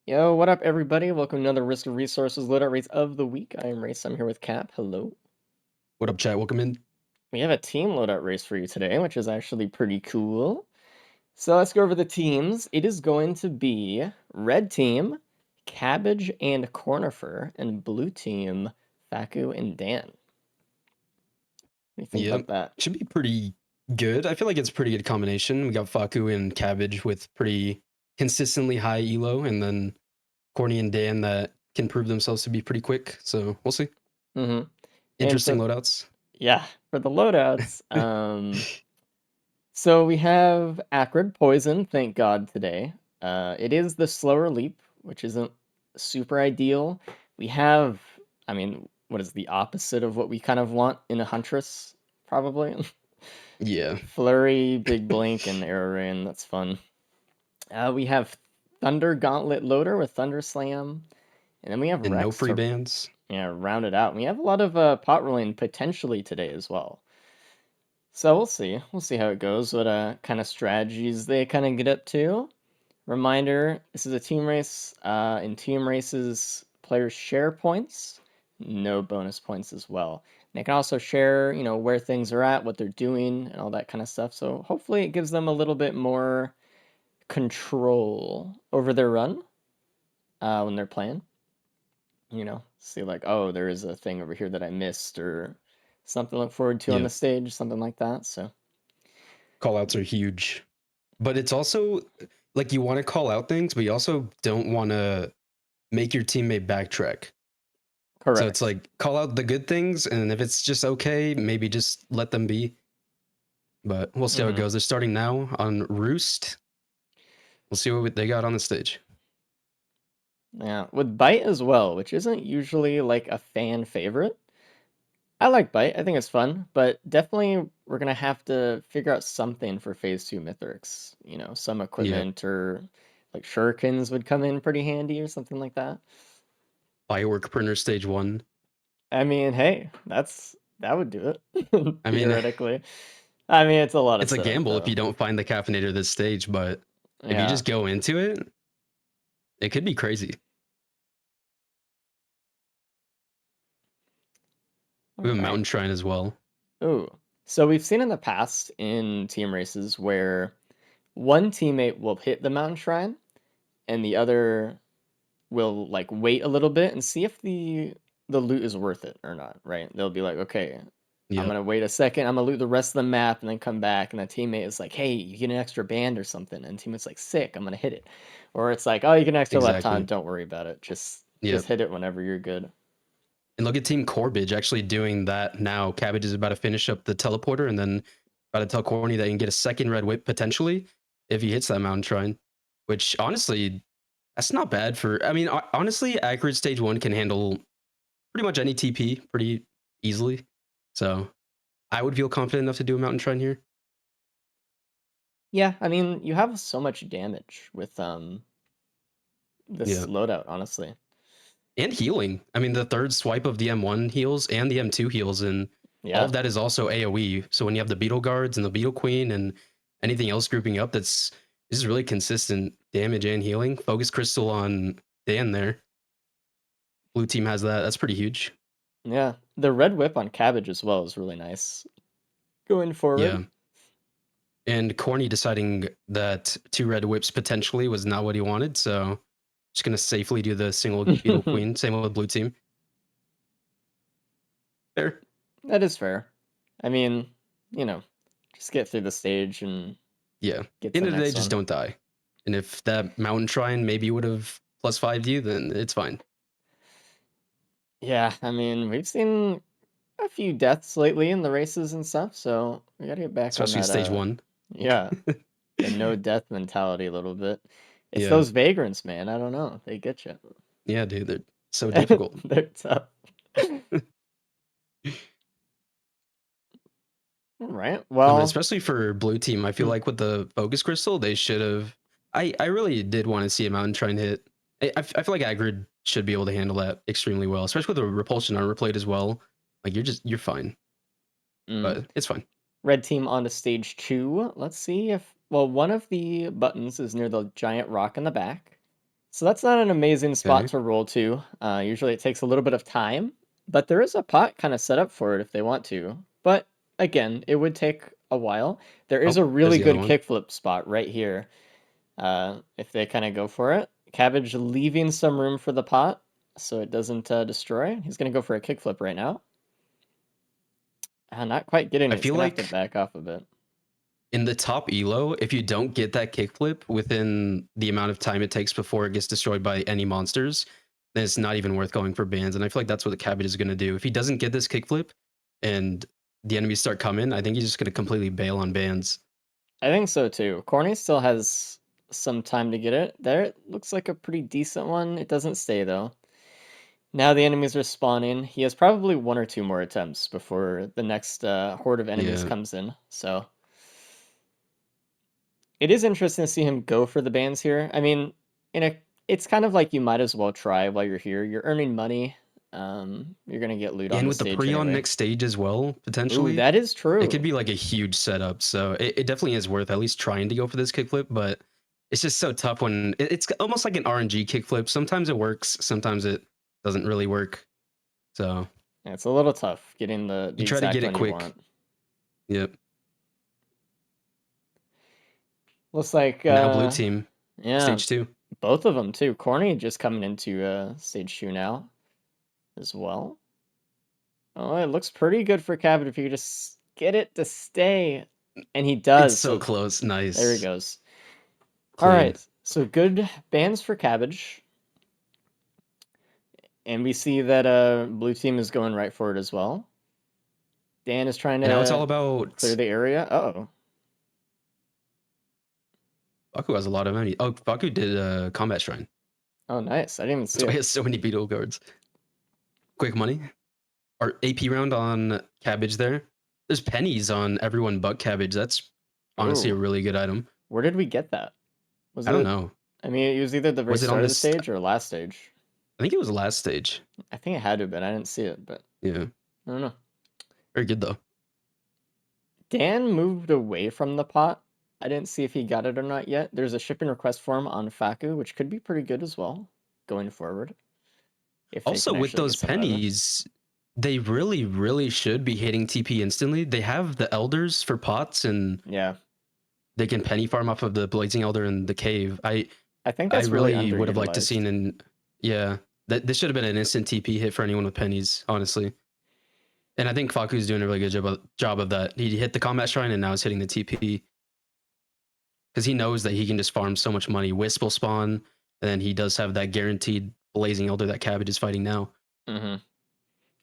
Yo, what up, everybody? Welcome to another Risk of Resources Loadout Race of the Week. I am Race. I'm here with Cap. Hello. What up, chat? Welcome in. We have a team loadout race for you today, which is actually pretty cool. So let's go over the teams. It is going to be red team, Cabbage and Cornifer, and blue team, Faku and Dan. What do you think Yep. about that? Should be pretty good. I feel like it's a pretty good combination. We got Faku and Cabbage with pretty consistently high elo, and then Corny and Dan that can prove themselves to be pretty quick. So we'll see. Mm-hmm. And Interesting loadouts. for the loadouts, so we have Acrid Poison, thank God, today. It is the slower leap, which isn't super ideal. We have, I mean, what is the opposite of what we kind of want in a Huntress, probably? Yeah. Flurry, Big Blink, and Arrow Rain, that's fun. We have Thunder Gauntlet Loader with Thunder Slam, and then we have And no Rex free to bands. round it out. We have a lot of pot rolling potentially today as well. So we'll see. We'll see how it goes, what kind of strategies they kind of get up to. Reminder, this is a team race. In team races, players share points, no bonus points as well. And they can also share, where things are at, what they're doing, and all that kind of stuff. So hopefully it gives them a little bit more control over their run when they're playing. See like, oh, there is a thing over here that I missed, or something to look forward to on the Yep. stage, something like that. So Callouts are huge. But it's also like you want to call out things, but you also don't want to make your teammate backtrack. So it's correct. like call out the good things, and if it's just okay, maybe just let them be. But we'll see how it Mm-hmm. goes. They're starting now on Roost. We'll see what they got on the stage. Yeah, with Bite as well, which isn't usually like a fan favorite. I like Bite. I think it's fun, but definitely we're gonna have to figure out something for Phase 2 Mythrix. Some Yeah, equipment or like shurikens would come in pretty handy or something like that. firework printer stage one. I mean, hey, that would do it I mean, theoretically. I mean, it's a lot of it's a setup gamble if though. you don't find the caffeinator this stage, but if you Yeah. just go into it, it could be crazy. All We have a right. mountain shrine as well. Ooh. So we've seen in the past in team races where one teammate will hit the mountain shrine and the other will like wait a little bit and see if the loot is worth it or not, right? They'll be like, okay, I'm Yep, gonna wait a second, I'm gonna loot the rest of the map and then come back, and the teammate is like, hey, you get an extra band or something, and the teammate's like, sick, I'm gonna hit it. Or it's like, oh, you get an extra left on, exactly. don't worry about it. Just Yep. hit it whenever you're good. And look at Team Corbage actually doing that now. Cabbage is about to finish up the teleporter and then about to tell Corny that he can get a second red whip potentially if he hits that mountain shrine. Which honestly, that's not bad for. I mean, honestly, accurate stage one can handle pretty much any TP pretty easily. So I would feel confident enough to do a mountain shrine here. Yeah, I mean, you have so much damage with this Yeah. loadout, honestly. And healing. I mean, the third swipe of the M1 heals and the M2 heals, and all Yeah. of that is also AoE. So when you have the Beetle Guards and the Beetle Queen and anything else grouping up, this is really consistent damage and healing. Focus Crystal on Dan there. Blue team has that. That's pretty huge. Yeah. The red whip on cabbage as well is really nice going forward. Yeah. And Corny deciding that two red whips potentially was not what he wanted. So just going to safely do the single Beetle Queen. Same with blue team. Fair. That is fair. I mean, just get through the stage and Yeah. get to End the of the day, next just one. don't die. And if that mountain shrine maybe would have plus 5'd you, then it's fine. Yeah, I mean, we've seen a few deaths lately in the races and stuff, so we gotta get back on Especially that, stage one. yeah, the no death mentality a little bit. It's Yeah. those vagrants, man. I don't know. They get you. Yeah, dude. They're so difficult. They're tough. All right. No, but Well, especially for blue team, I feel hmm, like with the focus crystal, they should have. I really did want to see a mountain trying to hit. I feel like Agrid should be able to handle that extremely well, especially with the repulsion armor plate as well. Like you're fine, mm, but it's fine. red team on to stage 2. Let's see if, well, one of the buttons is near the giant rock in the back. So that's not an amazing spot Okay. to roll to. Usually it takes a little bit of time, but there is a pot kind of set up for it if they want to. But again, it would take a while. There is Oh, a there's really the other good one. kickflip spot right here. If they kind of go for it, Cabbage leaving some room for the pot so it doesn't destroy. He's gonna go for a kickflip right now. Not quite getting I it. He's feel gonna have to like back off a bit. in the top elo, if you don't get that kickflip within the amount of time it takes before it gets destroyed by any monsters, then it's not even worth going for bans. And I feel like that's what the Cabbage is going to do. If he doesn't get this kickflip and the enemies start coming, I think he's just going to completely bail on bans. I think so too. Corny still has some time to get it. There, it looks like a pretty decent one. It doesn't stay though. Now the enemies are spawning. He has probably one or two more attempts before the next horde of enemies Yeah. comes in. So it is interesting to see him go for the bans here. I mean, in a, it's kind of like you might as well try while you're here. You're earning money. You're gonna get loot on And the with the stage pre on anyway. next stage as well, Ooh, potentially, that is it could true. be like a huge setup. So it definitely is worth at least trying to go for this kickflip, but it's just so tough when it's almost like an RNG kickflip. Sometimes it works, sometimes it doesn't really work. So Yeah, it's a little tough getting the you try to exact get it one you quick. want. Yep. Looks like And now blue team, yeah, stage 2. both of them too. Corny just coming into stage 2 now as well. Oh, it looks pretty good for Cabot if you could just get it to stay. And he It's does, so so close. there he Nice. goes. Clean. Alright, so good bans for Cabbage. And we see that blue team is going right for it as well. Dan is trying And now it's all to clear about the area. Uh-oh. Baku has a lot of money. Oh, Baku did a combat shrine. Oh, nice. I didn't even see So he it. has so many beetle guards. Quick money. Or AP round on cabbage there. There's pennies on everyone but cabbage. That's honestly a Ooh, really good item. where did we get that? Was I don't it, know. I mean, it was either the very Was it on start of the this? stage or last stage. I think it was the last stage. I think it had to have been. I didn't see it, but Yeah. I don't know. Very good though. Dan moved away from the pot. I didn't see if he got it or not yet. There's a shipping request form on Faku, which could be pretty good as well going forward if they Also, can with actually those get some out of it. pennies, they really, really should be hitting TP instantly. They have the elders for pots and Yeah, they can penny farm off of the blazing elder in the cave. I think I that's really really would have liked to underutilized. seen in yeah. That this should have been an instant TP hit for anyone with pennies, honestly. And I think Faku's doing a really good job of that. He hit the combat shrine and now is hitting the TP because he knows that he can just farm so much money. Wisp will spawn, and then he does have that guaranteed blazing elder that Cabbage is fighting now. Mm-hmm.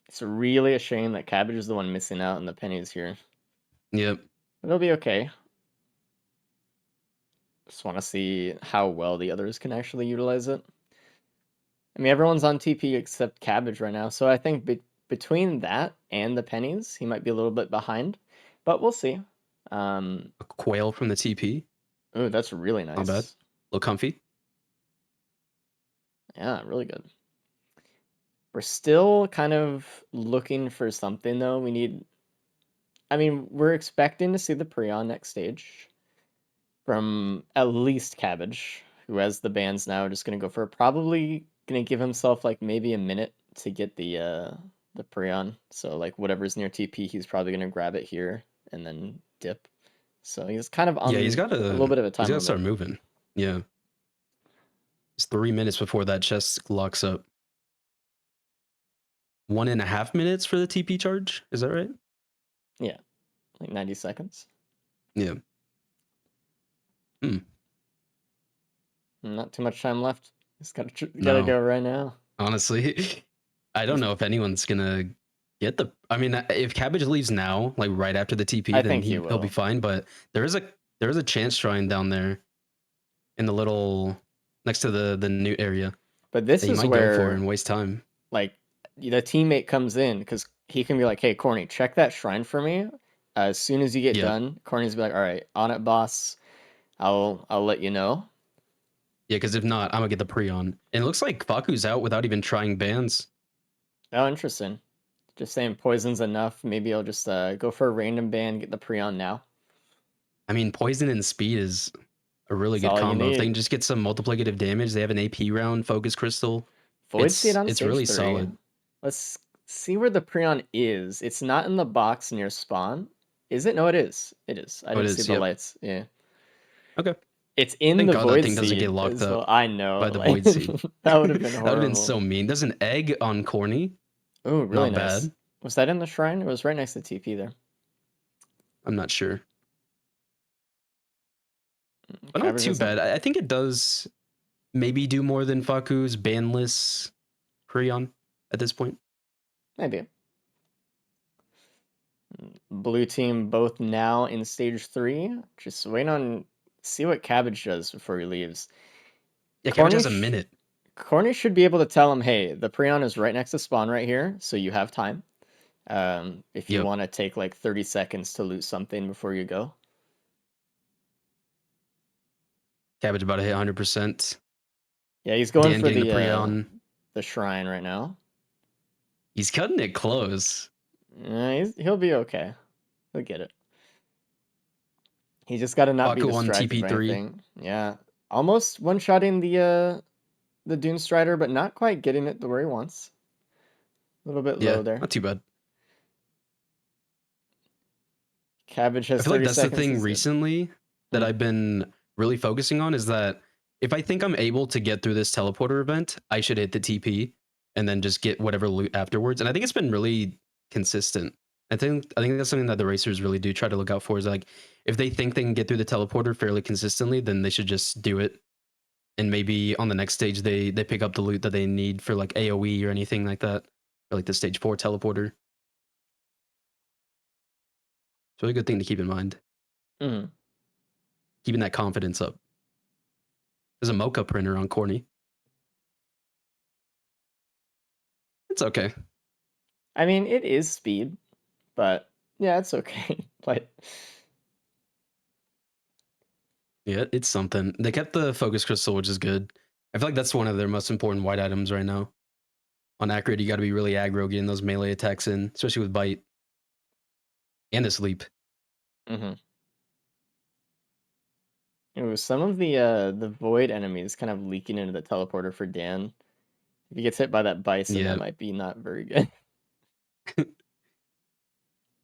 It's really a shame that Cabbage is the one missing out on the pennies here. Yep. But it'll be okay. Just want to see how well the others can actually utilize it. I mean, everyone's on TP except Cabbage right now, so I think between that and the pennies, he might be a little bit behind, but we'll see. Um, A quail from the TP. ooh, that's really Not bad. A nice. little comfy. Yeah, really good. We're still kind of looking for something though. We need. I mean, we're expecting to see the Prion next stage from at least Cabbage, who has the bands now. Just gonna go for probably gonna give himself like maybe a minute to get the Prion. So like whatever's near TP, he's probably gonna grab it here and then dip. So he's kind of Yeah, on a little bit of a he's time got to start limit. moving. Yeah. It's 3 minutes before that chest locks up. 1.5 minutes for the TP charge. Is that right? Yeah, like 90 seconds. Yeah. Hmm. Not too much time left. Just gotta No. go right now. Honestly, I don't know if anyone's gonna get the. I mean, if Cabbage leaves now, like right after the TP, I then think he he'll be will. fine. But there is a chance shrine down there in the little next to the new area But that this he is might go for where and waste time. like the teammate comes in because he can be like, "Hey, Corny, check that shrine for me." As soon as you get Yeah, done, Corny's be like, "All right, on it, boss. I'll let you know." yeah. Because if not, I'm gonna get the pre on. And it looks like Faku's out without even trying bans. Oh, interesting. Just saying poison's enough. Maybe I'll just go for a random ban, get the Prion now. I mean, poison and speed is a really That's good all you combo. If they can need. just get some multiplicative damage, they have an AP round, Focus Crystal. Void Seed on It's stage really 3. solid. Let's see where the Prion is. It's not in the box near spawn. Is it? No, it is. It is. I Oh, it didn't see is. the Yep. lights. Yeah. Okay. It's in Thank the God that Void thing doesn't get Seed locked as up well. I know. by the Like, Void Seed. that would have been That would have been horrible. so mean. There's an egg on Corny. Oh, really Not nice. bad. Was that in the shrine? It was right next to TP there. I'm not sure. But not Cabbage too isn't? bad. I think it does maybe do more than Faku's banless Creon at this point. Maybe. Blue team both now in stage 3. Just wait on see what Cabbage does before he leaves. Yeah, Cabbage has a Cornish minute. Cornish should be able to tell him, hey, the Prion is right next to spawn right here, so you have time. If you Yep. want to take like 30 seconds to loot something before you go. Cabbage about to hit 100%. Yeah, he's going Dan for getting the Prion. the shrine right now. He's cutting it close. He'll be okay. He'll get it. He just got to not be Faku on distracted by TP3. anything. Yeah, almost one-shotting the Dune Strider, but not quite getting it the way he wants. A little bit Yeah, low there. not too bad. Cabbage I has feel like 30 that's the seconds. thing He's good. recently that Hmm. I've been really focusing on is that if I think I'm able to get through this teleporter event, I should hit the TP and then just get whatever loot afterwards. And I think it's been really consistent. I think that's something that the racers really do try to look out for is like if they think they can get through the teleporter fairly consistently, then they should just do it. And maybe on the next stage they pick up the loot that they need for like AoE or anything like that. Or like the stage 4 teleporter. It's a really good thing to keep in mind. Hmm. Keeping that confidence up. There's a mocha printer on Corny. It's okay. I mean, it is speed, but yeah, it's okay. Like, Yeah, it's something. They kept the focus crystal, which is good. I feel like that's one of their most important white items right now. On accurate, you got to be really aggro getting those melee attacks in, especially with bite and the sleep. hmm. Ooh, some of the void enemies kind of leaking into the teleporter for Dan. If he gets hit by that bison, that Yeah, might be not very good.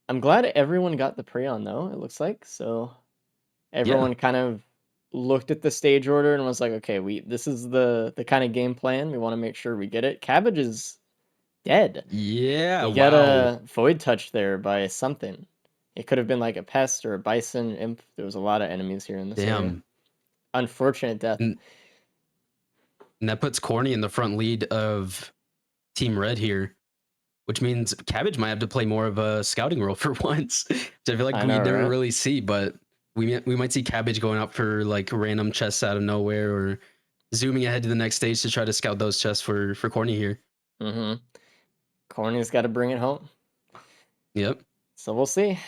I'm glad everyone got the Prion though, it looks like. So yeah, everyone kind of looked at the stage order and was like, okay, we this is the kind of game plan. We want to make sure we get it. Cabbage is dead. yeah. He got Wow. a void touch there by something. It could have been like a pest or a bison imp. There was a lot of enemies here in this area. Damn. Unfortunate death. And, and that puts Corny in the front lead of Team Red here, which means Cabbage might have to play more of a scouting role for once. Which I feel like I we know, never right? really see, but we might see Cabbage going up for like random chests out of nowhere or zooming ahead to the next stage to try to scout those chests for Corny here. Mm-hmm. Corny's got to bring it home. Yep. So we'll see.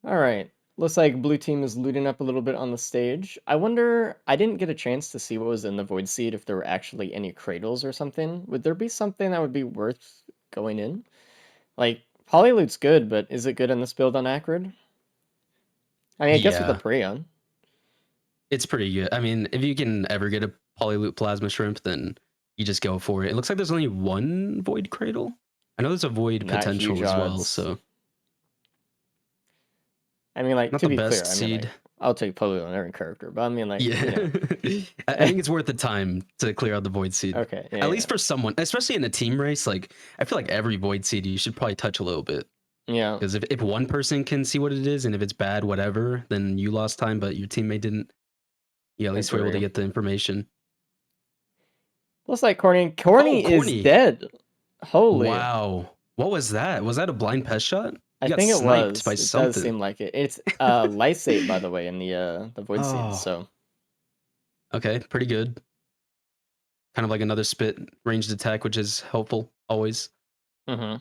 All right. Looks like blue team is looting up a little bit on the stage. I wonder, I didn't get a chance to see what was in the void seed, if there were actually any cradles or something. Would there be something that would be worth going in? Like, Polyloot's good, but is it good in this build on Acrid? I mean, I guess with the Yeah. Prion. It's pretty good. I mean, if you can ever get a Polyloot Plasma Shrimp, then you just go for it. It looks like there's only one Void Cradle. I know there's a Void Not huge potential as well, odds. so I mean, like, not to the be clear, best I mean, seed. like, I'll take Polyloot on every character, but I mean, like, Yeah. you know. I think it's worth the time to clear out the Void Seed. Okay, yeah, At yeah. least for someone, especially in a team race, like I feel like every Void Seed you should probably touch a little bit. Yeah, Because if one person can see what it is and if it's bad, whatever, then you lost time, but your teammate didn't. You at least were able to agree. get the information. Looks like Corny. Oh, Corny is Corny. dead. Holy. Wow. What was that? Was that a blind pest shot? I You got think it sniped by was. It does something. seem like it. It's Lysate, by the way, in the Void Seed, Oh, so. okay. Pretty good. Kind of like another spit ranged attack, which is helpful always. Mm-hmm.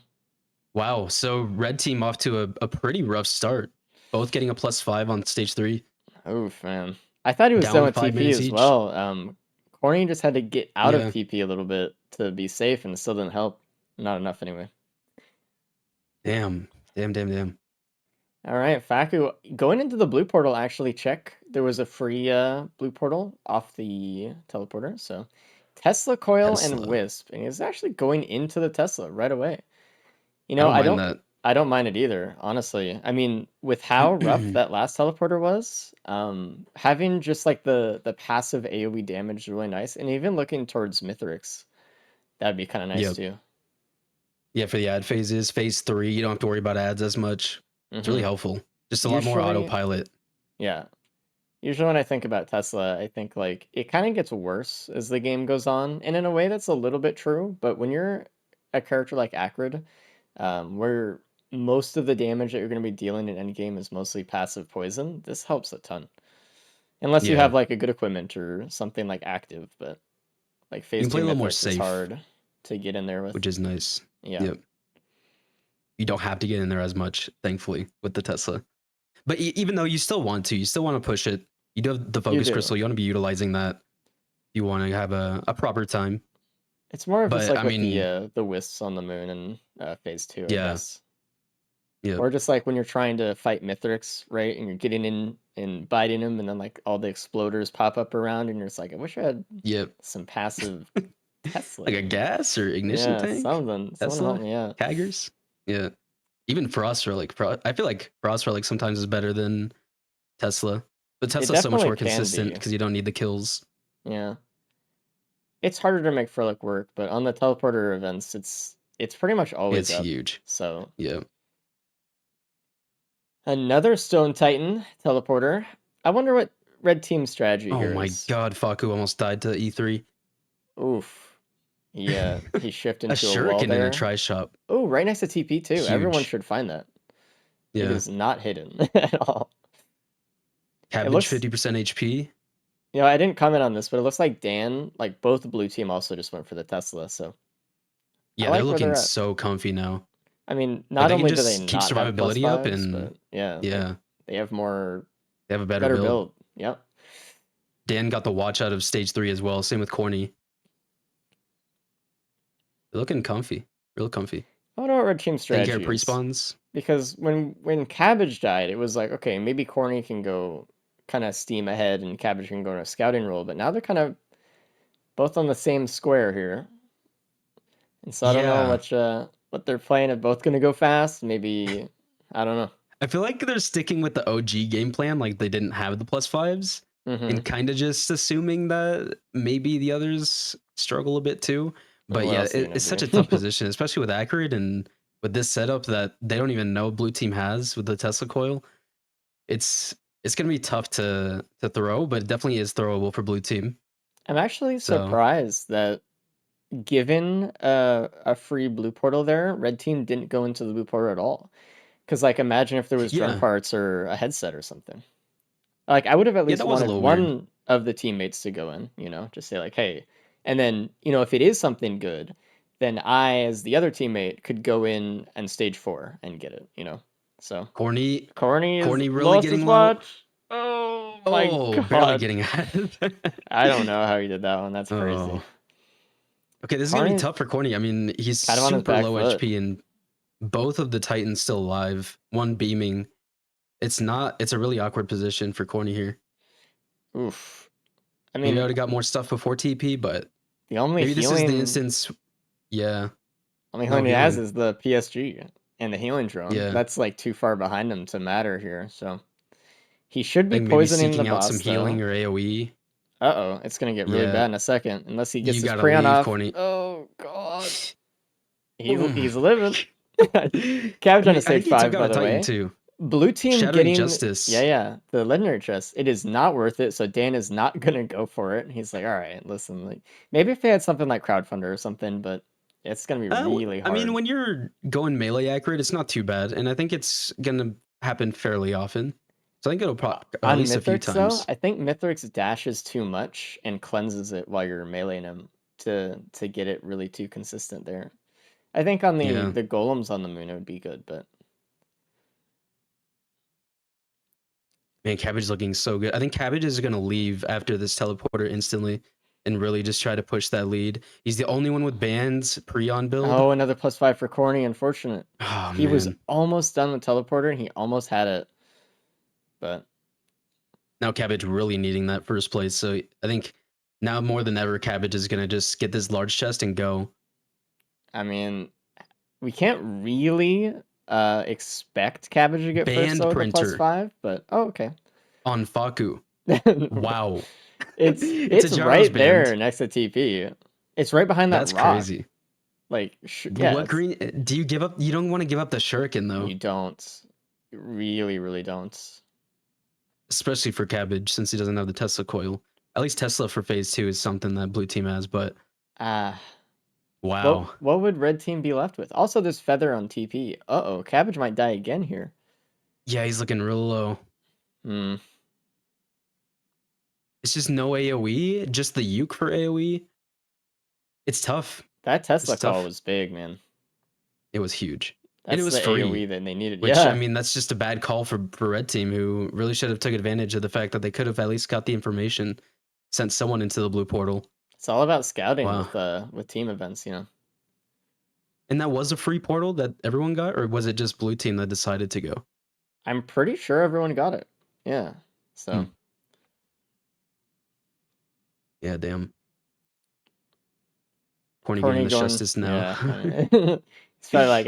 Wow. So red team off to a pretty rough start. Both getting a +5 on stage 3. Oof, man. I thought he was done Down with 5 TP minutes as each. well. Corny just had to get out of Yeah. TP a little bit to be safe, and it still didn't help. Not enough, anyway. Damn. Damn, damn, damn. All right, Faku, going into the blue portal, actually check. There was a free blue portal off the teleporter. So Tesla coil and Tesla. Wisp, and he's actually going into the Tesla right away. You I know, don't mind that. I don't mind it either, honestly. I mean, with how rough that last teleporter was, having just like the passive AoE damage is really nice, and even looking towards Mithrix, that'd be kind of nice Yep. too. Yeah, for the ad phases, phase 3, you don't have to worry about ads as much. It's really Mm-hmm. helpful. Just a lot more Usually, autopilot. yeah. Usually when I think about Tesla, I think like it kind of gets worse as the game goes on, and in a way that's a little bit true. But when you're a character like Acrid, where most of the damage that you're going to be dealing in endgame is mostly passive poison, this helps a ton. Unless you Yeah. have like a good equipment or something like active, but like You phase can play two a little more Mithrix is safe, hard to get in there with. which is nice. Yeah, Yep. You don't have to get in there as much, thankfully, with the Tesla. But even though you still want to push it. You do have the you focus do. crystal. You want to be utilizing that. You want to have a proper time. It's more of just But like I with mean, the wisps on the moon and phase two, I yeah, guess. yep, Or just like when you're trying to fight Mithrix, right? And you're getting in and biting him, and then like all the exploders pop up around, and you're just like, I wish I had yep. some passive Tesla Like a here. gas or ignition Yeah, tank, something. Someone help Tesla, me out. Kaggers. Yeah, even Frost Relic. I feel like Frost Relic sometimes is better than Tesla, but It Tesla's so much definitely more can consistent be. because you don't need the kills. Yeah. It's harder to make Furlick work, but on the teleporter events, it's pretty much always It's up. huge. So Yeah. another Stone Titan teleporter. I wonder what red team's strategy Oh here my is. god, Faku almost died to E3. Oof. He shifted A into a wall shuriken in a there. tri shop. Oh, right next to TP too. Everyone Huge. should find that. It Yeah. is not hidden at all. It Cabbage looks, 50% HP. I didn't comment on this, but it looks like Dan, like both the blue team also just went for the Tesla. So I Yeah, they're like where looking they're at. so comfy now. I mean, Like not they can only do they just keep not have plus survivability up fives, and but yeah, yeah, they have more they have a better better build. build. Yep. Dan got the watch out of stage 3 as well. Same with Corny. They're looking comfy. Real comfy. I wonder what red team's Taking care of strategy is. pre-spawns. Because when Cabbage died, it was like, okay, maybe Corny can go kind of steam ahead and Cabbage can go on a scouting role, but now they're kind of both on the same square here. And so I don't know Yeah. what they're playing. Are both gonna go fast? Maybe I don't know. I feel like they're sticking with the OG game plan, like they didn't have the plus fives, Mm-hmm. and kind of just assuming that maybe the others struggle a bit too. But What yeah, else are you it's such gonna a tough do? position, especially with Accurate and with this setup that they don't even know blue team has with the Tesla coil. It's it's gonna be tough to throw, but it definitely is throwable for blue team. I'm actually So surprised that given a free blue portal there, red team didn't go into the blue portal at all. Because like imagine if there was drone yeah, parts or a headset or something. Like I would have at yeah, least that was a wanted little weird. one of the teammates to go in, just say like, hey, and then if it is something good, then I as the other teammate could go in and stage four and get it. So Corny, Corny is Corny really lost his getting low. watch. Oh my Oh, barely god. getting ahead. I don't know how he did that one. That's crazy. Oh. Okay, this is gonna be Corny's tough for Corny. I mean, he's kind of on his super back low foot. HP, and both of the Titans still alive. One beaming. It's not. It's a really awkward position for Corny here. Oof. I Maybe I mean, would have got more stuff before TP, but the only maybe this is the healing instance. Yeah, only no healing he has healing. is the PSG and the healing drone. Yeah, That's like too far behind him to matter here. So he should be like maybe poisoning the seeking out some boss healing though. or AOE. Uh-oh, it's gonna get really Yeah, bad in a second unless he gets you his gotta Prion leave, off. Corny. Oh god. Boom. He's living. I Cabbage on a mean, I stage think he took five, out by a the Titan way. too. Blue team Shattering getting Justice. the legendary chest. It is not worth it, so Dan is not gonna go for it. He's like, all right, listen, like maybe if they had something like crowdfunder or something, but it's gonna be really I mean, hard. when you're going melee accurate, it's not too bad, and I think it's gonna happen fairly often. So I think it'll at On least a few Mithrix though, times. I think Mithrix dashes too much and cleanses it while you're meleeing him to get it really too consistent there. I think on the Yeah, the golems on the moon it would be good, but man, Cabbage is looking so good. I think Cabbage is gonna leave after this teleporter instantly. and really just try to push that lead. He's the only one with bans pre-on build. Oh, another +5 for Corny. Unfortunate. Oh He was man. almost done with teleporter, and he almost had it, but Now Cabbage really needing that first place. So I think now more than ever, Cabbage is gonna just get this large chest and go. I mean, we can't really expect Cabbage to get first Banned though with a printer +5, but oh, okay. on Faku. Wow. It's a It's Gyros right there band. next to TP. It's right behind that That's rock. crazy. Like, yeah, What green do you give up? You don't want to give up the shuriken though, you don't. You really, really don't. especially for Cabbage since he doesn't have the Tesla coil. At least Tesla for phase 2 is something that blue team has, but Ah, wow. what would red team be left with? Also, there's feather on TP. Uh-oh, Cabbage might die again here. Yeah, he's looking real low. Hmm. It's just no AoE, just the uke for AoE. It's tough. That Tesla It's call tough. was big, man. It was huge. And it That's was the free, AoE that they needed. which I Yeah, mean, that's just a bad call for red team who really should have took advantage of the fact that they could have at least got the information, sent someone into the blue portal. it's all about scouting Wow. with team events, you know. And that was a free portal that everyone got, or was it just blue team that decided to go? I'm pretty sure everyone got it. Yeah. Hmm. So Yeah, damn. Corny getting Corny the going, justice now. yeah. I mean, it's probably like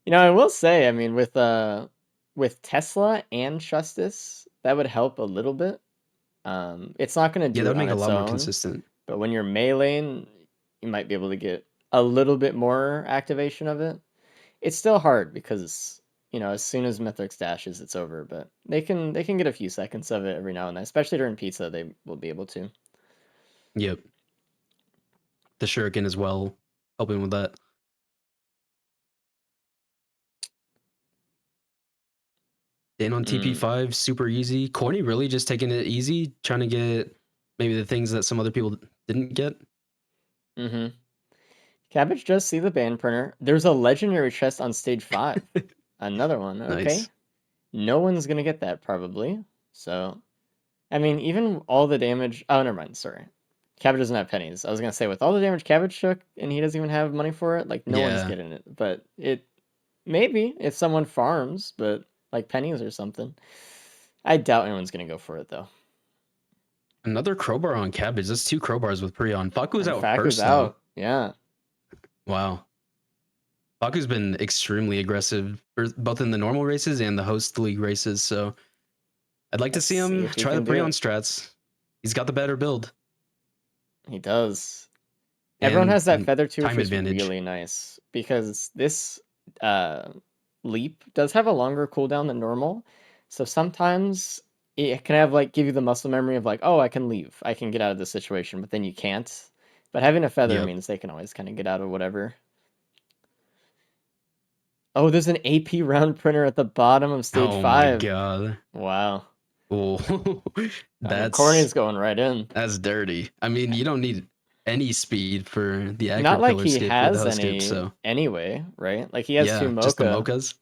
You know, I will say, I mean, with Tesla and Justice, that would help a little bit. It's not gonna Yeah, do that it would on make it a its lot more own, consistent. but when you're meleeing, you might be able to get a little bit more activation of it. It's still hard because, you know, as soon as Mythrix dashes, it's over, but they can get a few seconds of it every now and then, especially during pizza, they will be able to. Yep. The shuriken as well, helping with that. Dan on Mm. TP5, super easy. Corny really just taking it easy, trying to get maybe the things that some other people didn't get. Mm-hmm. Cabbage does see the band printer. There's a legendary chest on stage 5. Another one. Okay. Nice. No one's gonna get that probably. So, I mean, even all the damage. Oh, never mind. Sorry. Cabbage doesn't have pennies. I was gonna say with all the damage Cabbage took, and he doesn't even have money for it. Like no one's Yeah. getting it. But it maybe if someone farms, but like pennies or something. I doubt anyone's gonna go for it though. Another crowbar on Cabbage. That's 2 crowbars with Prion. Faku's And out Faku's first, though. out. Yeah. Wow. Faku's been extremely aggressive, both in the normal races and the host league races. So I'd like to Let's see see him if he try the can do Prion it. strats. He's got the better build He does. Everyone and has that feather too, which time is advantage. really nice because this uh, leap does have a longer cooldown than normal. So sometimes it can have like give you the muscle memory of like, oh, I can leave, I can get out of this situation, but then you can't. But having a feather Yep. means they can always kind of get out of whatever. Oh, there's an AP round printer at the bottom of stage Oh my 5. god. Wow. Oh, I mean, Corny's that's going right in. dirty. I mean, you don't need any speed for the Not accurate like pillar he skip with the has host skip. any So anyway, right? Like he has 2 yeah, just the mocha. mochas.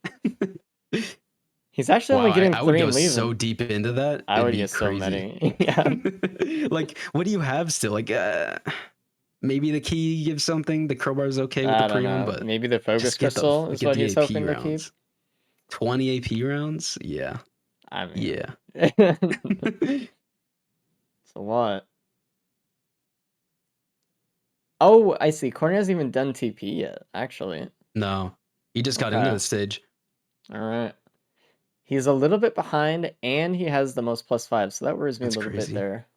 He's actually Wow, only getting I would 3 go and so leaving. deep into that. I It'd would be get so crazy. many. Yeah. Like, what do you have still? Like, maybe the key gives something. The crowbar is okay with the I don't Prion, know. but Maybe the focus just get crystal is get what the he's AP hoping to keep. rounds. 20 AP rounds? Yeah. I mean, Yeah. it's a lot. Oh, I see. Corny hasn't even done TP yet, actually. No. He just got into Okay. the stage. All right. He's a little bit behind, and he has the most +5, so that worries me a That's little bit crazy. there.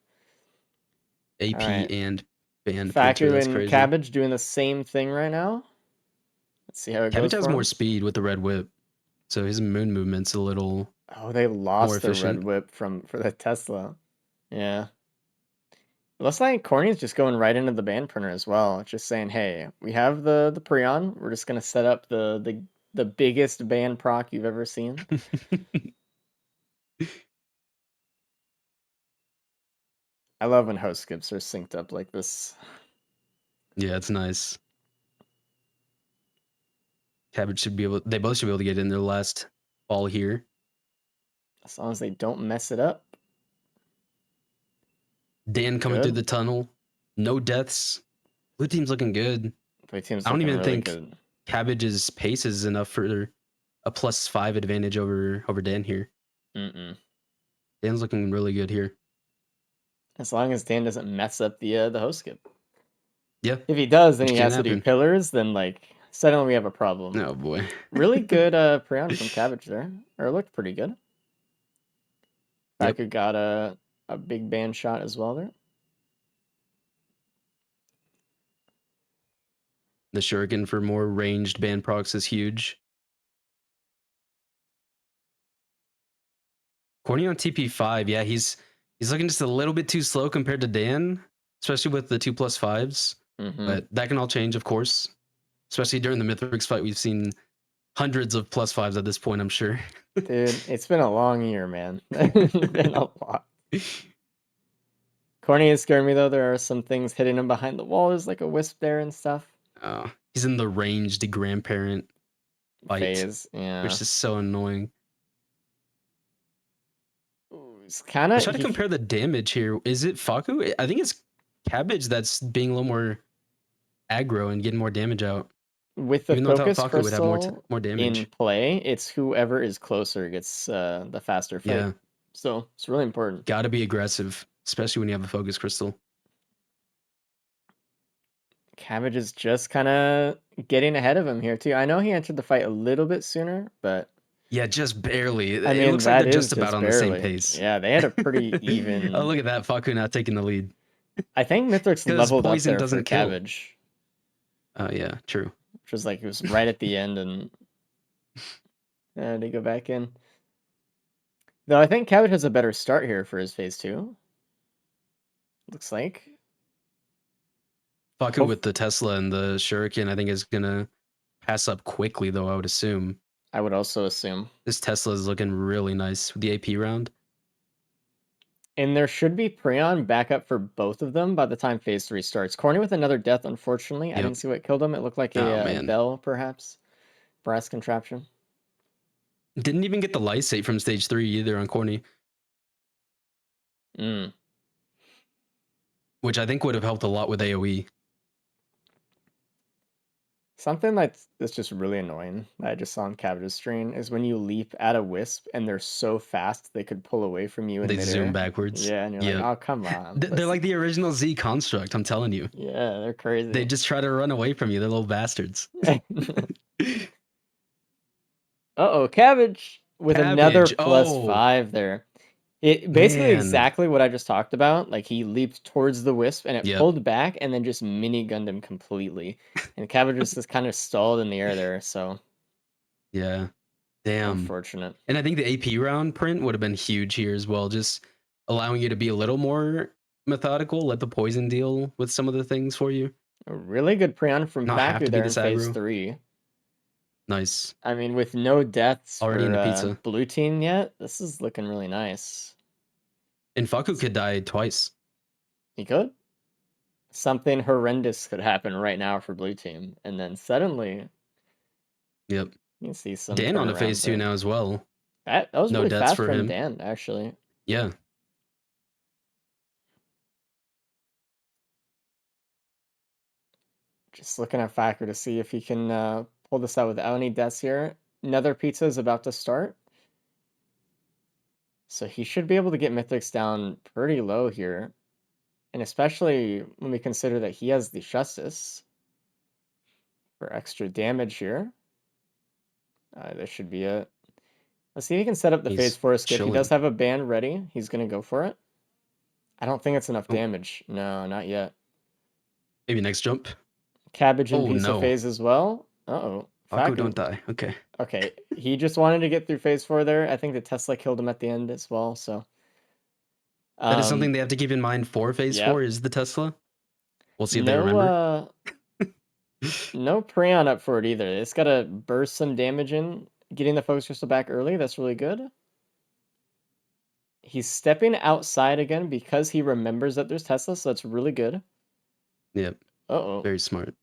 All AP right. and band printer. Faku That's and crazy. Cabbage doing the same thing right now. Let's see how it Cabbage goes has for more him. speed with the red whip, so his moon movement's a little Oh, they more lost their red efficient. whip for the Tesla. Yeah. Looks like Corny's just going right into the band printer as well. Just saying, hey, we have the Prion. We're just gonna set up the biggest band proc you've ever seen. I love when host skips are synced up like this. Yeah, it's nice. Cabbage should be able. They both should be able to get in their last ball here. As long as they don't mess it up. Dan coming through Good. the tunnel. No deaths. Blue team's looking good. Blue team's I don't looking even really think good. Cabbage's pace is enough for a +5 advantage over Dan here. Mm-mm. Dan's looking really good here. As long as Dan doesn't mess up the host skip. Yeah, If he does, then which he didn't has to do happen. pillars. Then like suddenly we have a problem. Oh boy. Really good Prion from Cabbage there. Or it looked pretty good. Yep. Faku got a big band shot as well there. The shuriken for more ranged band procs is huge. Corny on TP5, yeah, he's looking just a little bit too slow compared to Dan, especially with the 2+5s. Mm-hmm. But that can all change, of course. Especially during the Mythrix fight, we've seen hundreds of +5s at this point, I'm sure. Dude, it's been a long year, man. It's been a lot. Corny is scaring me though. There are some things hitting him behind the wall. There's like a wisp there and stuff. He's in the ranged grandparent fight, Phase, yeah. which is so annoying. Ooh, it's kind Let's of try to compare the damage here. Is it Faku? I think it's Cabbage that's being a little more aggro and getting more damage out. with the Even though without focus Faku, would have crystal more in damage. play. It's whoever is closer gets the faster fight. Yeah, So it's really important. gotta be aggressive, especially when you have a focus crystal. Cabbage is just kind of getting ahead of him here too. I know he entered the fight a little bit sooner, but Yeah, just barely. I It mean looks like that they're is just about just on the same barely. pace. Yeah, they had a pretty Oh, even. look at that. Faku not taking the lead. I think Mithrix Because leveled up poison there for doesn't kill. Cabbage, Oh, yeah, true. which was like it was right at the end, and they go back in. Though I think Cabbage has a better start here for his phase two. Looks like. Faku Hope with the Tesla and the Shuriken, I think, is going to pass up quickly, though, I would assume. I would also assume. This Tesla is looking really nice with the AP round. And there should be Prion backup for both of them by the time phase 3 starts. Corny with another death, unfortunately. I Yep. didn't see what killed him. It looked like Oh, a man. bell, perhaps. Brass contraption. Didn't even get the lysate from stage 3 either on Corny, Mm. which I think would have helped a lot with AoE. Something that's just really annoying that I just saw on Cabbage's stream is when you leap at a wisp and they're so fast they could pull away from you in They zoom midair. backwards. Yeah, and you're like, Yep. oh, come on. They're like the original Z construct, I'm telling you. Yeah, they're They crazy. just try to run away from you. They're little bastards. Uh-oh, Cabbage with another Cabbage. plus Oh, 5 there. It basically man. exactly what I just talked about. Like he leaped towards the wisp and it Yep. pulled back and then just mini gunned him completely. And Cabbage just kind of stalled in the air there, so Yeah. Damn. unfortunate. And I think the AP round print would have been huge here as well. Just allowing you to be a little more methodical, let the poison deal with some of the things for you. A really good Prion from Not have Faku to be there in this phase aggro. 3. Nice. I mean, with no deaths Already for into pizza. blue team yet, this is looking really nice. And Faku could die twice. He could. Something horrendous could happen right now for blue team, and then suddenly Yep. you can see some Dan on a phase turnarounds 2 there. now as well. That was No really deaths fast for from him. Dan, actually. Yeah. Just looking at Faku to see if he can pull this out without any deaths here. Another pizza is about to start. So he should be able to get Mythics down pretty low here. And especially when we consider that he has the Justice for extra damage here. This should be it. Let's see if he can set up the phase He's 4 skip. He does chilling. have a band ready. He's going to go for it. I don't think it's enough Oh, damage. No, not yet. maybe next jump. Cabbage and Oh, pizza no. phase as well. Uh-oh. Faku, Faku. don't die. Okay. Okay, he just wanted to get through phase 4 there. I think the Tesla killed him at the end as well, so. That is something they have to keep in mind for phase 4 Yep. is the Tesla. We'll see if they No, remember. no Prion up for it either. It's got to burst some damage in. Getting the focus crystal back early, that's really good. He's stepping outside again because he remembers that there's Tesla, so that's really good. Yep. Uh-oh. Very smart.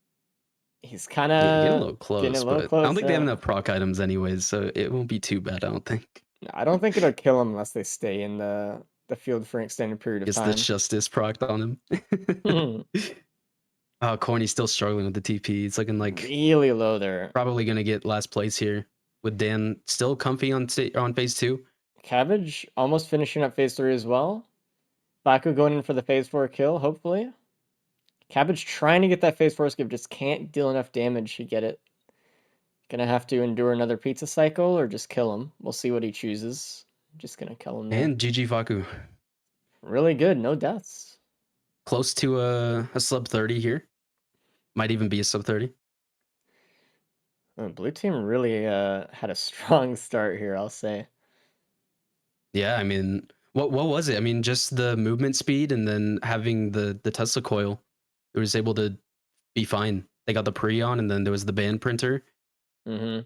He's kind Yeah, getting a of little getting a close, little but I don't close, think they have yeah. enough proc items anyways, so it won't be too bad, I don't think. I don't think it'll kill him unless they stay in the the field for an extended period of Gets the time. justice proc on him. Oh, Corny's still struggling with the TP. He's looking like Really low there. probably gonna get last place here with Dan still comfy on phase 2. Cabbage almost finishing up phase 3 as well. Baku going in for the phase 4 kill, hopefully. Cabbage trying to get that phase 4 skip, just can't deal enough damage to get it. Gonna have to endure another pizza cycle or just kill him. We'll see what he chooses. Just gonna kill him there. And GG Faku. Really good, no deaths. Close to a sub 30 here. Might even be a sub 30. Blue team really had a strong start here, I'll say. Yeah, I mean, what was it? I mean, just the movement speed and then having the Tesla coil. It was able to be fine. They got the pre on, and then there was the band printer. Mm-hmm.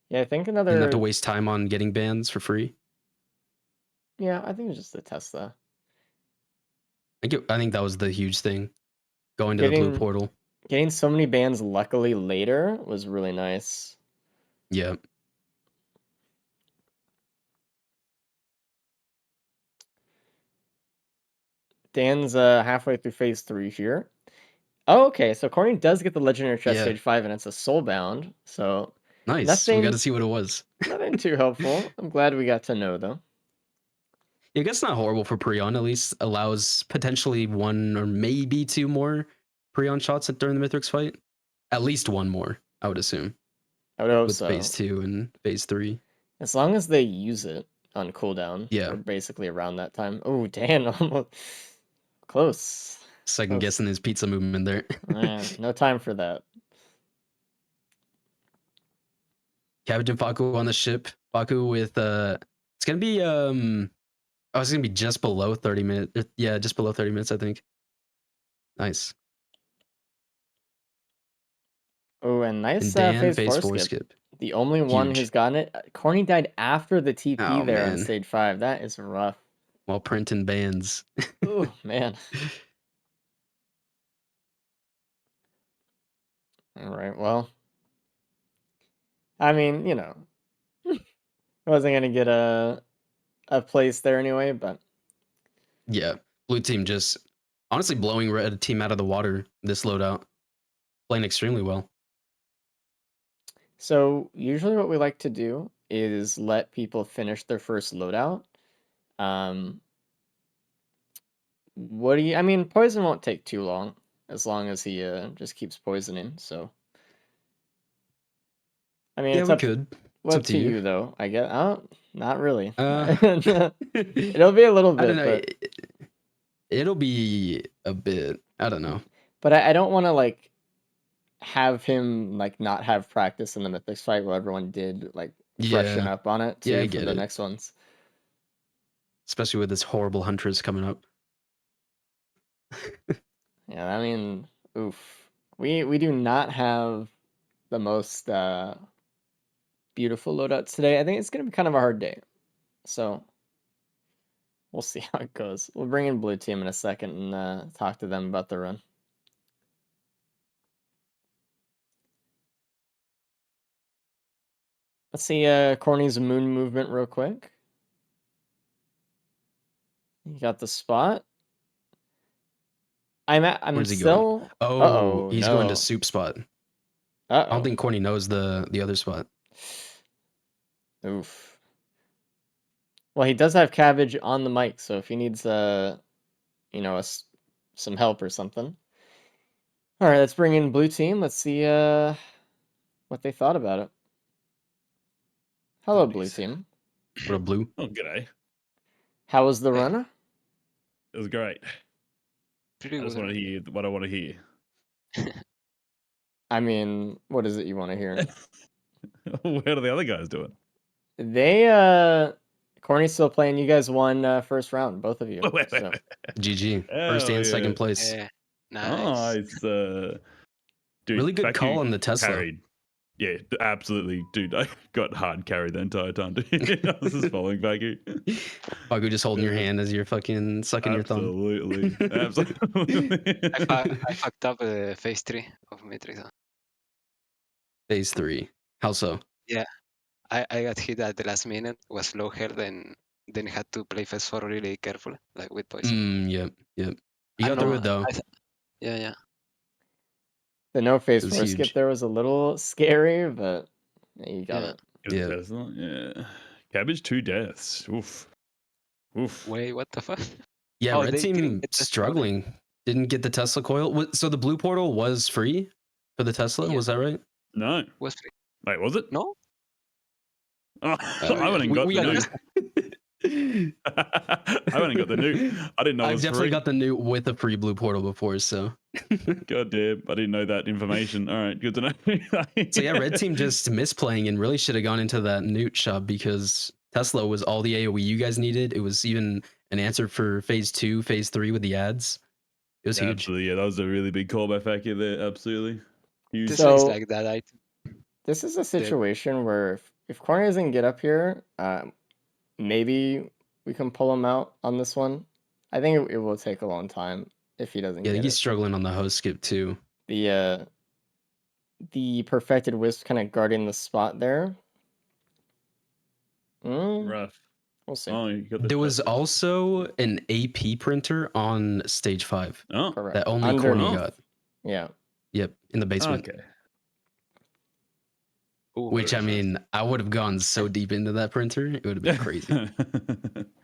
Yeah, I think Didn't have to another. waste time on getting bands for free. Yeah, I think it's just the Tesla. I think that was the huge thing. Going to the blue Getting portal. getting so many bans luckily later was really nice. Yeah. Dan's halfway through phase 3 here. Oh, okay, so Corny does get the legendary chest Yeah. stage 5, and it's a soulbound. So Nice. We got nothing, to see what it was. nothing too helpful. I'm glad we got to know though. I guess not horrible for Prion. At least allows potentially one or maybe two more Prion shots during the Mithrix fight. At least one more, I would assume, I would hope with phase so. 2 and phase 3. As long as they use it on cooldown, Yeah. or basically around that time. Oh, Dan, almost close. Second Close. guessing his pizza movement there. No time for that. Cabbage and Faku on the ship. Faku with it's gonna be oh, it's gonna be just below 30 minutes. Yeah, just below 30 minutes, I think. Nice. Oh, and nice And Dan phase phase 4 4 skip. skip. The only one who's Huge. gotten it. Corny died after the TP Oh there on man. stage 5. That is rough. While printing bands. Oh, man. All right, well. I mean, I wasn't going to get a place there anyway, but. Yeah. Blue team just honestly blowing red team out of the water this loadout. Playing extremely well. So, usually what we like to do is let people finish their first loadout. Um, I mean, poison won't take too long as he just keeps poisoning. So, I mean, Yeah, it's we up could. It's up to to you. you though. I guess. Oh, not really. Uh It'll be a little I don't bit, know. but It'll be a bit. I don't know. I don't want to like have him like not have practice in the Mythics fight while everyone did like freshen Yeah. up on it Yeah, I too for get the it. next ones. Especially with this horrible Huntress coming up. Yeah, I mean, oof. We do not have the most beautiful loadouts today. I think it's gonna be kind of a hard day. So we'll see how it goes. We'll bring in blue team in a second and talk to them about the run. Let's see Corny's moon movement real quick. You got the spot. I'm Where's he going? still. Oh, Uh-oh, he's going to no. soup spot. I don't Uh-oh. think Corny knows the other spot. Oof. Well, he does have cabbage on the mic, so if he needs you know, some help or something. All right, let's bring in blue team. Let's see what they thought about it. Hello, blue Nice. team. What a blue. Oh, g'day. How was the Hey. run? It was great. Pretty I just good. want to hear what I want to hear. I mean, what is it you want to hear? What are the other guys doing? They Corny's still playing. You guys won first round, both of you. So GG. First Hell and yeah. second place. Yeah, nice. Nice. Dude, Really good fact call you on the Tesla. Carried. Yeah, absolutely. Dude, I got hard carried the entire time. Dude. I was just following back here. Faku just holding your Yeah. hand as you're fucking sucking your thumb. Absolutely. Absolutely. I fucked up phase 3 of Matrix. Phase 3. How so? Yeah, I got hit at the last minute, was low health, and then he had to play phase 4 really carefully, like with poison. Yep. You I got don't through know. it though. Yeah. The no phase It was 4 skip huge. there was a little scary, but you got Yeah. it. Get a Yeah. Tesla? Yeah. Cabbage 2 deaths. Oof. Oof. Wait, what the fuck? Yeah, Oh, red they didn't team get the struggling. Didn't get the Tesla coil. So the blue portal was free for the Tesla. Yeah. Was that right? No. Was free. Wait, was it? No? Oh, Uh, I went and got we the got nuke. I went and got the nuke. I didn't know it I've was definitely free. got the new with a free blue portal before, so. God damn, I didn't know that information. All right, good to know. So yeah, red team just misplaying and really should have gone into that newt shop because Tesla was all the AoE you guys needed. It was even an answer for phase 2, phase 3 with the ads. It was Yeah, huge. absolutely. Yeah, that was a really big call by Fakir there. Absolutely. Huge. Tesla is So- like that. This is a situation where if Corny doesn't get up here, maybe we can pull him out on this one. I think it will take a long time if he doesn't Yeah, I think get he's it. struggling on the host skip too. The perfected wisp kind of guarding the spot there. Rough. We'll see. Oh, you got the There was shot. also an AP printer on stage 5 Oh, Correct. that only Underneath. Corny got. Yeah. Yep, in the basement. okay. Ooh, Which, I Very nice. mean, I would have gone so deep into that printer. It would have been crazy. It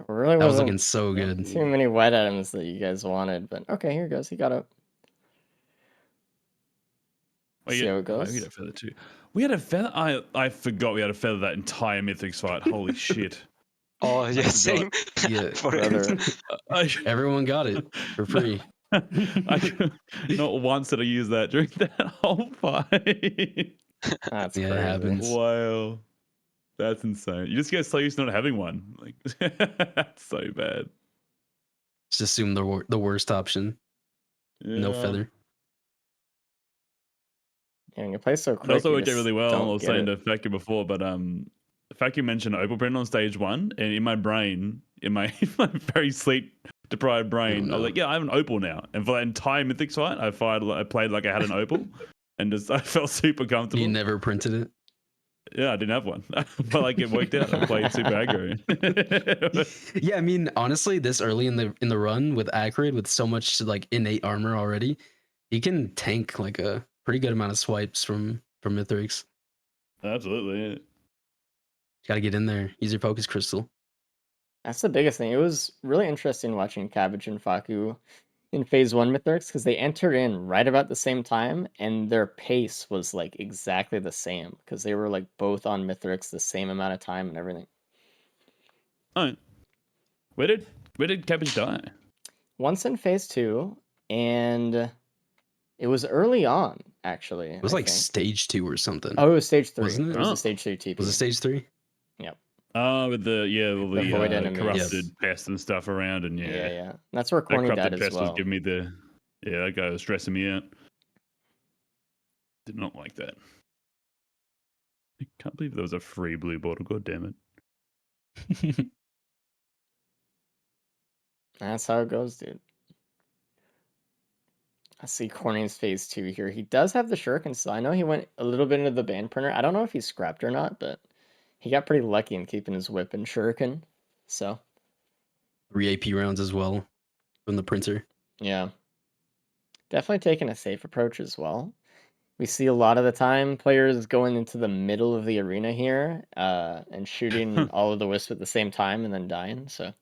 really That was wasn't looking so good. too many white items that you guys wanted, but okay, here goes. He got up. Wait, See how it we goes. had a feather too. We had a feather. I forgot we had a feather that entire Mythics fight. Holy shit. Oh, yeah, forgot. same. Yeah. Brother. Everyone got it for free. Not once did I use that during that whole fight. That's Yeah, it crazy. happens. Wow. That's insane. You just get so used to not having one. Like that's so bad. Just assume the worst option. No Yeah. feather. Yeah, when you play so quick, It also you worked out just really well. I don't was get saying it. to Faku before, but Faku mentioned Opal Print on stage 1, and in my brain, in my very sleep deprived brain, I was no. like, yeah, I have an Opal now. And for that entire Mythics fight, I played like I had an Opal, and just I felt super comfortable. You never printed it? Yeah, I didn't have one, but like it worked out. I played super aggro. Yeah, I mean, honestly, this early in the run with Acrid with so much like innate armor already, he can tank like a pretty good amount of swipes from Mithrix. Absolutely. Yeah. Got to get in there. Use your focus crystal. That's the biggest thing. It was really interesting watching Cabbage and Faku in phase 1 Mythrix because they entered in right about the same time and their pace was like exactly the same because they were like both on Mythrix the same amount of time and everything. Oh, where did Cabbage die? Once in phase 2, and it was early on actually. It was I like think. stage 2 or something. Oh, it was stage 3. Wasn't it? It was Oh. a stage 3 TP. Was it stage 3? Yep. Oh, with the all The void the enemies. corrupted pests and stuff around, and Yeah. That's where that Corny corrupted died as pest was well. giving me the that guy was stressing me out. Did not like that. I can't believe there was a free blue bottle. God damn it. That's how it goes, dude. I see Corny's phase 2 here. He does have the shuriken still. I know he went a little bit into the band printer. I don't know if he's scrapped or not, but he got pretty lucky in keeping his whip and shuriken. So 3 AP rounds as well from the printer. yeah, definitely taking a safe approach as well. We see a lot of the time players going into the middle of the arena here and shooting all of the wisp at the same time and then dying. So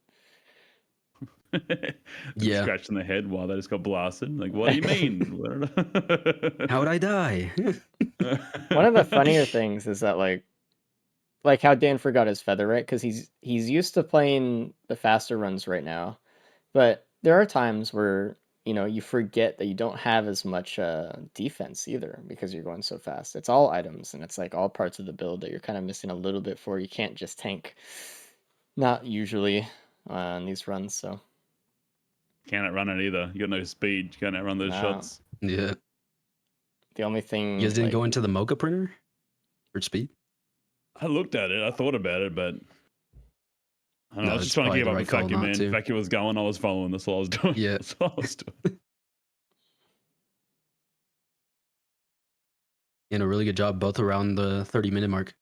Yeah. Scratching the head while they just got blasted. Like, what do you mean? How'd I die? one of the funnier things is that like how Dan forgot his feather, right? Because he's used to playing the faster runs right now, but there are times where you forget that you don't have as much defense either because you're going so fast. It's all items and it's like all parts of the build that you're kind of missing a little bit for. You can't just tank, not usually on these runs. So Can't outrun it either. You got no speed. You can't outrun those No. shots. Yeah. the only thing You guys didn't go into the mocha printer for speed? I looked at it. I thought about it, but I don't know. No, I was it's just trying to probably keep the up right with call Faku, not man. to. Faku was going. I was following. That's all I was doing. Yeah. That's all I was doing. And a really good job both around the 30-minute mark.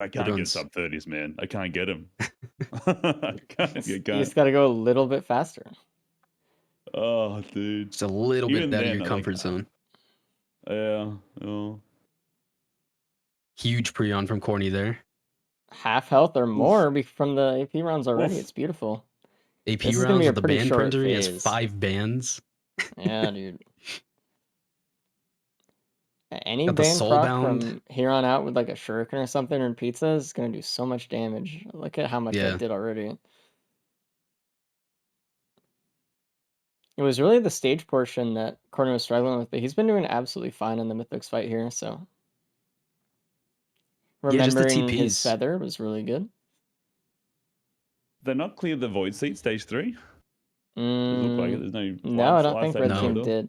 I can't get runs. sub 30s, man. I can't get them. I can't. You just got to go a little bit faster. Oh, dude. Just a little Even bit out of then, your I comfort like, zone. Yeah. Oh. Huge pre-on from Corny there. Half health or more from the AP rounds already. Oof. It's beautiful. AP This is gonna rounds be a with the pretty band short printer. He has phase. 5 bands. Yeah, dude. Any Got the band proc soulbound. from here on out with like a shuriken or something or pizza is gonna do so much damage. Look at how much Yeah. that did already. It was really the stage portion that Corner was struggling with, but he's been doing absolutely fine in the Mythics fight here, so. Yeah, just the Remembering his TPs. feather was really good. They're not clear the void seat stage 3. Does it look like it? There's no No, I don't flag think saving Red on the Team door? did.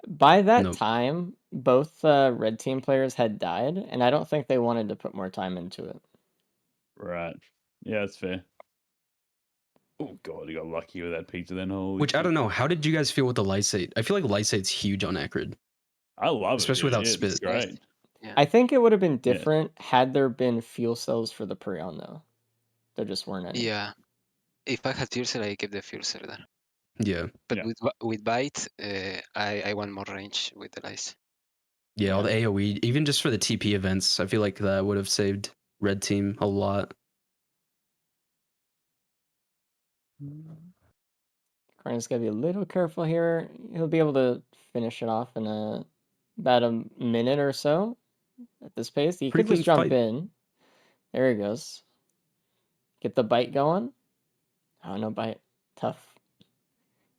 By that Nope. time, both Red Team players had died, and I don't think they wanted to put more time into it. Right. Yeah, that's fair. Oh god, you got lucky with that pizza then. Holy Which shit. I don't know. How did you guys feel with the Lysate? I feel like Lysate's huge on Acrid. I love Especially it. Dude. without It's spit. great. Yeah. I think it would have been different had there been fuel cells for the Prion, though. There just weren't any. Yeah. If I had fuel cell, I keep the fuel cell there. Yeah. But Yeah. with bite, I want more range with the lice. Yeah, all the AoE, even just for the TP events, I feel like that would have saved Red Team a lot. Corner's got to be a little careful here. He'll be able to finish it off in about a minute or so at this pace. He Pretty could just clean jump fight. in. There he goes. Get the bite going. Oh, no bite. Tough.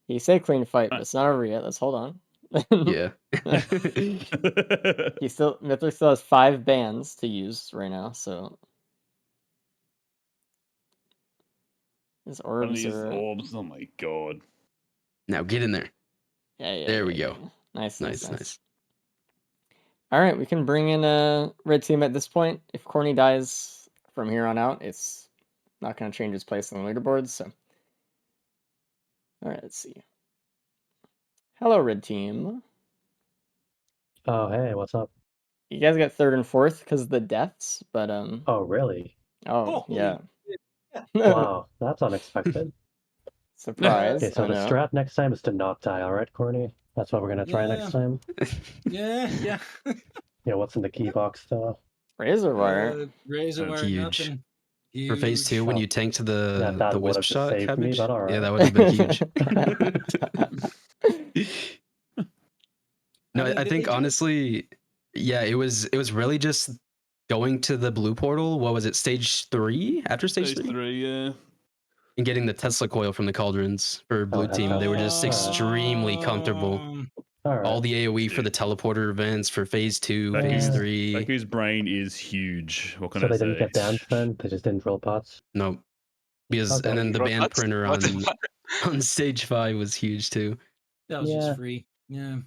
He said clean fight, but it's not over yet. Let's hold on. Yeah. Mythic still has 5 bans to use right now, so his One of orbs these are. orbs. Oh my god. Now get in there. Yeah. There we go. Yeah. Nice. Nice. All right, we can bring in a Red Team at this point. If Corny dies from here on out, it's not going to change his place on the leaderboards. So, all right, let's see. Hello, Red Team. Oh, hey, what's up? You guys got 3rd and 4th because of the deaths, but Oh, really? Oh yeah. Wow, that's unexpected. Surprise! Okay, so I the know. strat next time is to not die, all right, Corny? That's what we're gonna try next time. Yeah. Yeah, what's in the key box though? Razor wire. Razor That's wire, huge. nothing. For phase 2, when you tanked Yeah, the that would wisp have just shot saved me, cabbage, but all yeah, right. that would have been huge. No, I think honestly, yeah, it was really just going to the blue portal. What was it, stage 3? After stage 3? Yeah. And getting the Tesla coil from the cauldrons for blue heck team. no. They were just Alright. extremely comfortable. All right. All the AoE for Yeah. the teleporter events for phase 2, Yeah. phase 3. Baku's brain is huge. What can So I they say? didn't get banned then? They just didn't drill pots? Nope. Because Okay. and then the Roll band pots? printer What the on fuck? on stage 5 was huge too. That was Yeah. just free. Yeah.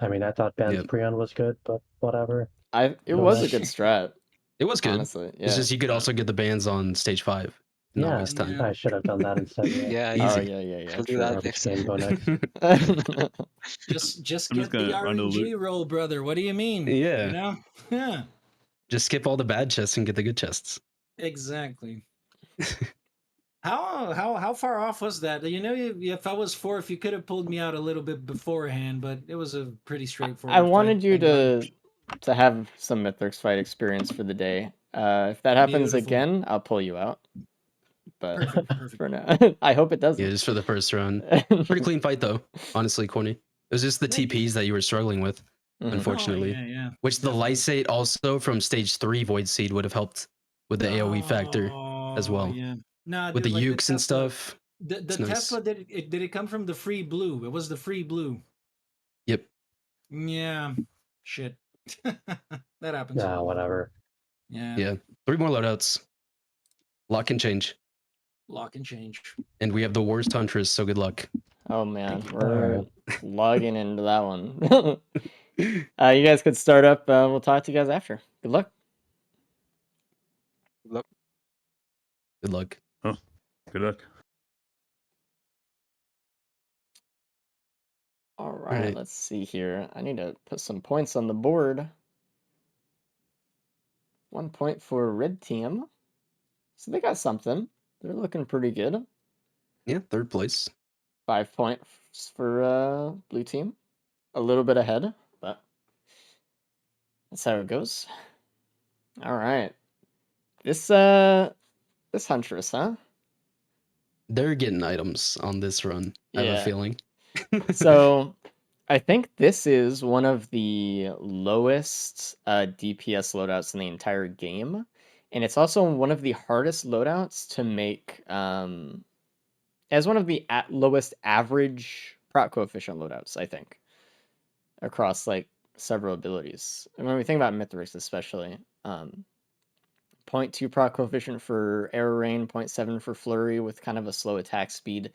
I mean, I thought Ben's Yep. Prion was good, but whatever. It was a good strat. It was good. Honestly, yeah. It's just you could also get the bands on stage 5. Not Yeah, waste time. I should have done that instead. Yeah, Easy. Oh yeah. I'll do True. that Garbage next game time. go next. Just I'm get just the gonna run a RNG loop. roll, brother. What do you mean? Yeah. You know? Yeah. Just skip all the bad chests and get the good chests. Exactly. How far off was that? You know, if I was 4th, you could have pulled me out a little bit beforehand, but it was a pretty straightforward. I wanted you fight. to have some Mythics fight experience for the day. If that happens Beautiful. again, I'll pull you out. But Perfect. for now, I hope it doesn't. Yeah, just for the first round. Pretty clean fight though, honestly, Corny. It was just the Thank you. TPs that you were struggling with, unfortunately. Oh, yeah. Which the Definitely. Lysate also from stage 3 Void Seed would have helped with the AoE factor as well. Yeah. Nah, With dude, the like ukes and Tesla, stuff. The It's nice. Tesla did it come from the free blue? It was the free blue. Yep. Yeah. Shit. That happens. Yeah, whatever. Yeah. 3 more loadouts. Lot can change. Lock and change. And we have the worst Huntress, so good luck. Oh man, Thank you. we're logging into that one. You guys could start up. We'll talk to you guys after. Good luck. Look, Good luck. Good luck. All right, Alright. let's see here. I need to put some points on the board. 1 point for red team. So they got something. They're looking pretty good. Yeah, third place. 5 points for blue team. A little bit ahead, but that's how it goes. All right. This Huntress, huh? They're getting items on this run. I have a Yeah. feeling. So I think this is one of the lowest DPS loadouts in the entire game. And it's also one of the hardest loadouts to make as one of the lowest average proc coefficient loadouts, I think, across like several abilities. And when we think about Mithrix especially, 0.2 proc coefficient for Arrow Rain, 0.7 for Flurry with kind of a slow attack speed.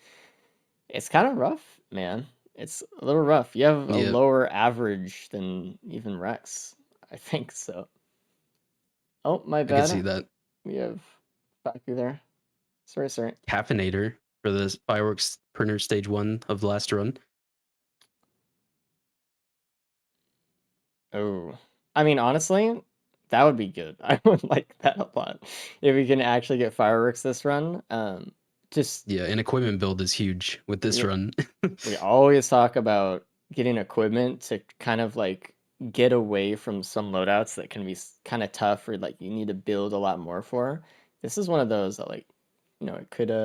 It's kind of rough, man. It's a little rough. You have a Yep. lower average than even Rex, I think so. Oh, my I bad. can see that. We have Baku there. Sorry. Caffeinator for the fireworks printer stage 1 of the last run. Oh, I mean, honestly, that would be good. I would like that a lot if we can actually get fireworks this run. Just Yeah, an equipment build is huge with this Yeah. run. we always talk about getting equipment to kind of like get away from some loadouts that can be kind of tough or like you need to build a lot more for. This is one of those that like, it could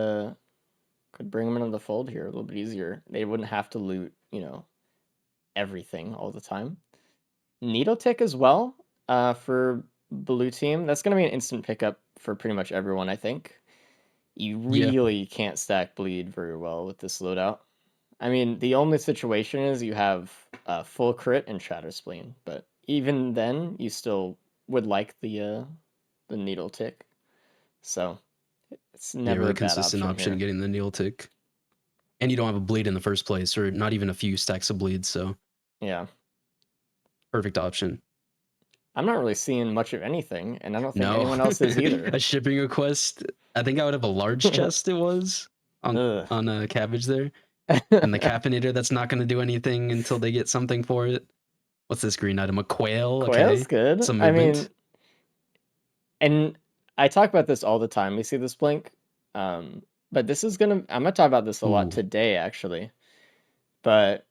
bring them into the fold here a little bit easier. They wouldn't have to loot, everything all the time. Needle tick as well, for blue team. That's gonna be an instant pickup for pretty much everyone, I think. You Yeah. really can't stack bleed very well with this loadout. I mean, the only situation is you have full crit and shatter spleen, but even then, you still would like the needle tick. So it's Yeah, never really a bad consistent option here. getting the needle tick. And you don't have a bleed in the first place, or not even a few stacks of bleed, so Yeah, perfect option. I'm not really seeing much of anything, and I don't think No. anyone else is either. A shipping request. I think I would have a large chest it was on Ugh. a cabbage there. And the caffeinator that's not going to do anything until they get something for it. What's this green item? A quail? Quail's Okay. good. Some I movement. mean, and I talk about this all the time. We see this blink, but I'm gonna talk about this a lot Ooh. today, actually. But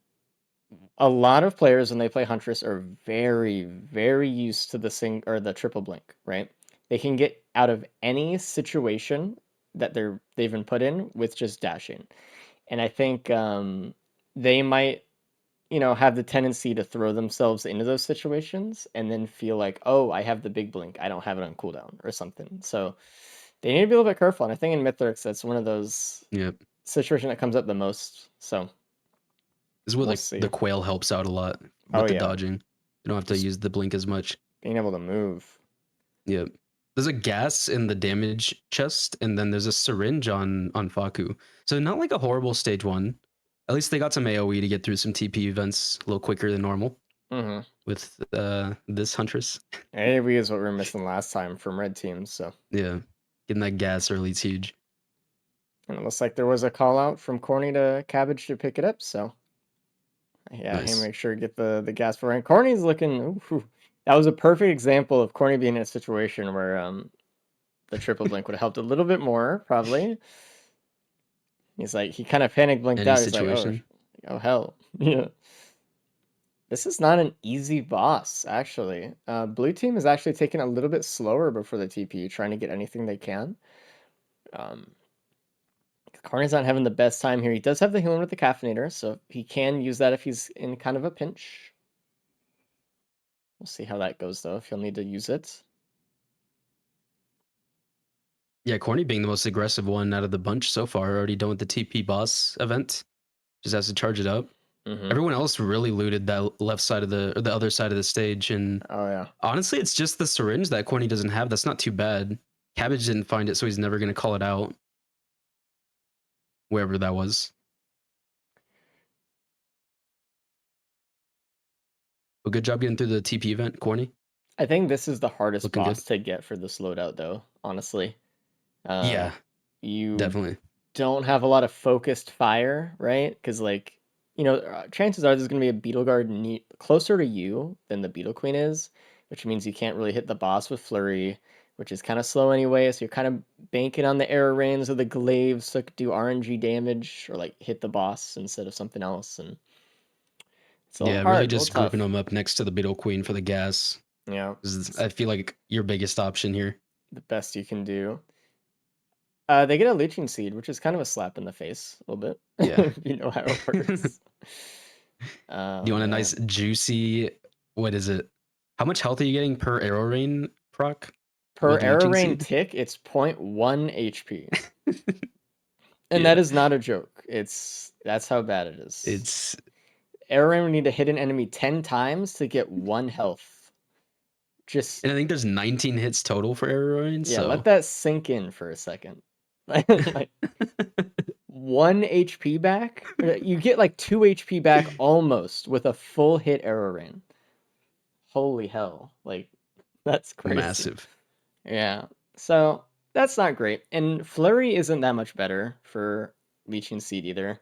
a lot of players when they play Huntress are very, very used to the triple blink, right? They can get out of any situation that they've been put in with just dashing, and I think they might have the tendency to throw themselves into those situations and then feel like, oh, I have the big blink, I don't have it on cooldown or something. So they need to be a little bit careful. And I think in Mithrix, that's one of those Yep. situations that comes up the most. So This is where we'll like see. the quail helps out a lot with Oh, the yeah. dodging. You don't have to Just use the blink as much. being able to move. Yep. There's a gas in the damage chest, and then there's a syringe on Faku. So not like a horrible stage 1. At least they got some AoE to get through some TP events a little quicker than normal Mm-hmm. with this Huntress. AoE is what we were missing last time from red teams. So Yeah. Getting that gas early is huge. and it looks like there was a call out from Corny to Cabbage to pick it up. So yeah, Nice. hey, make sure to get the gas for it. Corny's looking. Ooh, that was a perfect example of Corny being in a situation where the triple blink would have helped a little bit more, probably. He's like, he kind of panic blinked Any out. situation. He's like, oh hell. Yeah. This is not an easy boss, actually. Blue team is actually taking a little bit slower before the TP, trying to get anything they can. Corny's not having the best time here. He does have the healing with the caffeinator, so he can use that if he's in kind of a pinch. We'll see how that goes, though, if he'll need to use it. Yeah, Corny being the most aggressive one out of the bunch so far, already done with the TP boss event. Just has to charge it up. Mm-hmm. Everyone else really looted that left side of the other side of the stage, and Oh yeah. honestly, it's just the syringe that Corny doesn't have. That's not too bad. Cabbage didn't find it, so he's never gonna call it out. Wherever that was. Well, good job getting through the TP event, Corny. I think this is the hardest Looking boss good. to get for this loadout, though, honestly. Yeah, You definitely. don't have a lot of focused fire, right? Because, like, chances are there's going to be a Beetle Guard closer to you than the Beetle Queen is. which means you can't really hit the boss with Flurry, which is kind of slow anyway, so you're kind of banking on the Arrow Rains or the Glaives to do RNG damage, or like hit the boss instead of something else, and it's a little Yeah, hard, really a little just grouping tough. them up next to the Beetle Queen for the gas. Yeah, I feel like your biggest option here. the best you can do. They get a Leeching Seed, which is kind of a slap in the face, a little bit. Yeah. If you know how it works. You want a Man. nice juicy, what is it? How much health are you getting per arrow rain proc? Per with Arrow Leeching Rain Seed? tick, it's 0.1 HP. And Yeah. that is not a joke. That's how bad it is. It's Arrow Rain would need to hit an enemy 10 times to get 1 health. Just and I think there's 19 hits total for arrow rain. yeah, So let that sink in for a second. Like 1 HP back? You get like 2 HP back almost with a full hit Arrow Rain. Holy hell. Like, that's crazy. massive. Yeah. So, that's not great. And Flurry isn't that much better for Leeching Seed either.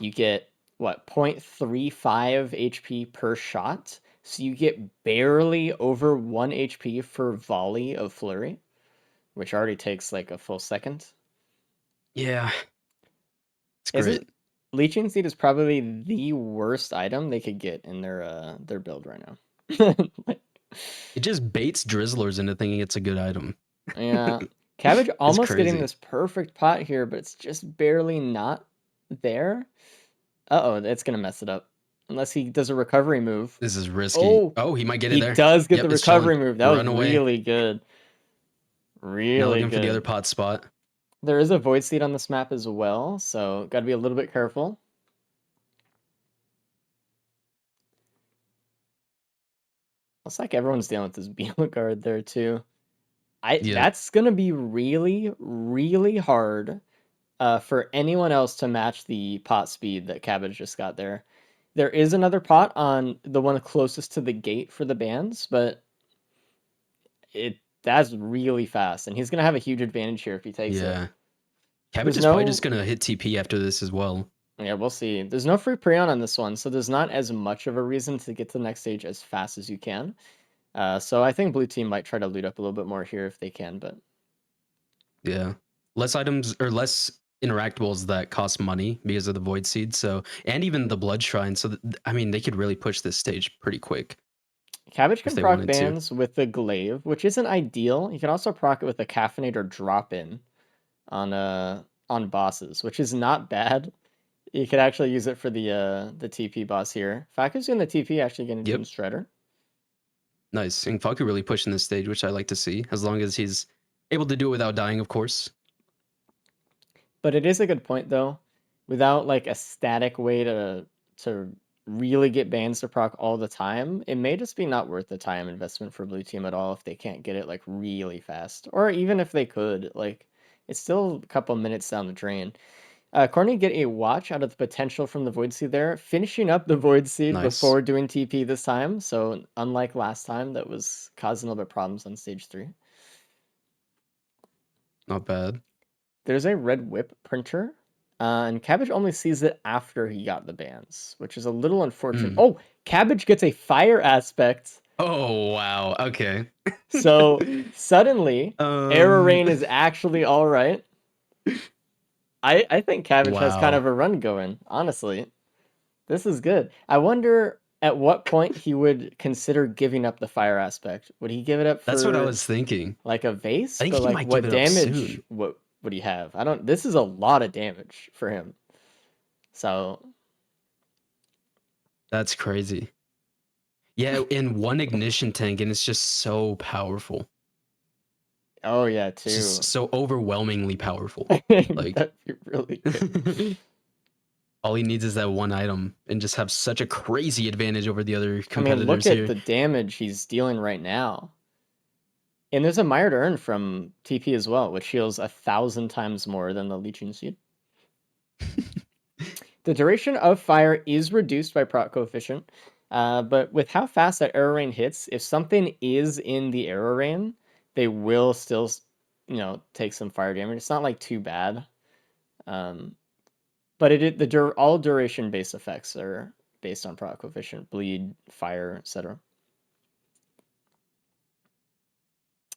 You get, what, 0.35 HP per shot? So you get barely over 1 HP for Volley of Flurry, which already takes like a full second. Yeah. It's great. Leeching Seed is probably the worst item they could get in their build right now. Like, It just baits Drizzlers into thinking it's a good item. yeah. Cabbage almost getting crazy. this perfect pot here, but it's just barely not there. Uh-oh, that's going to mess it up. Unless he does a recovery move. This is risky. Oh, he might get He it there. does get Yep, the it's recovery chilling. move. That was Run away. really good. Now Really looking for the other good. pot spot. There is a Void Seed on this map as well, so got to be a little bit careful. Looks like everyone's dealing with this Beetle guard there too. Yeah. That's gonna be really, really hard for anyone else to match the pot speed that Cabbage just got there. There is another pot on the one closest to the gate for the bands, but that's really fast, and he's gonna have a huge advantage here if he takes it. Yeah. Cabbage There's is probably no- just gonna hit TP after this as well. Yeah, we'll see. There's no free Preon on this one, so there's not as much of a reason to get to the next stage as fast as you can. So I think blue team might try to loot up a little bit more here if they can, but Yeah. Less items or less interactables that cost money because of the void seed. So, and even the blood shrine. So, I mean, they could really push this stage pretty quick. Cabbage can they proc wanted to. bands with the glaive, which isn't ideal. You can also proc it with a caffeinate or drop in on bosses, which is not bad. You could actually use it for the TP boss here. Faku's doing the TP, actually getting Yep. Doom Shredder. Nice. And Faku really pushing this stage, which I like to see, as long as he's able to do it without dying, of course. But it is a good point though. Without like a static way to really get bans to proc all the time, it may just be not worth the time investment for blue team at all if they can't get it like really fast. Or even if they could, like it's still a couple minutes down the drain. Corny get a watch out of the potential from the Void Seed there, finishing up the Void Seed Nice. before doing TP this time. So unlike last time, that was causing a little bit of problems on stage 3. Not bad. There's a red whip printer, and Cabbage only sees it after he got the bans, which is a little unfortunate. Oh, Cabbage gets a fire aspect. Oh, wow. Okay. So suddenly, Arrow Rain is actually all right. I think Cabbage has kind Wow. of a run going, honestly. This is good. I wonder at what point he would consider giving up the fire aspect. Would he give it up for That's what I was thinking. like a vase? I think But he like might what give it up damage soon. what would he have? I don't this is a lot of damage for him. So That's crazy. Yeah, in one ignition tank, and it's just so powerful. oh yeah, It's too. just so overwhelmingly powerful. Like That'd be really good. all he needs is that one item and just have such a crazy advantage over the other I mean, competitors look at here. the damage he's dealing right now. And there's a Mired Urn from TP as well, which heals 1,000 times more than the Leeching Seed. The duration of fire is reduced by proc coefficient, but with how fast that Arrow Rain hits, if something is in the Arrow Rain, they will still, take some fire damage. It's not like too bad, but all duration based effects are based on proc coefficient, bleed, fire, etc.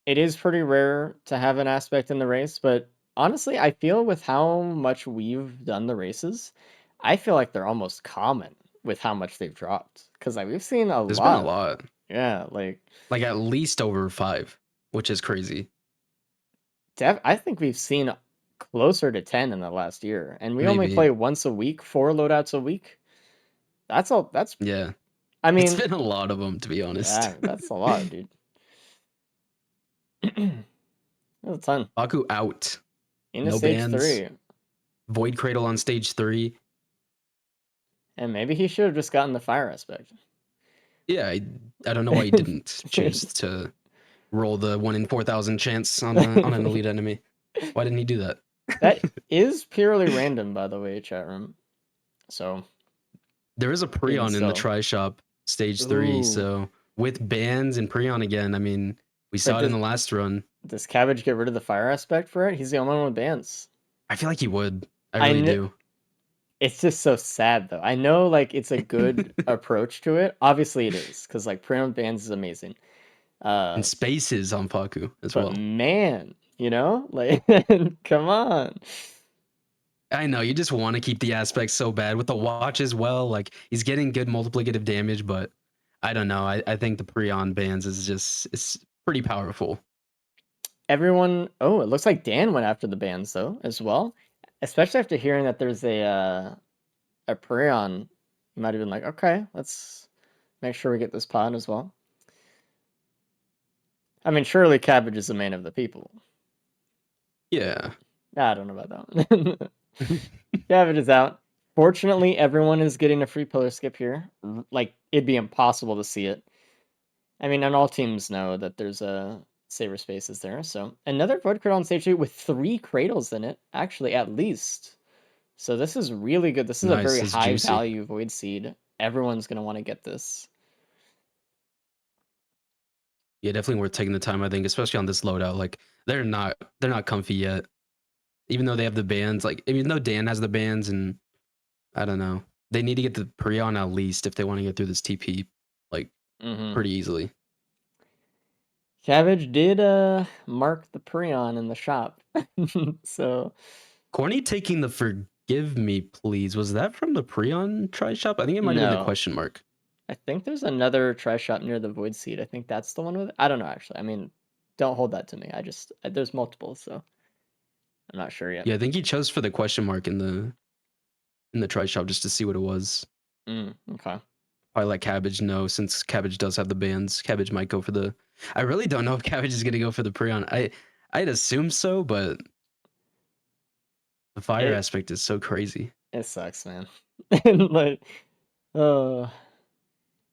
It is pretty rare to have an aspect in the race, but honestly, I feel with how much we've done the races, I feel like they're almost common with how much they've dropped. Because like we've seen a There's been a lot. lot. Yeah, like Like at least over 5, which is crazy. I think we've seen closer to 10 in the last year, and we only Maybe. play once a week, 4 loadouts a week. That's all. That's Yeah. I It's mean, been a lot of them, to be honest. yeah, that's a lot, dude. That's a ton. Baku out. Into No stage bans. 3. Void Cradle on stage 3. And maybe he should have just gotten the fire aspect. Yeah, I don't know why he didn't choose to roll the 1 in 4,000 chance on an elite enemy. Why didn't he do that? That is purely random, by the way, chat room. So There is a Prion in the still. Tri Shop stage 3, Ooh. so with bans and Prion again, I mean, we saw it in the last run. Does Cabbage get rid of the fire aspect for it? He's the only one with bans. I feel like he would. I really do. It's just so sad though. I know like it's a good approach to it. Obviously it is, because like Prion bans is amazing. And spaces on Faku as well. Man, you know? Like come on. I know, you just want to keep the aspect so bad with the watch as well. Like he's getting good multiplicative damage, but I don't know. I think the Prion bans it's pretty powerful. Everyone, it looks like Dan went after the bans though as well. Especially after hearing that there's a Prion, you might have been like, okay, let's make sure we get this pod as well. I mean, surely Cabbage is the man of the people. Yeah. I don't know about that one. Cabbage is out. Fortunately, everyone is getting a free pillar skip here. Like, it'd be impossible to see it. I mean, and all teams know that there's a saver spaces there. So another void cradle on stage 2 with 3 cradles in it, actually, at least. So this is really good. This is a very high value void seed. Everyone's going to want to get this. Yeah, definitely worth taking the time, I think, especially on this loadout. Like they're not comfy yet. Even though they have the bans, like even though Dan has the bans, and I don't know, they need to get the Prion at least if they want to get through this TP like pretty easily. Cabbage did mark the Prion in the shop. So Corny taking the forgive me please. Was that from the Prion Tri Shop? I think it might have been the question mark. I think there's another Tri Shop near the Void Seed. I think that's the one with it. I don't know actually. I mean, don't hold that to me. There's multiple, so I'm not sure yet. Yeah, I think he chose for the question mark in the Tri Shop just to see what it was. Okay. Probably let Cabbage know, since Cabbage does have the bans. Cabbage might go for the. I really don't know if Cabbage is gonna go for the Prion. I'd assume so, but the fire aspect is so crazy. It sucks, man. Like, look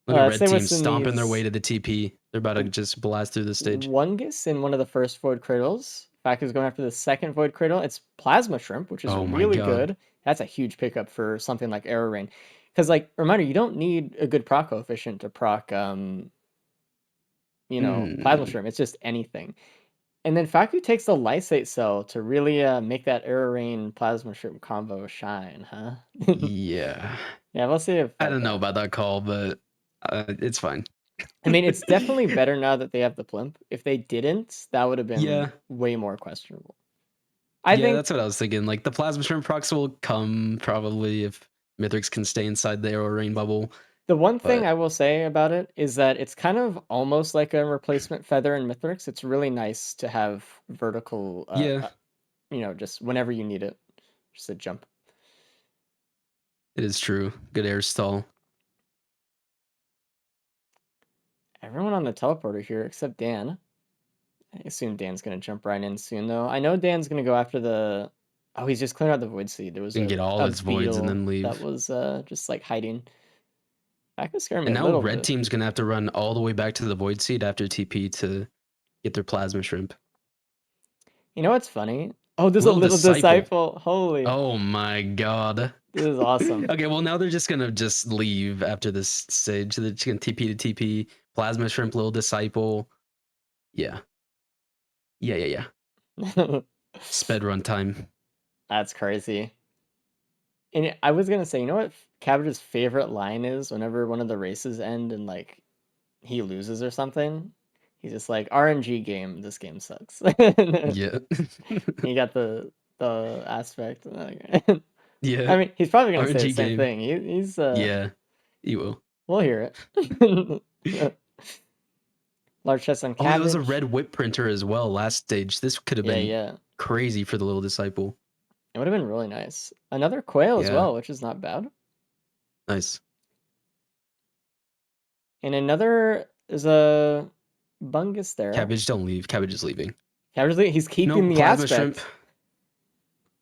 at Red Team stomping their way to the TP. They're about to just blast through the stage. One gets in one of the first Void Cradles. Fact is going after the second Void Cradle. It's Plasma Shrimp, which is really good. That's a huge pickup for something like Arrow Rain. Because, like, reminder, you don't need a good proc coefficient to proc, Plasma Shrimp. It's just anything. And then Faku takes the Lysate Cell to really make that Arrow Rain Plasma Shrimp combo shine, huh? Yeah. Yeah, we'll see if... I don't know about that call, but it's fine. I mean, it's definitely better now that they have the Plimp. If they didn't, that would have been way more questionable. I think that's what I was thinking. Like, the Plasma Shrimp procs will come probably if Mithrix can stay inside the Arrow Rain bubble. The one thing I will say about it is that it's kind of almost like a replacement Feather in Mithrix. It's really nice to have vertical, just whenever you need it, just a jump. It is true. Good air stall. Everyone on the teleporter here except Dan. I assume Dan's going to jump right in soon, though. I know Dan's going to go after the... Oh, he's just clearing out the Void Seed. There was a get all its voids and then leave. That was just like hiding. That could scare me and a now little Red bit. Team's going to have to run all the way back to the Void Seed after TP to get their Plasma Shrimp. You know what's funny? Oh, there's a little disciple. Holy. Oh my god. This is awesome. Okay, well now they're just gonna leave after this stage. They're just gonna TP to TP. Plasma Shrimp, little disciple. Yeah. Sped run time. That's crazy. And I was gonna say, you know what Cabbage's favorite line is whenever one of the races end and like he loses or something? He's just like RNG game. This game sucks. Yeah. You got the aspect. Yeah. I mean, he's probably gonna say the RNG same game. thing. He's Yeah. You will. We'll hear it. Large chest on Oh, there was a cabbage. red whip printer as well last stage. This could have Yeah, been yeah. crazy for the little disciple. It would have been really nice. Another quail as Yeah. well, which is not bad. Nice. And another is a bungus there. Cabbage, don't leave. Cabbage is leaving. He's keeping No the plasma aspect. shrimp.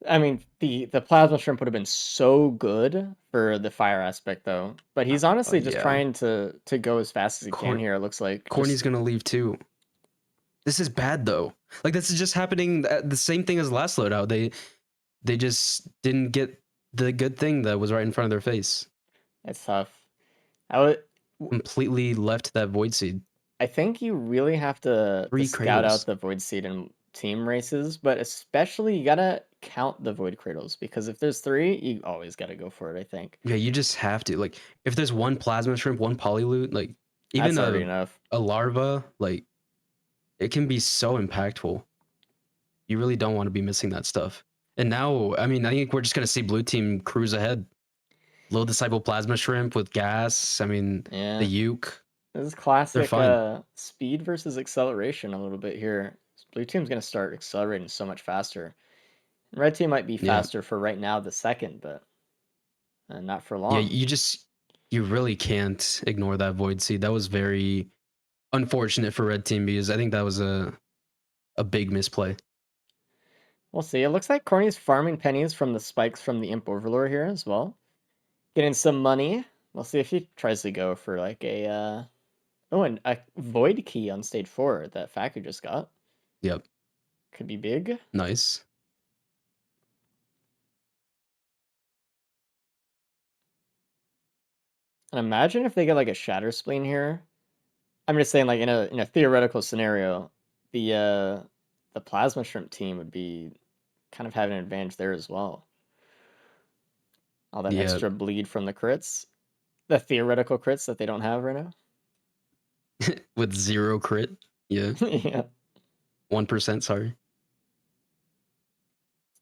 I mean, the plasma shrimp would have been so good for the fire aspect though. But he's honestly just yeah. trying to go as fast as he can here. It looks like Corny's gonna leave too. This is bad though. Like this is just happening. The same thing as last loadout. They just didn't get the good thing that was right in front of their face. It's tough. I would Completely left that void seed. I think you really have to 3 scout cradles. out the void seed in team races, but especially you gotta count the void cradles because if there's 3, you always gotta go for it. I think. Yeah, you just have to. Like, if there's one plasma shrimp, one polyloot, like even That's already enough. a larva, like it can be so impactful. You really don't want to be missing that stuff. And now, I mean, I think we're just gonna see blue team cruise ahead. Little disciple plasma shrimp with gas. I mean, Yeah. the uke. This is classic fine. speed versus acceleration a little bit here. Blue team's gonna start accelerating so much faster. Red team might be Yeah. faster for right now, the second, but not for long. Yeah, you really can't ignore that void seed. That was very unfortunate for red team because I think that was a big misplay. We'll see. It looks like Corny's farming pennies from the spikes from the Imp Overlord here as well. Getting some money. We'll see if he tries to go for like a and a void key on stage 4 that Faku just got. Yep. Could be big. Nice. And imagine if they get like a shatter spleen here. I'm just saying, like in a theoretical scenario, the plasma shrimp team would be kind of having an advantage there as well. All that extra bleed from the crits, the theoretical crits that they don't have right now. With 0 crit. Yeah. Yeah. 1%, sorry.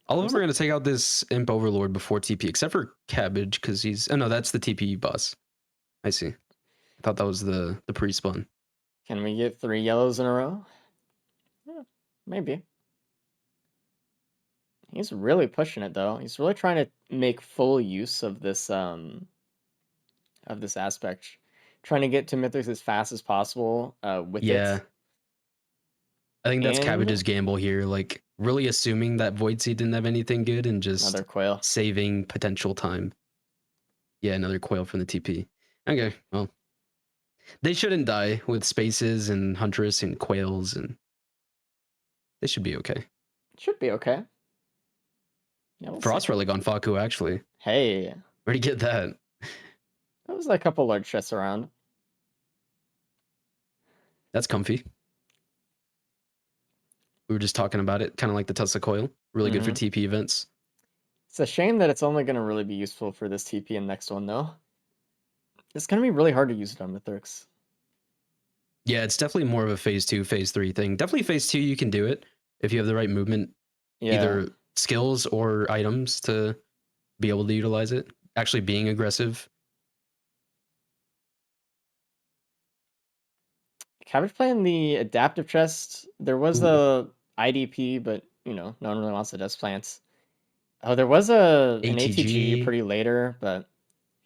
All of them are going to take out this Imp Overlord before TP, except for Cabbage, because he's... Oh, no, that's the TP boss. I see. I thought that was the pre-spawn. Can we get 3 yellows in a row? Yeah, maybe. He's really pushing it, though. He's really trying to make full use of this aspect. Trying to get to Mythics as fast as possible with it. I think that's Cabbage's gamble here, like really assuming that Void Seed didn't have anything good and just Another quail. saving potential time. Yeah, another quail from the TP. Okay, well. They shouldn't die with spaces and Huntress and quails, and they should be okay. Should be okay. Yeah, we'll Frost see. Relic on Faku, actually. Hey. Where'd you get that? There was a couple large chests around. That's comfy. We were just talking about it, kind of like the Tesla coil. Really good for TP events. It's a shame that it's only going to really be useful for this TP and next one, though. It's going to be really hard to use it on Mythics. Yeah, it's definitely more of a phase 2, phase 3 thing. Definitely phase 2, you can do it if you have the right movement, either skills or items to be able to utilize it. Actually being aggressive. Cabbage playing the adaptive chest. There was a IDP, but no one really wants the desk plants. Oh, there was an ATG pretty later,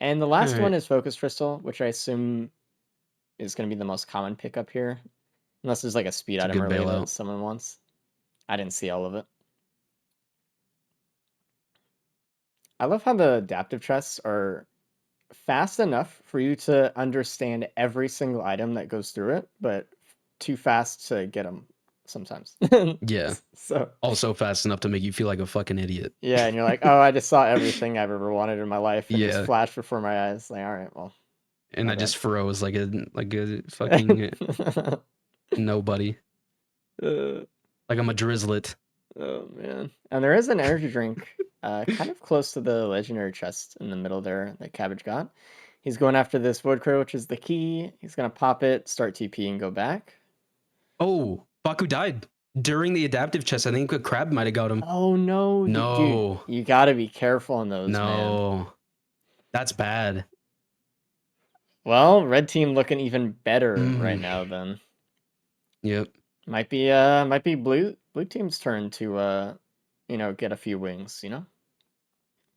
and the last one is Focus Crystal, which I assume is going to be the most common pickup here, unless there's like a speed item early that someone wants. I didn't see all of it. I love how the adaptive chests are fast enough for you to understand every single item that goes through it, but too fast to get them sometimes. Yeah. So also fast enough to make you feel like a fucking idiot. Yeah, and you're like, oh, I just saw everything I've ever wanted in my life, and just flashed before my eyes. Like, all right, well. And I just froze like a fucking nobody. Like I'm a drizzlet. Oh man. And there is an energy drink kind of close to the legendary chest in the middle there that Cabbage got. He's going after this Void Crow, which is the key. He's gonna pop it, start TP, and go back. Oh, Baku died during the adaptive chest. I think a crab might have got him. Oh no, No. dude, you gotta be careful on those, man. No. That's bad. Well, red team looking even better right Mm. now. Then Yep. might be blue team's turn to get a few wings.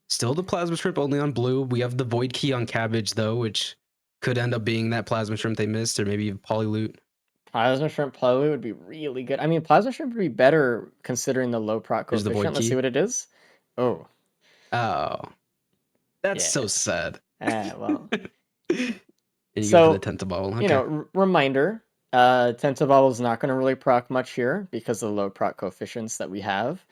Still the plasma shrimp only on blue. We have the void key on cabbage though, which could end up being that plasma shrimp they missed, or maybe polyloot. Plasma shrimp poly would be really good. I mean, plasma shrimp would be better considering the low proc Here's the void coefficient. Let's see key. what it is. Oh, Oh, that's yeah. so sad. Well. And you go for So, the Tentabobble. Okay. reminder, Tentabobble is not going to really proc much here because of the low proc coefficients that we have.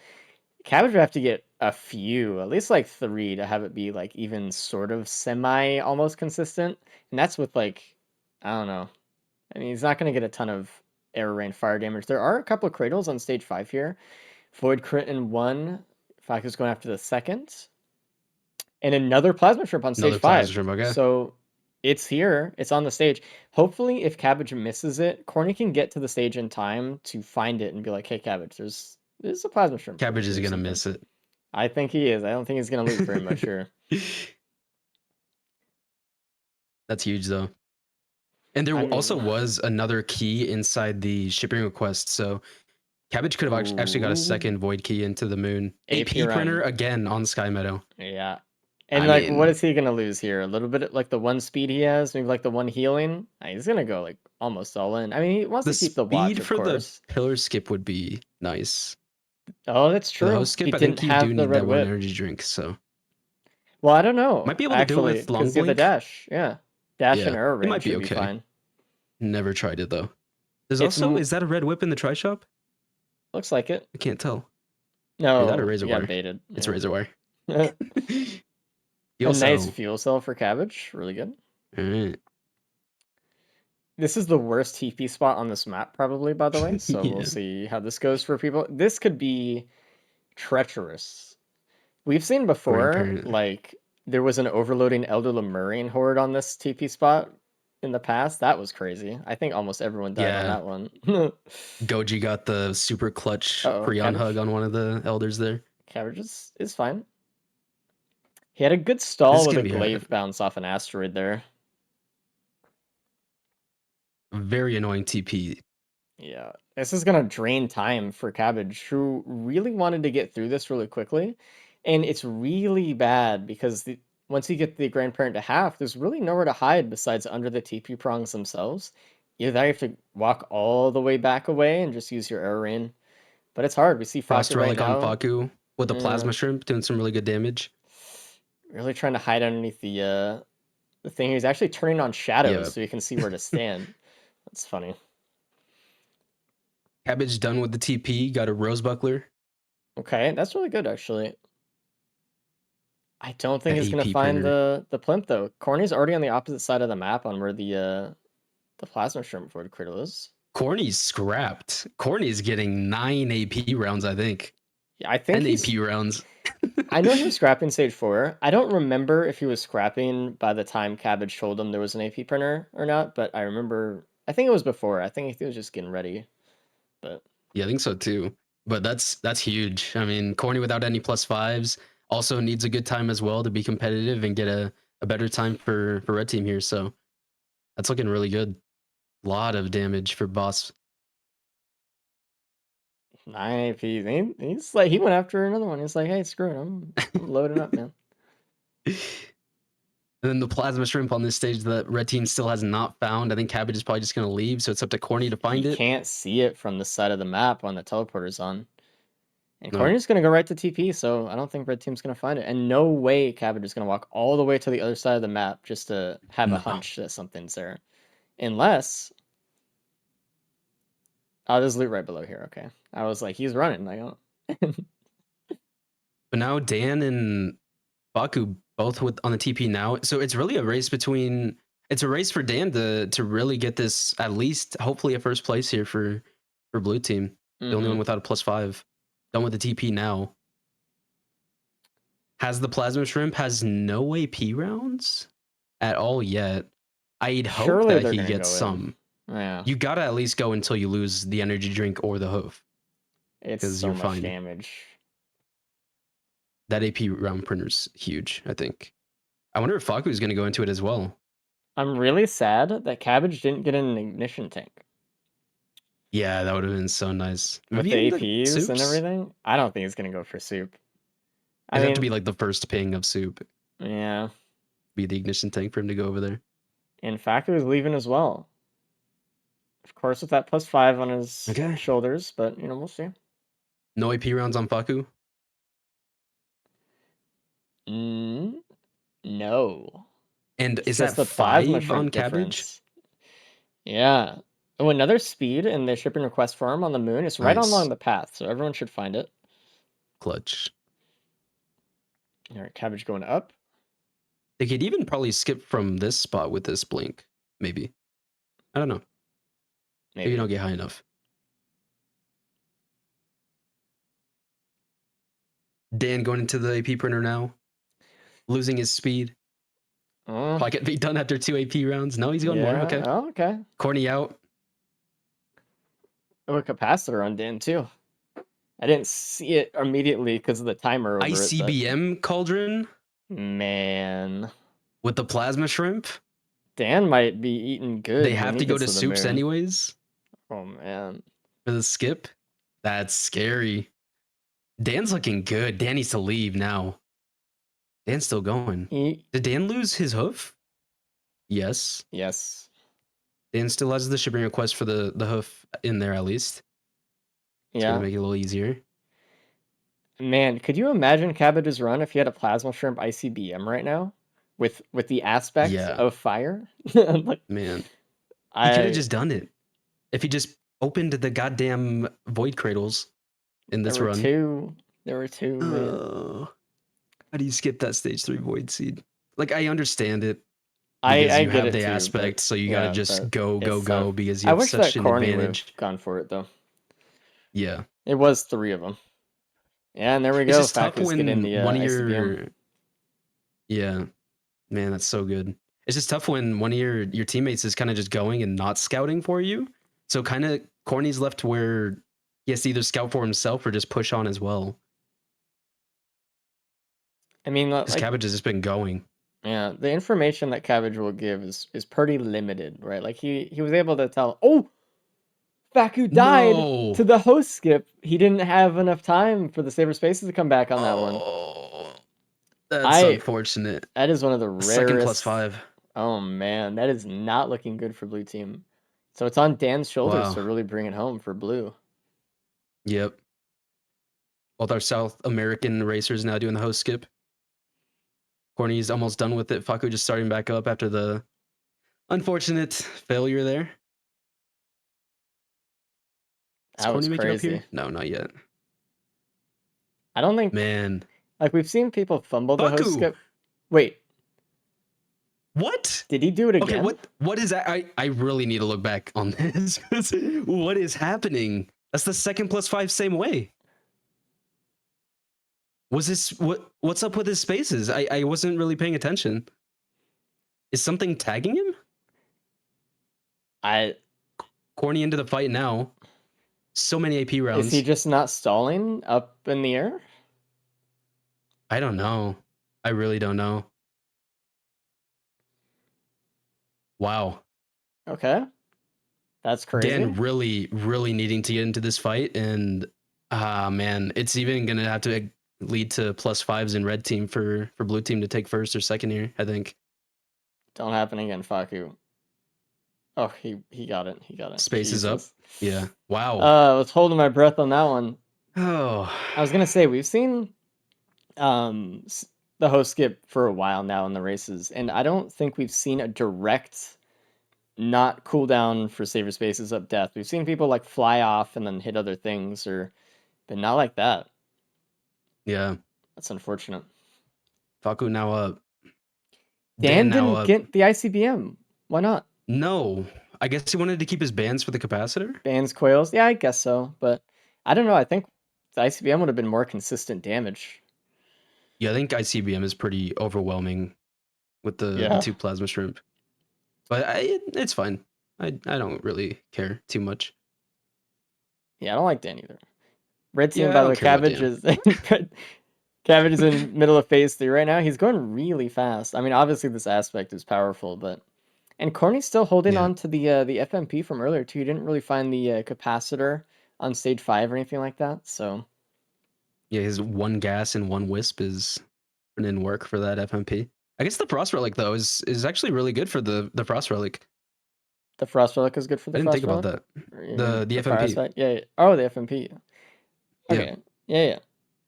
Cabbage would have to get a few, at least like 3 to have it be like even sort of semi almost consistent. And that's with like, I don't know. I mean, he's not going to get a ton of air rain fire damage. There are a couple of cradles on stage 5 here. Void crit in 1. Faku's going after the second. And another plasma shrimp on stage Another 5. plasma shrimp, okay. So it's here. It's on the stage. Hopefully, if Cabbage misses it, Corny can get to the stage in time to find it and be like, "Hey, Cabbage, there's a plasma shrimp." Cabbage is or gonna something." miss it. I think he is. I don't think he's gonna loot very much here. That's huge though. And there also was another key inside the shipping request, so Cabbage could have actually got a second void key into the moon. AP printer again on Sky Meadow. Yeah. And what is he gonna lose here? A little bit like the 1 speed he has, maybe like the 1 healing. He's gonna go like almost all in. I mean, he wants to keep the watch, speed of for course. the pillar skip would be nice. Oh, that's For the true. host skip, He I think didn't you have do the need red that one whip. energy drink. So Well, I don't know. might be able to do it with long because you have the blink. dash. Yeah, dash and Yeah, arrow it range might be should okay. fine. Never tried it though. There's It's also is that a red whip in the tri shop? Looks like it. I can't tell. No, Or is that a razor you got wire? baited. It's Yeah. razor wire. A Also, nice fuel cell for Cabbage. Really good. all right. This is the worst TP spot on this map, probably, by the way. So Yeah. we'll see how this goes for people. This could be treacherous. We've seen before, Grandparent. like, there was an overloading Elder Lemurian horde on this TP spot in the past. That was crazy. I think almost everyone died on that one. Goji got the super clutch Prion hug on one of the elders there. Cabbage is fine. He had a good stall with a glaive bounce off an asteroid there. Very annoying TP. Yeah, this is gonna drain time for Cabbage, who really wanted to get through this really quickly, and it's really bad because once you get the grandparent to half, there's really nowhere to hide besides under the TP prongs themselves. Either you have to walk all the way back away and just use your arrow rain, but it's hard. We see Frost Faku right Relic on now. Faku with the plasma shrimp doing some really good damage. Really trying to hide underneath the thing. He's actually turning on shadows so you can see where to stand. That's funny. Cabbage done with the TP, got a rose buckler. Okay, that's really good actually. I don't think he's gonna find the plimp though. Corny's already on the opposite side of the map on where the plasma shrimp void cradle is. Corny's scrapped. Corny's getting 9 AP rounds, I think. Yeah, I think 10 AP rounds. I know he was scrapping stage 4. I don't remember if he was scrapping by the time Cabbage told him there was an AP printer or not, but I think it was before. I think he was just getting ready. But yeah, I think so too. But that's huge. I mean, Corny without any +5s also needs a good time as well to be competitive and get a better time for red team here. So that's looking really good. A lot of damage for boss. 9 AP. He's like, he went after another one. He's like, hey, screw it. I'm loading up, man. And then the plasma shrimp on this stage that red team still has not found. I think Cabbage is probably just going to leave, so it's up to Corny to find it. You can't see it from the side of the map when the teleporter's on. And Corny's going to go right to TP, so I don't think red team's going to find it. And no way Cabbage is going to walk all the way to the other side of the map just to have a hunch that something's there. Unless... Oh, there's loot right below here. Okay. I was like, he's running. I don't... But now Dan and Baku both on the TP now. So it's really a race between... It's a race for Dan to really get this, at least, hopefully, a first place here for blue team. The only one without a +5. Done with the TP now. Has the plasma shrimp, has no AP rounds at all yet. I'd hope that he gets some. Yeah, You gotta at least go until you lose the energy drink or the hoof. it's 'cause so you're much fine. damage. That AP round printer's huge, I think. I wonder if Faku's gonna go into it as well. I'm really sad that Cabbage didn't get an ignition tank Yeah, that would have been so nice. with Maybe the in the APs and soups? everything. I don't think he's gonna go for soup. I It'd have mean, to be like the first ping of soup. yeah. Be the ignition tank for him to go over there. And Faku is leaving as well. Of course, with that +5 on his Okay. shoulders, but we'll see. No AP rounds on Faku? No. And It's is just that the plasma 5 on shrink Cabbage? difference. Yeah. Oh, another speed in the shipping request farm on the moon. It's right Nice. along the path, so everyone should find it. Clutch. All right, Cabbage going up. They could even probably skip from this spot with this blink. Maybe. I don't know. Maybe you don't get high enough. Dan going into the AP printer now. Losing his speed. Probably get beat done after 2 AP rounds. No, he's going more. Okay. Oh, okay. Corny out. Oh, a capacitor on Dan too. I didn't see it immediately because of the timer over ICBM cauldron it. Man, with the plasma shrimp. Dan might be eating good. They when have he to go gets to the soups moon. anyways Oh man. for the skip. That's scary. Dan's looking good. Dan needs to leave now. Dan's still going. Did Dan lose his hoof? Yes. Yes. Dan still has the shipping request for the hoof in there at least. It's Yeah. gonna make it a little easier. Man, could you imagine Cabbage's run if he had a plasma shrimp ICBM right now, with the aspect of fire? Like, man, he could have just done it if he just opened the goddamn void cradles in this run. There were two. Man. How do you skip that stage 3 void seed? Like, I understand it. I Because you get have it the too, aspect, but so you gotta just go because you I have wish such that an Corny would have advantage. gone for it though. Yeah. It was 3 of them. Yeah, and there we It's go. just tough Faku's when getting the one of ICBM. your yeah, man, that's so good. It's just tough when one of your teammates is kind of just going and not scouting for you. So kind of Corny's left where he has to either scout for himself or just push on as well. I mean, Because Cabbage has just been going. Yeah, the information that Cabbage will give is pretty limited, right? Like he was able to tell, oh, Faku died to the host skip. He didn't have enough time for the Saber Spaces to come back on that one. That's unfortunate. That is one of the rarest. Second +5. Oh man, that is not looking good for blue team. So it's on Dan's shoulders to really bring it home for blue. Yep. Both our South American racers now doing the host skip. Corny's almost done with it. Faku just starting back up after the unfortunate failure there. Is Corny making up here? No, not yet. I don't think. Man. Like, we've seen people fumble the host skip. Wait. What? Did he do it again? Okay, what is that? I really need to look back on this. What is happening? That's the second +5 same way. Was this what's up with his spaces? I wasn't really paying attention. Is something tagging him? Corny into the fight now. So many AP rounds. Is he just not stalling up in the air? I don't know. I really don't know. Wow. Okay. That's crazy. Dan really, really needing to get into this fight, and man, it's even gonna have to lead to +5s in red team for blue team to take first or second here, I think. Don't happen again, Faku. Oh, he got it. He got it. Spaces up. Yeah. Wow. I was holding my breath on that one. Oh. I was gonna say we've seen the host skip for a while now in the races, and I don't think we've seen a direct not cooldown for Saber Spaces up death. We've seen people like fly off and then hit other things, but not like that. Yeah. That's unfortunate. Faku now up. Dan didn't get the ICBM. Why not? No. I guess he wanted to keep his bans for the capacitor? Bans, coils. Yeah, I guess so. But I don't know. I think the ICBM would have been more consistent damage. Yeah, I think ICBM is pretty overwhelming with the 2 plasma shrimp. But it's fine. I don't really care too much. Yeah, I don't like Dan either. Red team, Yeah, by I the don't way, care about Cabbage is Cabbage is in middle of phase 3 right now. He's going really fast. I mean, obviously this aspect is powerful, but and Corny's still holding Yeah. on to the FMP from earlier too. He didn't really find the capacitor on stage 5 or anything like that. So Yeah, his 1 gas and 1 wisp is putting in work for that FMP. I guess the Frost Relic though is actually really good for the Frost Relic. the Frost Relic is good for I the didn't Frost think about Relic. that. Or you mean The for fire FMP. aspect? Yeah, yeah. Oh, the FMP. Yeah. Okay. Yeah.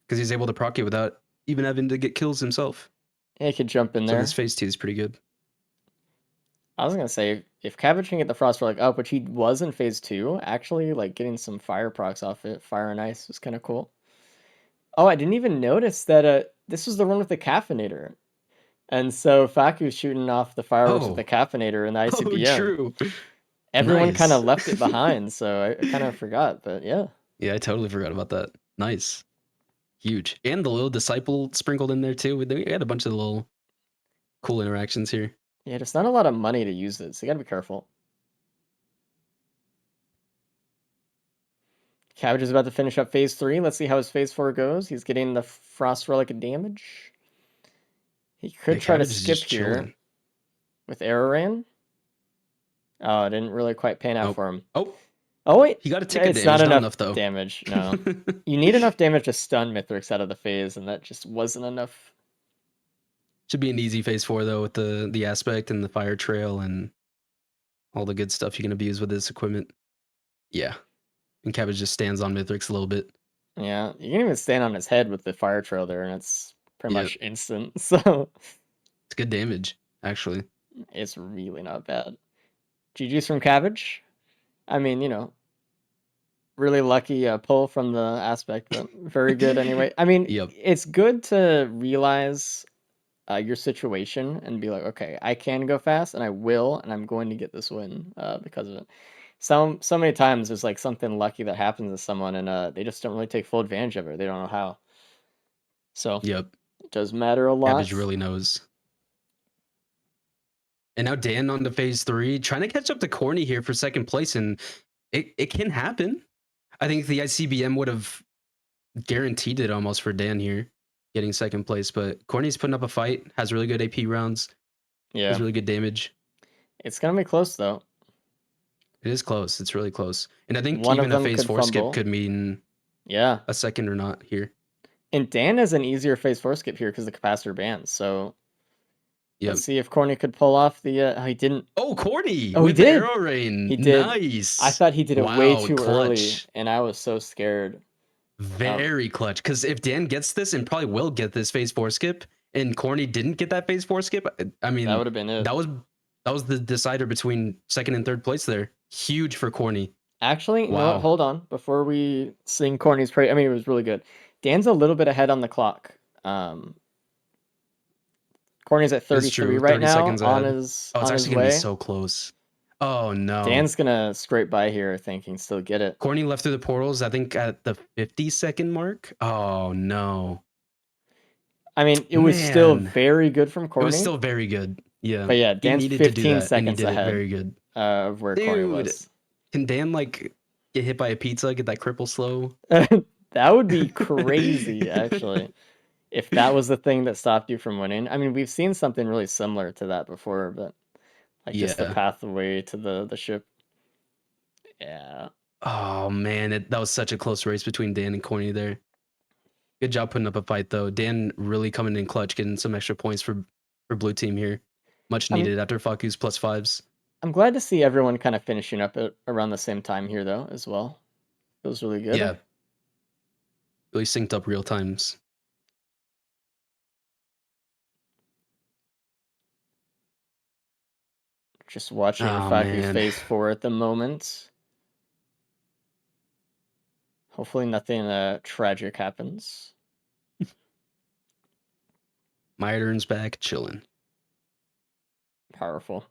Because he's able to proc it without even having to get kills himself. Yeah, he could jump in So there. this phase 2 is pretty good. I was gonna say if Cabbage can get the Frost Relic up, which he was in phase 2, actually like getting some fire procs off it, fire and ice was kind of cool. Oh, I didn't even notice that this was the one with the caffeinator. And so Faku's shooting off the fireworks with the Oh. caffeinator in the Oh, ICBM. true. Everyone kind of Nice. left it behind, so I kind of forgot, but yeah. Yeah, I totally forgot about that. Nice. Huge. And the little disciple sprinkled in there too. We had a bunch of little cool interactions here. Yeah, there's not a lot of money to use it, so you gotta be careful. Cabbage is about to finish up phase 3. Let's see how his phase 4 goes. He's getting the Frost Relic damage. He could Yeah, try to Cabbage is skip just here chilling. with Arrow Rain. Oh, it didn't really quite pan out Oh. for him. Oh, Oh, wait. he got a tick of It's damage. not Not enough though. damage, no. You need enough damage to stun Mithrix out of the phase, and that just wasn't enough. Should be an easy phase 4 though, with the aspect and the fire trail and all the good stuff you can abuse with this equipment. Yeah. And Cabbage just stands on Mithrix a little bit. Yeah, you can even stand on his head with the fire trail there, and it's pretty Yep. much instant. So It's good damage, actually. it's really not bad. GG's from Cabbage. I mean, you know, really lucky pull from the aspect, but very good anyway. I mean, Yep. it's good to realize your situation and be like, okay, I can go fast, and I will, and I'm going to get this win because of it. So many times there's like something lucky that happens to someone, and they just don't really take full advantage of it. They don't know how. So Yep. it does matter a lot. Cabbage really knows. And now Dan on to phase 3, trying to catch up to Corny here for second place, and it can happen. I think the ICBM would have guaranteed it almost for Dan here, getting second place. But Corny's putting up a fight, has really good AP rounds, Yeah, has really good damage. it's gonna be close though. It is close. It's really close. And I think One of even a them phase could 4 fumble. skip could mean Yeah, a second or not here. and Dan has an easier phase 4 skip here because the capacitor bans. So Yep. let's see if Corny could pull off the. Oh, he didn't. Oh, Corny Oh, he with did. Arrow Rain. He did. Nice. I thought he did it way Wow, too early, clutch. and I was so scared. Very clutch. Because if Dan gets this, and probably will get this phase 4 skip, and Corny didn't get that phase 4 skip, I mean, That would have been it. that was the decider between second and third place there. Huge for Corny. Actually, no, Wow. hold on. Before we sing Corny's praise, I mean, it was really good. Dan's a little bit ahead on the clock. Corny's at 33 right 30 now seconds on ahead. his Oh, it's on his actually gonna way. be so close. Oh no. Dan's gonna scrape by here, I think, and still get it. Corny left through the portals, I think, at the 50-second mark. Oh no. I mean, it was still Man. very good from It Corny. was still very good. Yeah. But yeah, He Dan's needed to do 15 that, and he seconds did it ahead very good. of where Corny Dude. was. Can Dan like get hit by a pizza, get that cripple slow? That would be crazy, actually. If that was the thing that stopped you from winning. I mean, we've seen something really similar to that before, but like just the Yeah. pathway to the ship. Yeah. Oh man, that was such a close race between Dan and Corny there. Good job putting up a fight though. Dan really coming in clutch, getting some extra points for blue team here. Much needed after Faku's +5s. I'm glad to see everyone kind of finishing up at around the same time here though, as well. Feels really good. Yeah. Really synced up real times. Just watching Oh, Faku's man. phase 4 at the moment. Hopefully nothing tragic happens. Myron's back, chilling. Powerful.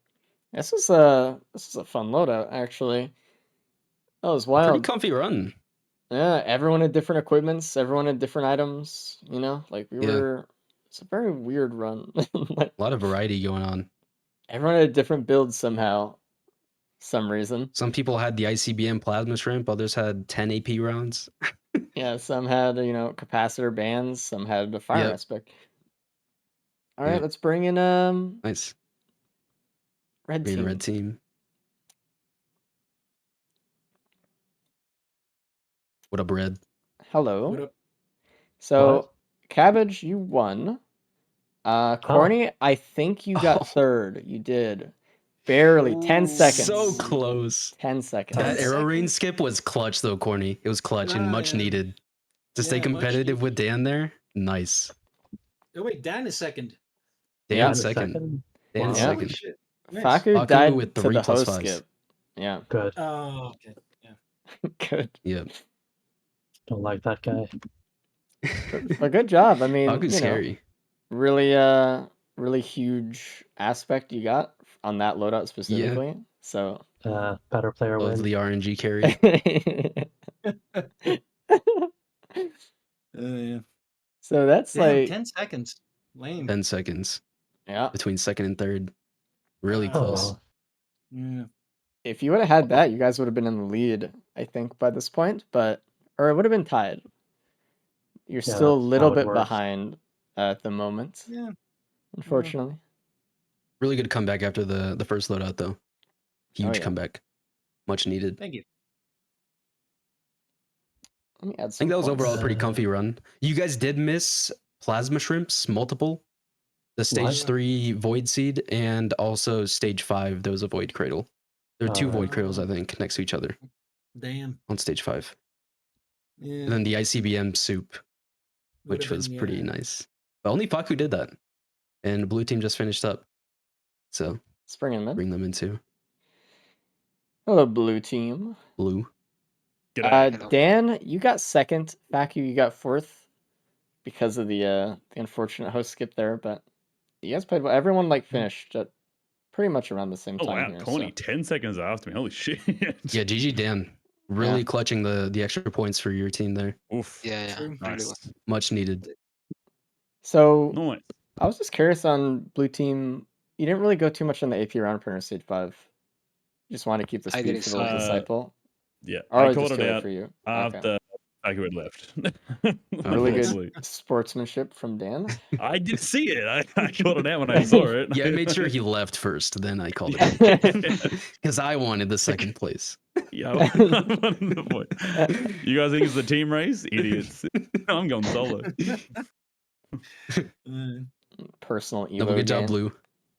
This is a fun loadout, actually. That was wild. Pretty comfy run. Yeah, everyone had different equipments, everyone had different items, you know? Like it's a very weird run. Like A lot of variety going on. everyone had a different build somehow. some reason. Some people had the ICBM plasma shrimp, others had 10 AP rounds. Yeah, some had, capacitor bands, some had the fire Yep. aspect. All right, Yep. let's bring in Nice. red Green team. red team. What up, red? Hello. What up? So, What? Cabbage, you won. Corny, I think you got third. You did. Barely. 10 Ooh. seconds. So close. 10 seconds. 10 That arrow range seconds? skip was clutch though, Corny. It was clutch and much Yeah. needed. To stay Yeah, much competitive needed. with Dan there, nice. Oh wait, Dan is second. Yeah. Dan Dan is second. Dan Wow. Yeah. Holy second. shit. Nice. Faku Faku died with to 3 the plus host 5s. skip. Yeah. Good. Oh, okay. Yeah. Good. Yep. Don't like that guy. But good job. I mean, Faku's scary. really really huge aspect you got on that loadout specifically. So Better player Love win. the RNG carry. Yeah. So that's Damn, like 10 seconds. Lame. 10 seconds yeah. between second and third. Really Oh. close. Yeah. If you would have had that, you guys would have been in the lead, I think, by this point, or it would have been tied. You're Yeah, still a that's little how it bit works. behind at the moment, Yeah. unfortunately. Really good comeback after the first loadout though. Huge yeah. comeback. Much needed. Thank you. Let me add I some think that was points. overall a pretty comfy run. You guys did miss plasma shrimps, multiple. The stage What? 3 void seed and also stage 5 there was a void cradle. There were 2 Alright. void cradles, I think, next to each other Damn. on stage 5. Yeah. And then the ICBM soup, which Would've was been, pretty yeah. nice. But only Faku did that. And blue team just finished up. So Let's bring him in. bring them into Hello, blue team. blue. G'day. Hello. Dan, you got second. Faku, you got fourth because of the unfortunate host skip there. But you guys played well. Everyone finished at pretty much around the same Oh time wow, here. Corny, So. 10 seconds after me. Holy shit. Yeah, GG Dan. Really Yeah. clutching the extra points for your team there. Oof. Yeah, True. really Nice. was. Much needed. So Nice. I was just curious on blue team. You didn't really go too much on the AP round printer stage 5. You just wanted to keep the I speed didn't for the see it. disciple. Yeah, Or I was it called just it too late out for you? after Faku had left. Really good Unfortunately. sportsmanship from Dan. I did see it. I called it out when I saw it. Yeah, I made sure he left first, then I called it out. Because I wanted the second place. Yeah, I wanted the point. You guys think it's the team race? Idiots. I'm going solo. Personal Evo No, but good job, game. Blue.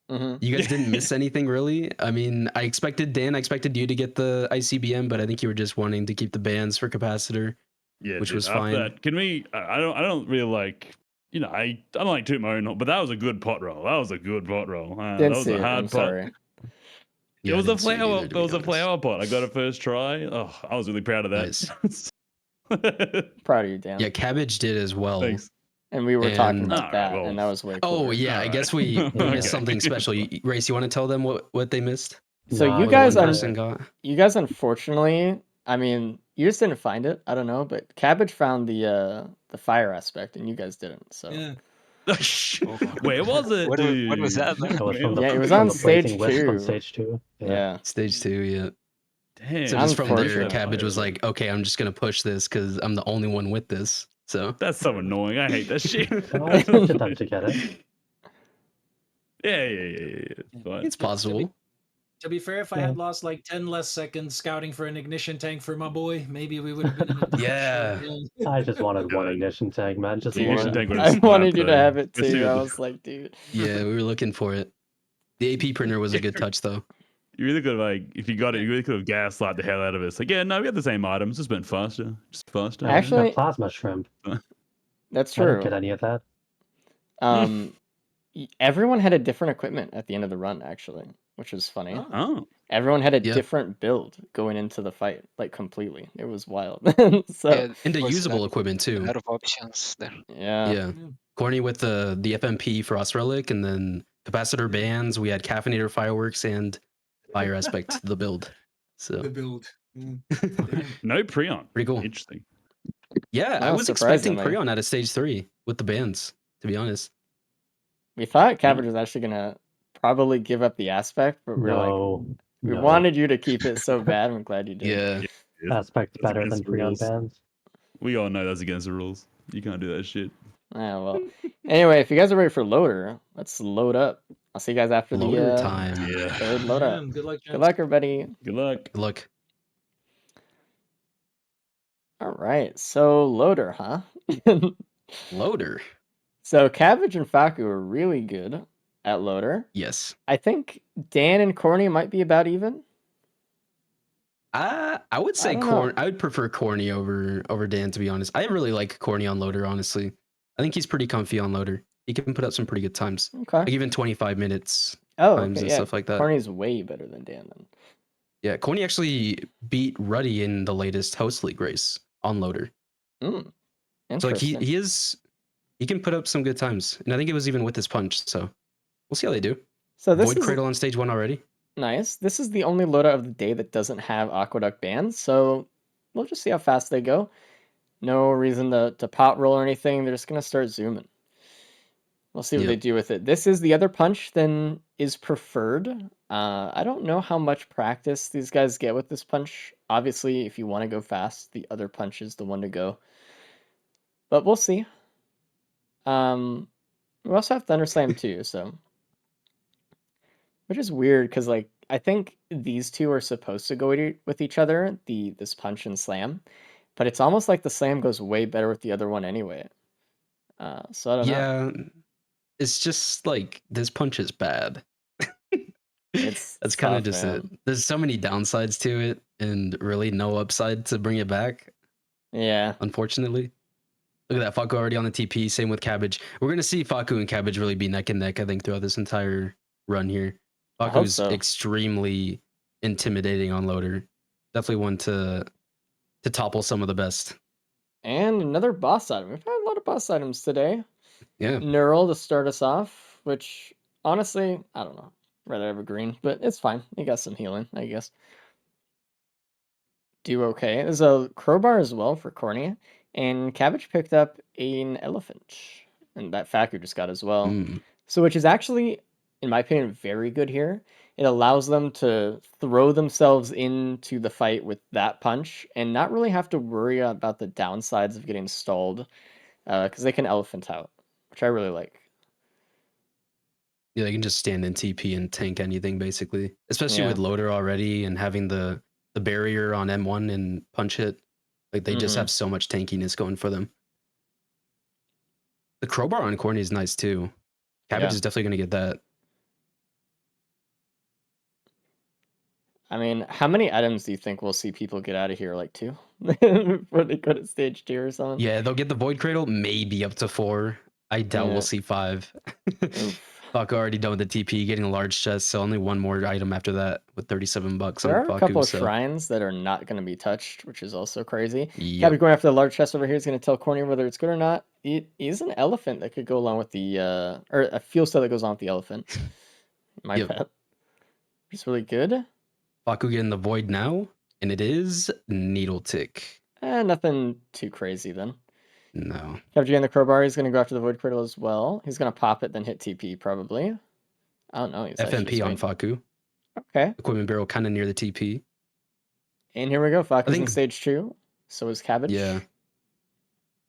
Mm-hmm. You guys didn't miss anything really. I mean, I expected you to get the ICBM, but I think you were just wanting to keep the bands for capacitor, Yeah, which dude, was after fine. that, can we? I don't really like. I don't like toot my own horn, but that was a good pot roll. That was a good pot roll. That Didn't was see a it. hard I'm pot. sorry. Yeah, It I was a didn't see it flower. either, to It be was a honest. flower pot. I got a first try. Oh, I was really proud of that. Nice. Proud of you, Dan. Yeah, Cabbage did as well. Thanks. And we were talking And- about Alright, that, well. and that was way cooler. Oh yeah, I Alright. guess we Okay. missed something special. Race, you want to tell them what they missed? So No, you What guys one are person got? you guys unfortunately, I mean, you just didn't find it. I don't know, but Cabbage found the fire aspect, and you guys didn't. So Yeah. Where was it, What dude? was that, man? It was from the, Yeah, it was from on the blazing stage wisp on 2. stage 2. yeah. Stage 2, yeah. Damn. So just from there, Unfortunate. Cabbage was like, okay, I'm just gonna push this because I'm the only one with this. So That's so annoying. I hate that shit. I expected them to get it. Yeah. It's fine. it's possible. To be fair, if I Yeah. had lost 10 less seconds scouting for an ignition tank for my boy, maybe we would have been in a different Yeah. show. I just wanted one Yeah. ignition tank, man. Just The ignition one. tank would've I snapped, wanted you to though. have it Let's see too. what I the- was like, dude. Yeah, we were looking for it. The AP printer was a good touch though. You really could have, if you got it, you really could have gaslight the hell out of us. Like, yeah, no, we had the same items, just went faster. Just faster. I Actually- got plasma shrimp. That's I didn't true. get any of that. Everyone had a different equipment at the end of the run, actually, which was funny. Oh. Oh. Everyone had a Yeah. different build going into the fight, completely. It was wild. So Yeah, And the was usable equipment a too. lot of options there. yeah. Yeah. Corny with the FMP Frost Relic, and then capacitor bands. We had caffeinator fireworks and fire aspect to the build. So The build. No Prion. pretty cool. Interesting. Yeah, I Oh, was expecting surprisingly. Prion out of stage 3 with the bands, to be honest. We thought Cabbage was actually gonna probably give up the aspect, but we were like, No. We No. wanted you to keep it so bad. I'm glad you did. Yeah. Aspect That's better against than the free on rules. bans. We all know that's against the rules. You can't do that shit. Yeah, well. Anyway, if you guys are ready for loader, let's load up. I'll see you guys after the Loader time. Yeah. third Yeah, loadout. good luck, Good gents. luck, everybody. Good luck. Look. All right, so loader, huh? Loader. So Cabbage and Faku are really good at loader. Yes. I think Dan and Corny might be about even. I would say don't know. I would prefer Corny over Dan, to be honest. I really like Corny on loader, honestly. I think he's pretty comfy on loader. He can put up some pretty good times. Okay. Like even 25 minutes Oh, times okay, and yeah. stuff like that. Corny's way better than Dan then. Yeah, Corny actually beat Ruddy in the latest host league race on loader. Mm, So like interesting. he can put up some good times. And I think it was even with his punch, so we'll see how they do. So this Void is Cradle on stage 1 already. nice. This is the only loadout of the day that doesn't have Aqueduct bans, so we'll just see how fast they go. No reason to pot roll or anything. They're just gonna start zooming. We'll see what they Yep. do with it. This is the other punch than is preferred. I don't know how much practice these guys get with this punch. Obviously, if you want to go fast, the other punch is the one to go. But we'll see. We also have Thunder Slam too, so which is weird because like I think these two are supposed to go with each other, this punch and slam, but it's almost like the slam goes way better with the other one anyway. So I don't know. Yeah. It's just like this punch is bad. It's That's kind of tough, just it. man. There's so many downsides to it and really no upside to bring it back, Yeah. unfortunately. Look at that, Faku already on the TP, same with Cabbage. We're going to see Faku and Cabbage really be neck and neck, I think, throughout this entire run here. I hope Faku's so. extremely intimidating on loader. Definitely one to topple some of the best. And another boss item. We've had a lot of boss items today. Yeah. Neural to start us off, which honestly, I don't know. Rather have a green, but it's fine. You got some healing, I guess. Do okay. There's a crowbar as well for Corny. And Cabbage picked up an elephant. And that Faku just got as well. Mm. So which is actually, in my opinion, very good here. It allows them to throw themselves into the fight with that punch and not really have to worry about the downsides of getting stalled. Because they can elephant out, which I really like. Yeah, they can just stand in TP and tank anything, basically. Especially Yeah. with loader already and having the barrier on M1 and punch hit. Like, they just Mhm. have so much tankiness going for them. The crowbar on Corny is nice, too. Cabbage Yeah. is definitely going to get that. I mean, how many items do you think we'll see people get out of here? Like 2? Before they go to stage 2 or something? Yeah, they'll get the Void Cradle, maybe up to 4. I doubt Yeah. we'll see 5. Oof. Faku already done with the TP, getting a large chest, so only one more item after that with $37 There on are a Faku. couple of So shrines that are not going to be touched, which is also crazy. yep. Cabbage going after the large chest over here is going to tell Corny whether it's good or not. It is an elephant that could go along with the, or a fuel cell that goes on with the elephant. My Yep. pet. It's really good. Faku getting the Void now, and it is Needle Tick. Nothing too crazy then. No. Cabbage getting the crowbar. He's going to go after the Void Cradle as well. He's going to pop it, then hit TP probably. I don't know. He's actually FMP just on waiting. Faku. Okay. Equipment barrel kind of near the TP. And here we go. Faku's in think- stage 2. So is Cabbage. Yeah.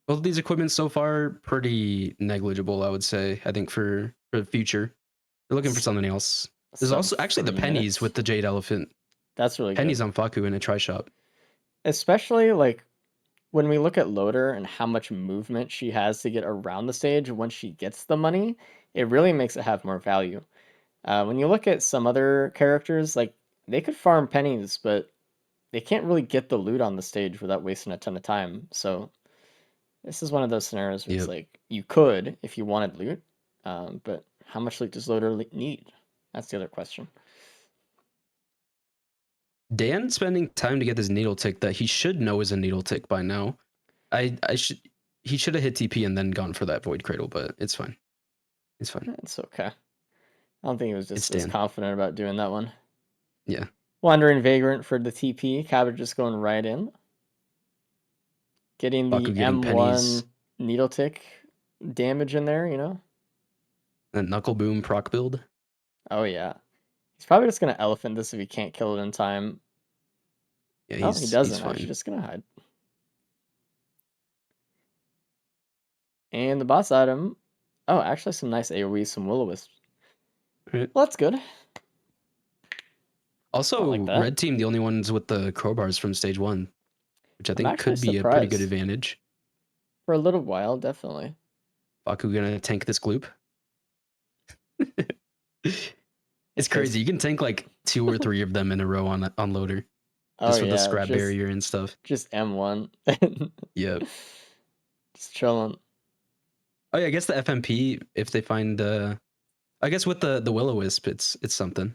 Both of these equipments so far pretty negligible, I would say. I think for the future, they're looking for something else. There's Sub also actually the 3 pennies minutes. with the Jade Elephant. That's really Pennies good. on Faku in a try shop. Especially like when we look at Loader and how much movement she has to get around the stage once she gets the money, it really makes it have more value. When you look at some other characters, like they could farm pennies, but they can't really get the loot on the stage without wasting a ton of time. So this is one of those scenarios where it's Yep. like you could if you wanted loot, but how much loot does Loader need? That's the other question. Dan spending time to get this needle tick that he should know is a needle tick by now. He should have hit TP and then gone for that Void Cradle, but it's fine. It's fine. It's okay. I don't think he was It's just as Dan. confident about doing that one. Yeah. Wandering Vagrant for the TP. Cabbage just going right in. Getting the Faku getting M1 pennies. needle tick damage in there, you know? And Knuckle Boom proc build. Oh, yeah. He's probably just gonna elephant this if he can't kill it in time. Yeah, Oh, he doesn't. he's fine. Actually, just gonna hide. And the boss item. Oh, actually, some nice AoE, some will-o-wisps. Right. Well, that's good. Also, like that. red team the only ones with the crowbars from stage 1, which I I'm think actually could be a pretty good surprised. advantage. For a little while, definitely. Faku gonna tank this gloop. It's If crazy. his- You can tank like 2 or 3 of them in a row on loader, Oh just with yeah, the scrap barrier and stuff. just M1. Yep. Just chilling. Oh yeah, I guess the FMP, if they find I guess with the will-o-wisp, it's something.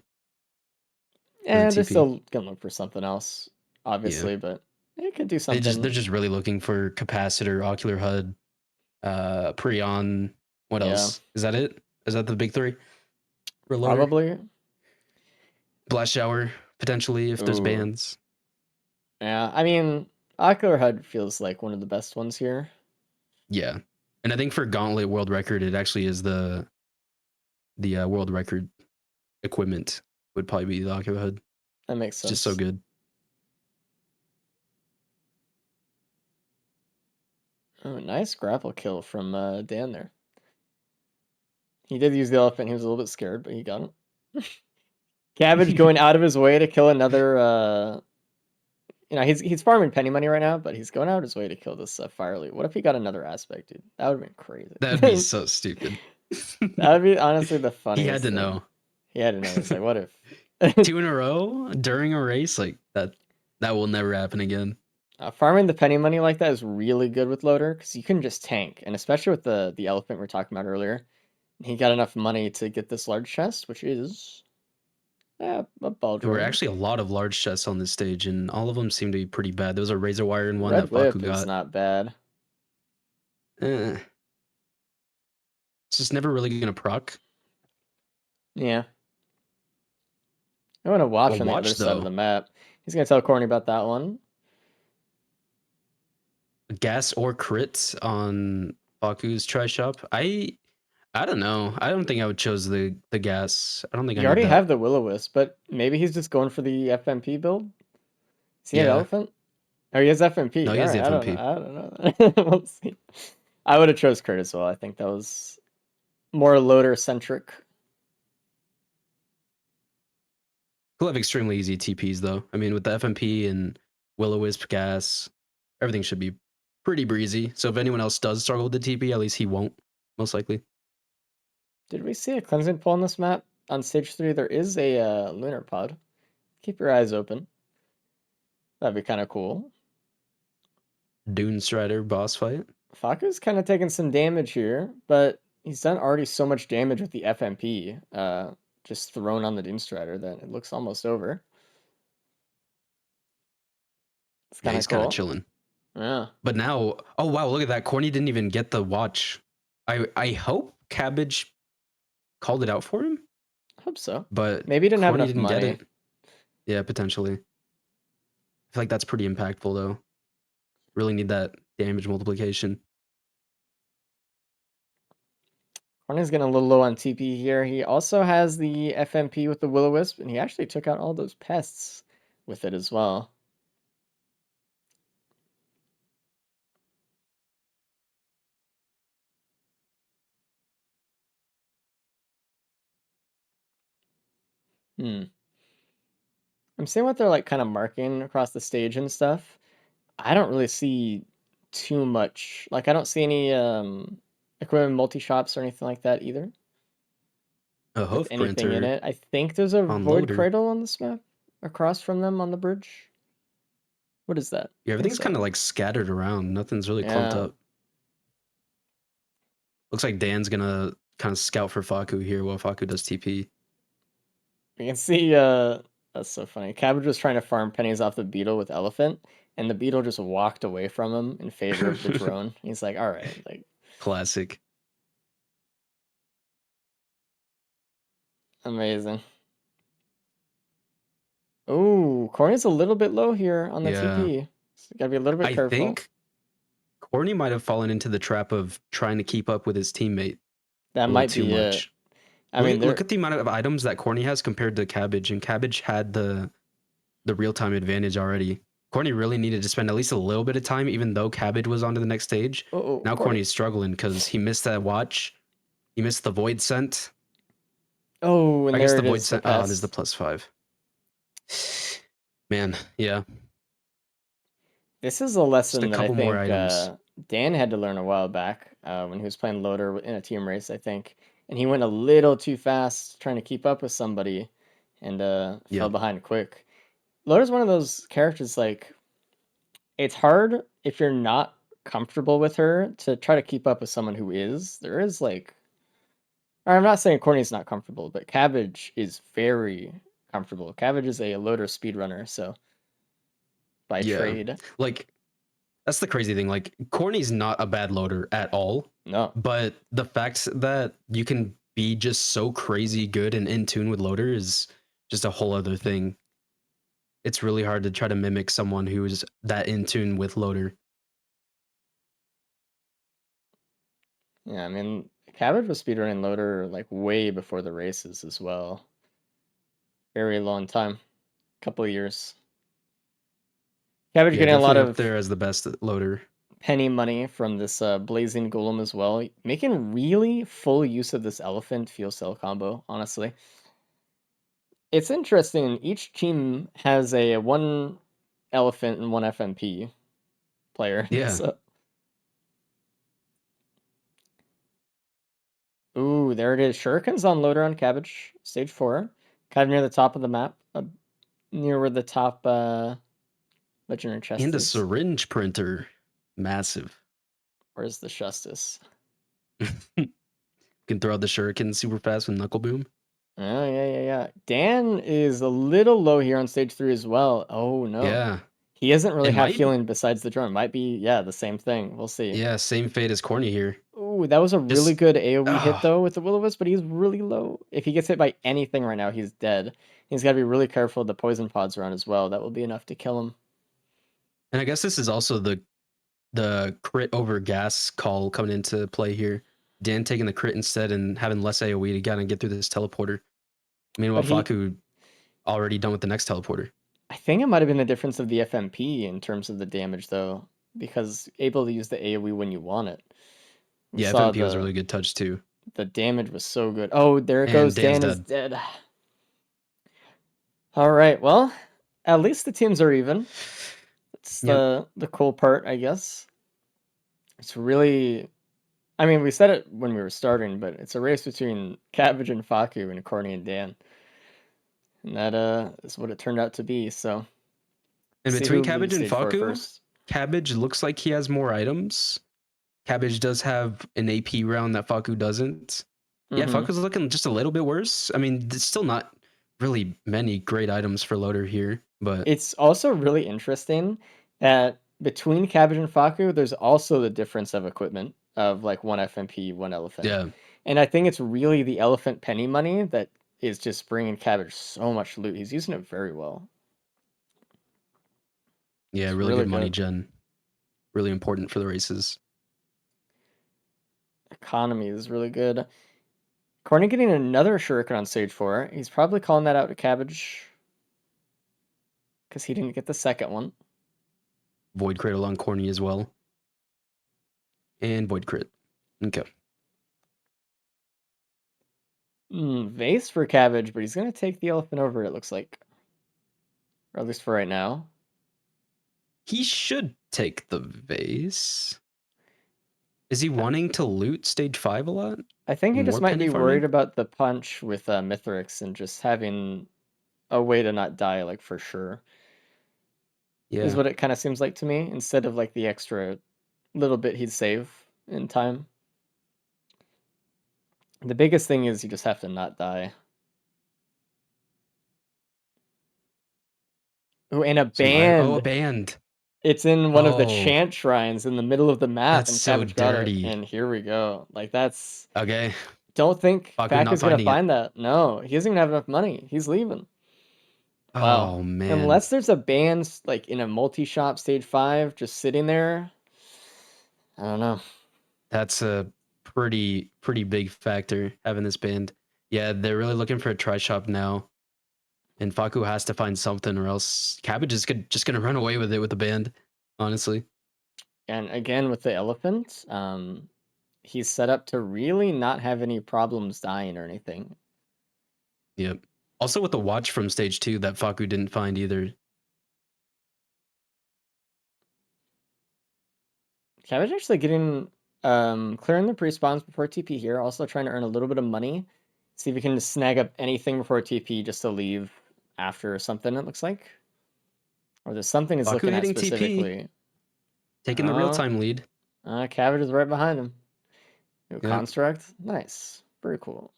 And they're TP. still gonna look for something else, obviously, but it could do something. They're just really looking for capacitor, ocular HUD, Prion. What Yeah. else? Is that it? Is that the big 3? For loader? Probably. Blast shower, potentially, if there's Ooh. bans. Yeah, I mean, Ocular HUD feels like one of the best ones here. Yeah. And I think for Gauntlet World Record, it actually is the world record equipment would probably be the ocular HUD. That makes It's sense. just so good. Oh, nice grapple kill from Dan there. He did use the elephant. He was a little bit scared, but he got him. Cabbage going out of his way to kill another. He's farming penny money right now, but he's going out of his way to kill this fire leap. What if he got another aspect, dude? That would have been crazy. That'd be so stupid. That would be honestly the funniest. He had to thing. know. He had to know. It's like, what if 2 in a row during a race, like that will never happen again. Farming the penny money like that is really good with loader because you can just tank, and especially with the elephant we are talking about earlier, he got enough money to get this large chest, which is a ball There were drain. actually a lot of large chests on this stage, and all of them seem to be pretty bad. There was a razor wire in one Red that Faku whip is got. not bad. It's just never really gonna proc. Yeah. I want to watch But on the watch, other side of though. the map. He's gonna tell Corny about that one. Gas or crits on Faku's try shop. I don't know. I don't think I would chose the gas. I don't think You I already need that. have the will-o-wisp, but maybe he's just going for the FMP build. Does he have Yeah. elephant? Oh, he has FMP. No, he has the Alright, FMP. I don't know. We'll see. I would have chose crit as well. I think that was more loader centric. He'll have extremely easy TPs though. I mean, with the FMP and will-o-wisp gas, everything should be pretty breezy. So if anyone else does struggle with the TP, at least he won't, most likely. Did we see a cleansing pool on this map? On stage 3, there is a lunar pod. Keep your eyes open. That'd be kind of cool. Dune Strider boss fight. Faku's kind of taking some damage here, but he's done already so much damage with the FMP, just thrown on the Dune Strider that it looks almost over. It's Yeah, kind of he's kind cool. of chilling. Yeah. But now, oh wow, look at that. Corny didn't even get the watch. I hope Cabbage called it out for him. I hope so. But Maybe he didn't have Corny enough didn't get money. it. Yeah, potentially. I feel like that's pretty impactful though. Really need that damage multiplication. Corny's getting a little low on TP here. He also has the FMP with the will-o-wisp, and he actually took out all those pests with it as well. I'm seeing what they're like kind of marking across the stage and stuff. I don't really see too much. Like I don't see any equipment multi-shops or anything like that either. A With hoof anything in printer. it. I think there's a on void loader. cradle on this map across from them on the bridge. What is that? Yeah, I think everything's so. kind of like scattered around. Nothing's really clumped Yeah. up. Looks like Dan's gonna kind of scout for Faku here while Faku does TP. You can see that's so funny. Cabbage was trying to farm pennies off the beetle with elephant, and the beetle just walked away from him in favor of the drone. He's like, all right, like Classic. amazing. Oh, Corny's a little bit low here on the Yeah. TP. So you gotta be a little bit I careful. think Corny might have fallen into the trap of trying to keep up with his teammate That a little might too be much. it. I mean, look at the amount of items that Corny has compared to Cabbage, and Cabbage had the real-time advantage already. Corny really needed to spend at least a little bit of time, even though Cabbage was on to the next stage. Now Corny's struggling because he missed that watch. He missed the Void Scent. Oh, and I guess there the it Void is. Scent. Oh, there's the +5. Man, yeah. This is a lesson a that I couple more think items. Dan had to learn a while back when he was playing Loader in a team race, I think. And he went a little too fast trying to keep up with somebody and Yeah. fell behind quick. Loader's one of those characters, like, it's hard if you're not comfortable with her to try to keep up with someone who is. There is, like, or I'm not saying Corny's not comfortable, but Cabbage is very comfortable. Cabbage is a Loader speedrunner, so by trade. Like, that's the crazy thing. Like, Corny's not a bad loader at all. No. But the fact that you can be just so crazy good and in tune with loader is just a whole other thing. It's really hard to try to mimic someone who is that in tune with loader. Yeah, I mean, Cabbage was speedrunning Loader like way before the races as well. Very long time, couple of years. Cabbage Yeah, getting a lot definitely up of there as the best loader. penny money from this Blazing Golem as well, making really full use of this Elephant Fuel Cell combo, honestly. It's interesting, each team has a one Elephant and one FMP player. Yeah. So. Ooh, there it is. Shuriken's on Loader on Cabbage, stage 4. Kind of near the top of the map, near where the top legendary chest And a is. syringe printer. Massive. Where's the Justice? Can throw out the shuriken super fast with Knuckle Boom. Oh, yeah. Dan is a little low here on stage 3 as well. Oh, no. Yeah. He doesn't really It have might- healing besides the drone. Might be, yeah, the same thing. We'll see. Yeah, same fate as Corny here. Ooh, that was a really Just- good AoE hit, though, with the Will-O-Wisp, but he's really low. If he gets hit by anything right now, he's dead. He's got to be really careful of the poison pods around as well. That will be enough to kill him. And I guess this is also the crit over gas call coming into play here. Dan taking the crit instead and having less AoE to kind of get through this teleporter. Meanwhile, Faku already done with the next teleporter. I think it might have been the difference of the FMP in terms of the damage, though, because able to use the AoE when you want it. We Yeah, saw FMP was a really good touch too. The damage was so good. Oh, there it And goes. Dan's Dan is dead. All right. Well, at least the teams are even. That's the cool part, I guess. It's really, I mean, we said it when we were starting, but it's a race between Cabbage and Faku and Corny and Dan. And that is what it turned out to be. So, And see between who Cabbage leads and stage 4 Faku, first. Cabbage looks like he has more items. Cabbage does have an AP round that Faku doesn't. Yeah, Faku's looking just a little bit worse. I mean, there's still not really many great items for Loader here, but It's also really interesting that between Cabbage and Faku, there's also the difference of equipment of like one FMP, one Elephant. yeah, And I think it's really the Elephant penny money that is just bringing Cabbage so much loot. He's using it very well. yeah, It's really really good money good. gen. Really important for the races. Economy is really good. Corny getting another Shuriken on stage 4. He's probably calling that out to Cabbage because he didn't get the second one. Void Cradle on Corny as well. And Void Crit. Okay. Vase for Cabbage, but he's going to take the Elephant over, it looks like. Or at least for right now. He should take the vase. Is he wanting to loot stage 5 a lot? I think he just More might penny be farming? worried about the punch with Mithrix and just having a way to not die, like, for sure. Yeah. Is what it kind of seems like to me, instead of, like, the extra little bit he'd save in time. The biggest thing is you just have to not die. Oh, and a band! Oh, a band. It's in one of the Oh. chant shrines in the middle of the map, That's and so Cabbage got it. dirty. And here we go. Like, that's... Okay. Don't think Faku not Faku's gonna finding it. find that. No, he doesn't even have enough money. He's leaving. Wow. Oh, man. Unless there's a band, like, in a multi-shop stage 5, just sitting there. I don't know. That's a pretty big factor, having this band. Yeah, they're really looking for a tri-shop now. And Faku has to find something, or else Cabbage is just gonna run away with it with the band, honestly. And again with the elephant, he's set up to really not have any problems dying or anything. Yep. Also with the watch from stage 2 that Faku didn't find either. Cabbage actually getting clearing the pre-spawns before TP here, also trying to earn a little bit of money. See if he can snag up anything before TP just to leave after or something, it looks like. Or there's something he's Faku looking at hitting TP, specifically. taking the real-time lead. Cabbage is right behind him. New Yep. construct. Nice. Very cool.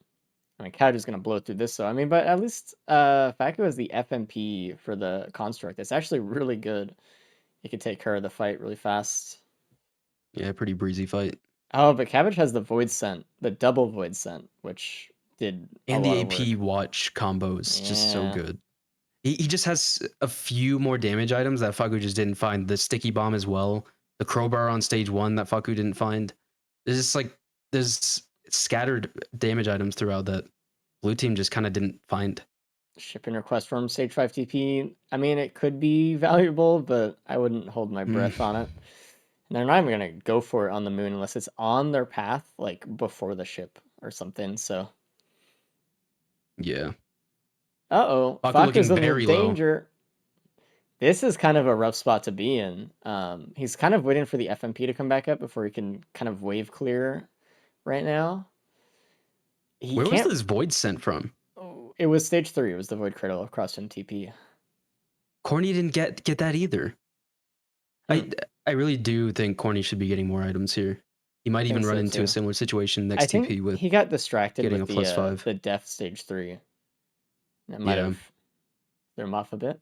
I mean, Cabbage is going to blow through this, so I mean, but at least Faku has the FMP for the construct. It's actually really good. He could take care of the fight really fast. Yeah, pretty breezy fight. Oh, but Cabbage has the Void Scent, the double Void Scent, which did And a lot the of AP work. watch combo is just so Yeah. good. He just has a few more damage items that Faku just didn't find. The sticky bomb as well. The crowbar on stage 1 that Faku didn't find. There's just like there's scattered damage items throughout that blue team just kind of didn't find. Shipping request from stage 5 TP. I mean, it could be valuable, but I wouldn't hold my breath on it. And they're not even going to go for it on the moon unless it's on their path, like before the ship or something. So, Yeah. uh-oh. Faku Faku's looking in very low. danger. This is kind of a rough spot to be in. He's kind of waiting for the FMP to come back up before he can kind of wave clear right now. Where was this Void sent from? Oh, it was stage 3. It was the Void Cradle across from TP. Corny didn't get that either. I really do think Corny should be getting more items here. He might even run so into too. a similar situation I next think TP with he got distracted getting with a +5. the death stage 3. That might have threw him off a bit.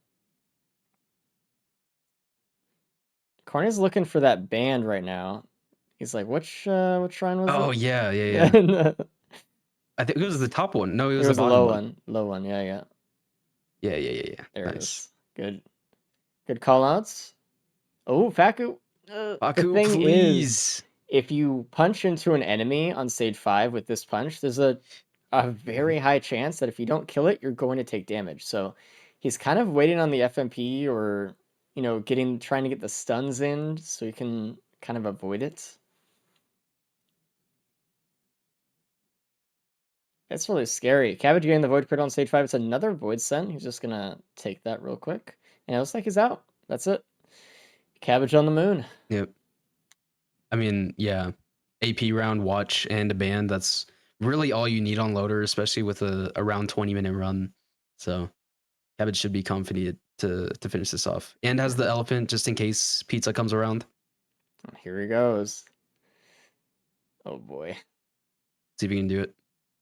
Corny's looking for that band right now. He's like, which shrine was it? Oh yeah. I think it was the top one. No, it was It was the a bottom low one. one. Low one, yeah. Yeah. There it Nice. is. Good call outs. Oh, Faku. Faku, the thing please. is, if you punch into an enemy on stage 5 with this punch, there's a very high chance that if you don't kill it, you're going to take damage. So he's kind of waiting on the FMP or, trying to get the stuns in so he can kind of avoid it. It's really scary. Cabbage getting the Void Crit on stage 5. It's another Void Scent. He's just going to take that real quick. And it looks like he's out. That's it. Cabbage on the moon. Yep. I mean, yeah. AP round, watch, and a band. That's really all you need on Loader, especially with a around 20-minute run. So Cabbage should be confident to finish this off. And has the elephant just in case pizza comes around. Here he goes. Oh boy. See if he can do it.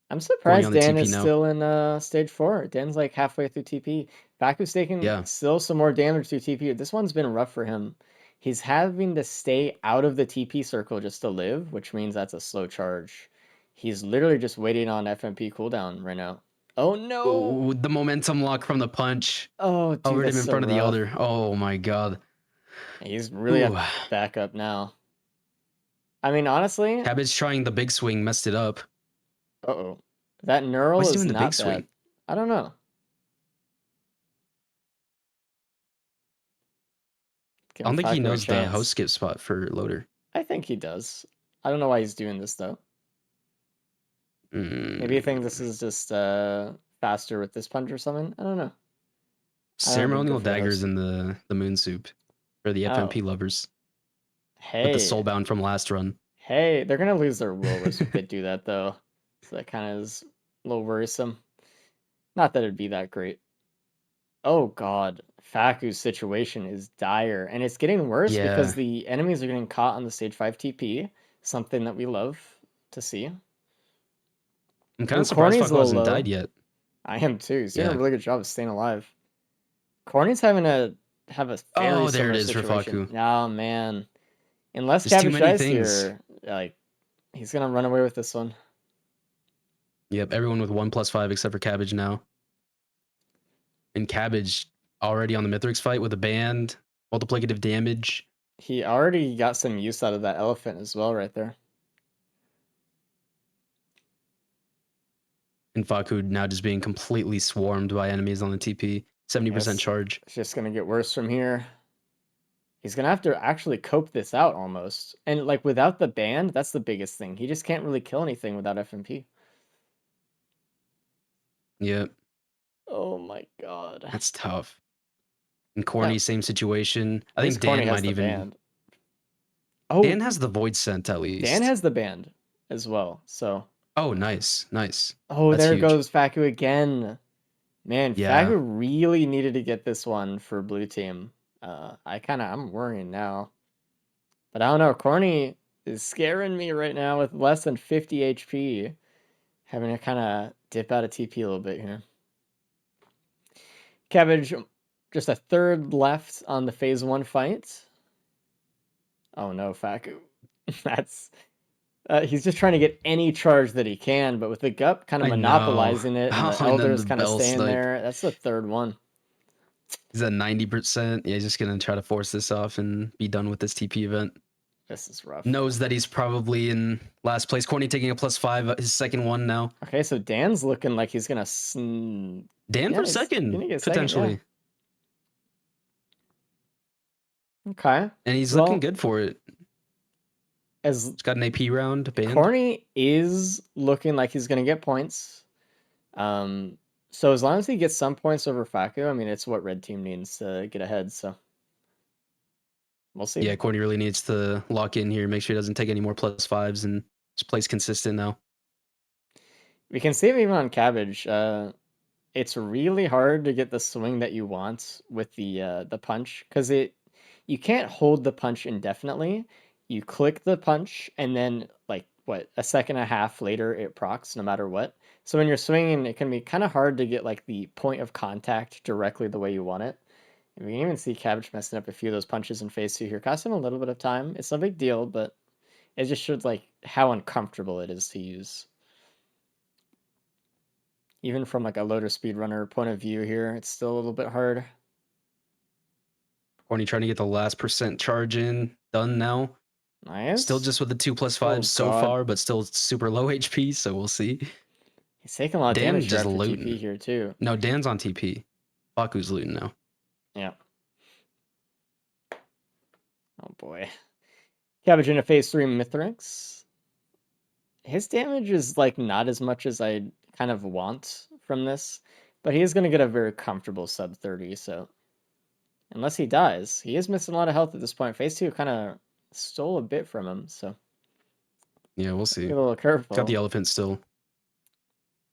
I'm surprised on the Dan TP is now. still in stage 4. Dan's like halfway through TP. Faku's taking still some more damage through TP. This one's been rough for him. He's having to stay out of the TP circle just to live, which means that's a slow charge. He's literally just waiting on FMP cooldown right now. Oh no! Ooh, the momentum lock from the punch. Oh, dude, Hovered him in so front of the rough. Elder. Oh my god. He's really at back up now. I mean, honestly, Cabbage trying the big swing messed it up. Uh-oh. That neural Why's is doing the not big bad. swing? I don't know. I don't think he knows the host skip spot for Loader. I think he does. I don't know why he's doing this though. Maybe you think this is just faster with this punch or something? I don't know. Ceremonial daggers in the moon soup for the FMP lovers. Hey. With the soulbound from last run. Hey, they're gonna lose their willers if they do that though. So that kind of is a little worrisome. Not that it'd be that great. Oh god, Faku's situation is dire, and it's getting worse because the enemies are getting caught on the stage 5 TP, something that we love to see. I'm kind of surprised Faku hasn't died yet. I am too. He's doing a really good job of staying alive. Corny's having to have a very there it is situation. for Faku. Oh man. Unless Cabbage dies here, like, he's gonna run away with this one. Yep, everyone with 1+5 except for Cabbage now. And Cabbage already on the Mithrix fight with a band, multiplicative damage. He already got some use out of that elephant as well right there. And Faku now just being completely swarmed by enemies on the TP. 70% Yes. charge. It's just gonna get worse from here. He's gonna have to actually cope this out almost. And like without the band, that's the biggest thing. He just can't really kill anything without FMP. Yep, Oh my god. that's tough. And Corny, same situation. I At think least Corny Dan has might the even. band. Oh, Dan has the Void Scent at least. Dan has the band as well. So. Oh, nice, nice. Oh, That's there huge. goes Faku again. Man, Yeah. Faku really needed to get this one for blue team. I'm worrying now. But I don't know. Corny is scaring me right now with less than 50 HP. Having to kind of dip out of TP a little bit here. Cabbage, just a third left on the phase 1 fight. Oh no, Faku. That's... he's just trying to get any charge that he can, but with the Gup kind of I know. monopolizing it and the Oh, and then Elders the kind of Bell staying Snipe. there, that's the third one. He's at 90%. Yeah, he's just gonna try to force this off and be done with this TP event. This is rough. Knows that he's probably in last place. Corny taking a +5, his second one now. Okay, so Dan's looking like he's gonna Dan yeah, for he's second, gonna get second, potentially. yeah. Okay. And he's Well, looking good for it. As He's got an AP round banned. Corny is looking like he's gonna get points. So as long as he gets some points over Faku, I mean it's what red team needs to get ahead, so we'll see. Yeah, Corny really needs to lock in here, make sure he doesn't take any more +5s and just plays consistent now. We can see it even on Cabbage. It's really hard to get the swing that you want with the punch because you can't hold the punch indefinitely. You click the punch and then like what, a second and a half later it procs no matter what. So when you're swinging, it can be kind of hard to get like the point of contact directly the way you want it. And we can even see Cabbage messing up a few of those punches in phase 2 here. Cost him a little bit of time. It's no big deal, but it just shows like how uncomfortable it is to use. Even from like a loader speedrunner point of view here, it's still a little bit hard. Corny trying to get the last % charge in, done now. Nice. Still just with the 2 +5s so God. far, but still super low HP, so we'll see. He's taking a lot of Dan damage here just after looting. TP here too. No, Dan's on TP. Faku's looting now. Yeah. Oh boy. Cabbage in a phase 3 Mithrix. His damage is like not as much as I kind of want from this, but he is going to get a very comfortable sub 30, so unless he dies, he is missing a lot of health at this point. Phase 2 kind of stole a bit from him, so Yeah, we'll see. be a little careful. Got the elephant still.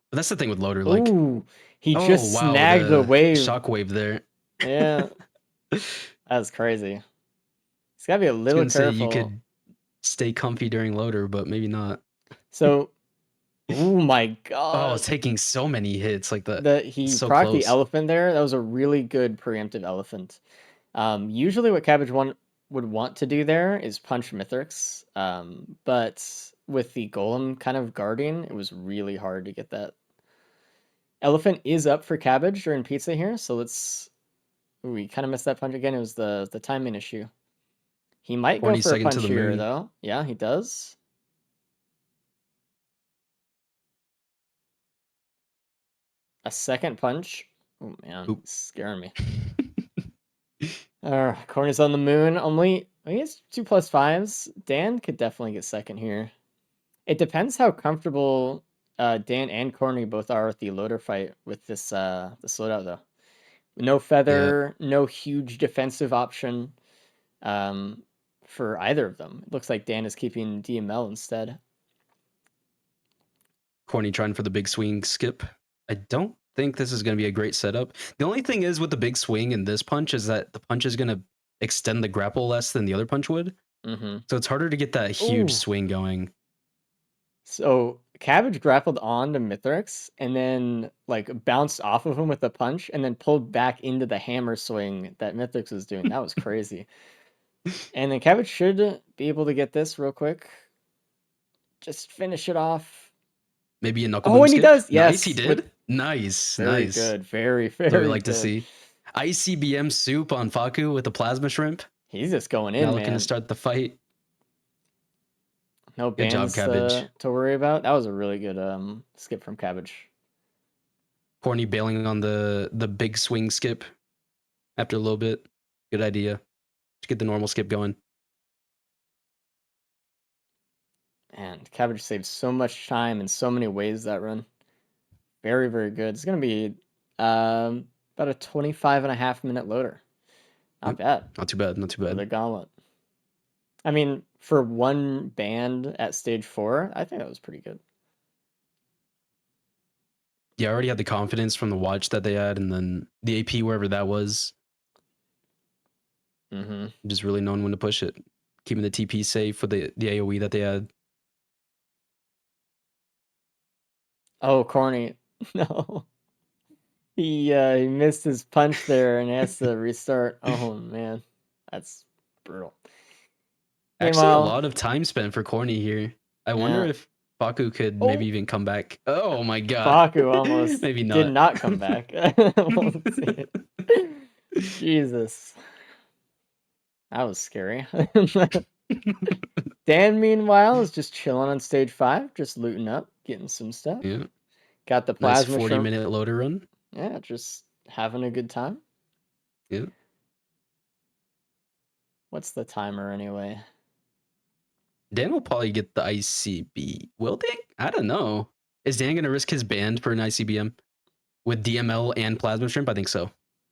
But that's the thing with loader, like Ooh, he just snagged the wave. Shockwave there. Yeah. That's crazy. It's gotta be a I was little gonna say careful. you could stay comfy during loader, but maybe not. So, oh my Oh, god. taking so many hits like that. He so procced the close. elephant there. That was a really good preemptive elephant. Usually what Cabbage would want to do there is punch Mithrix. But with the golem kind of guarding, it was really hard to get that. Elephant is up for Cabbage during pizza here, so let's... Ooh, we kind of missed that punch again. It was the timing issue. He might go Corny for a second to punch the here, moon. though. Yeah, he does. A second punch. Oh, man. Oop. He's scaring me. Corny's on the moon. Only... He has 2 +5s. Dan could definitely get second here. It depends how comfortable Dan and Corny both are with the loader fight with this loadout, though. No feather, no huge defensive option for either of them. It looks like Dan is keeping DML instead. Corny trying for the big swing skip. I don't think this is going to be a great setup. The only thing is with the big swing in this punch is that the punch is going to extend the grapple less than the other punch would. Mm-hmm. So it's harder to get that huge Ooh. swing going. So Cabbage grappled on to Mithrix and then like bounced off of him with a punch and then pulled back into the hammer swing that Mithrix was doing. That was crazy. And then Cabbage should be able to get this real quick. Just finish it off. Maybe a knuckle Oh, boom and he skip? does. Nice, Yes. he did. With... Nice. Very nice. good. Very, very That's what we like good. to see. ICBM soup on Faku with the plasma shrimp. He's just going in, Now looking man. to start the fight. No Good job, bans Cabbage. to worry about. That was a really good skip from Cabbage. Corny bailing on the big swing skip after a little bit. Good idea. To get the normal skip going. And Cabbage saves so much time in so many ways that run. Very, very good. It's going to be about a 25.5-minute loader. Not bad. Not too bad. Not too For bad. the gauntlet. I mean, for one band at stage 4, I think that was pretty good. Yeah, I already had the confidence from the watch that they had, and then the AP wherever that was. Mm-hmm. Just really knowing when to push it, keeping the TP safe for the AOE that they had. Oh, Corny. No. He missed his punch there and has to restart. Oh, man. That's brutal. Actually, a Meanwhile, lot of time spent for Corny here. I wonder yeah. if Baku could Oh. maybe even come back. Oh my god. Baku almost maybe did not. not come back. We'll see. Jesus. That was scary. Dan, meanwhile, is just chilling on stage 5, just looting up, getting some stuff. Yeah. Got the Nice plasma 40-minute loader run. Yeah, just having a good time. Yeah. What's the timer anyway? Dan will probably get the ICB. Will they? I don't know. Is Dan going to risk his band for an ICBM with DML and Plasma Shrimp? I think so.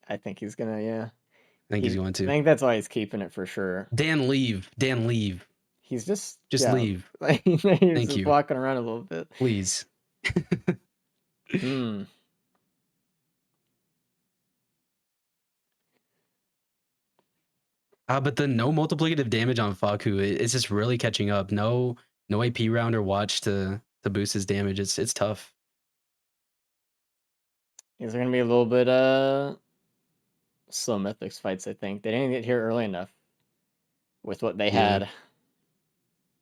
I think he's gonna, yeah. I think he's going I to. think that's why he's keeping it for sure. Dan, leave. Dan, leave. He's just Just leave. Like, he's Thank just you. walking around a little bit. Please. Hmm. But the no multiplicative damage on Faku, it's just really catching up. No AP round or watch to boost his damage. It's tough. These are gonna be a little bit slow mythics fights, I think. They didn't get here early enough with what they had.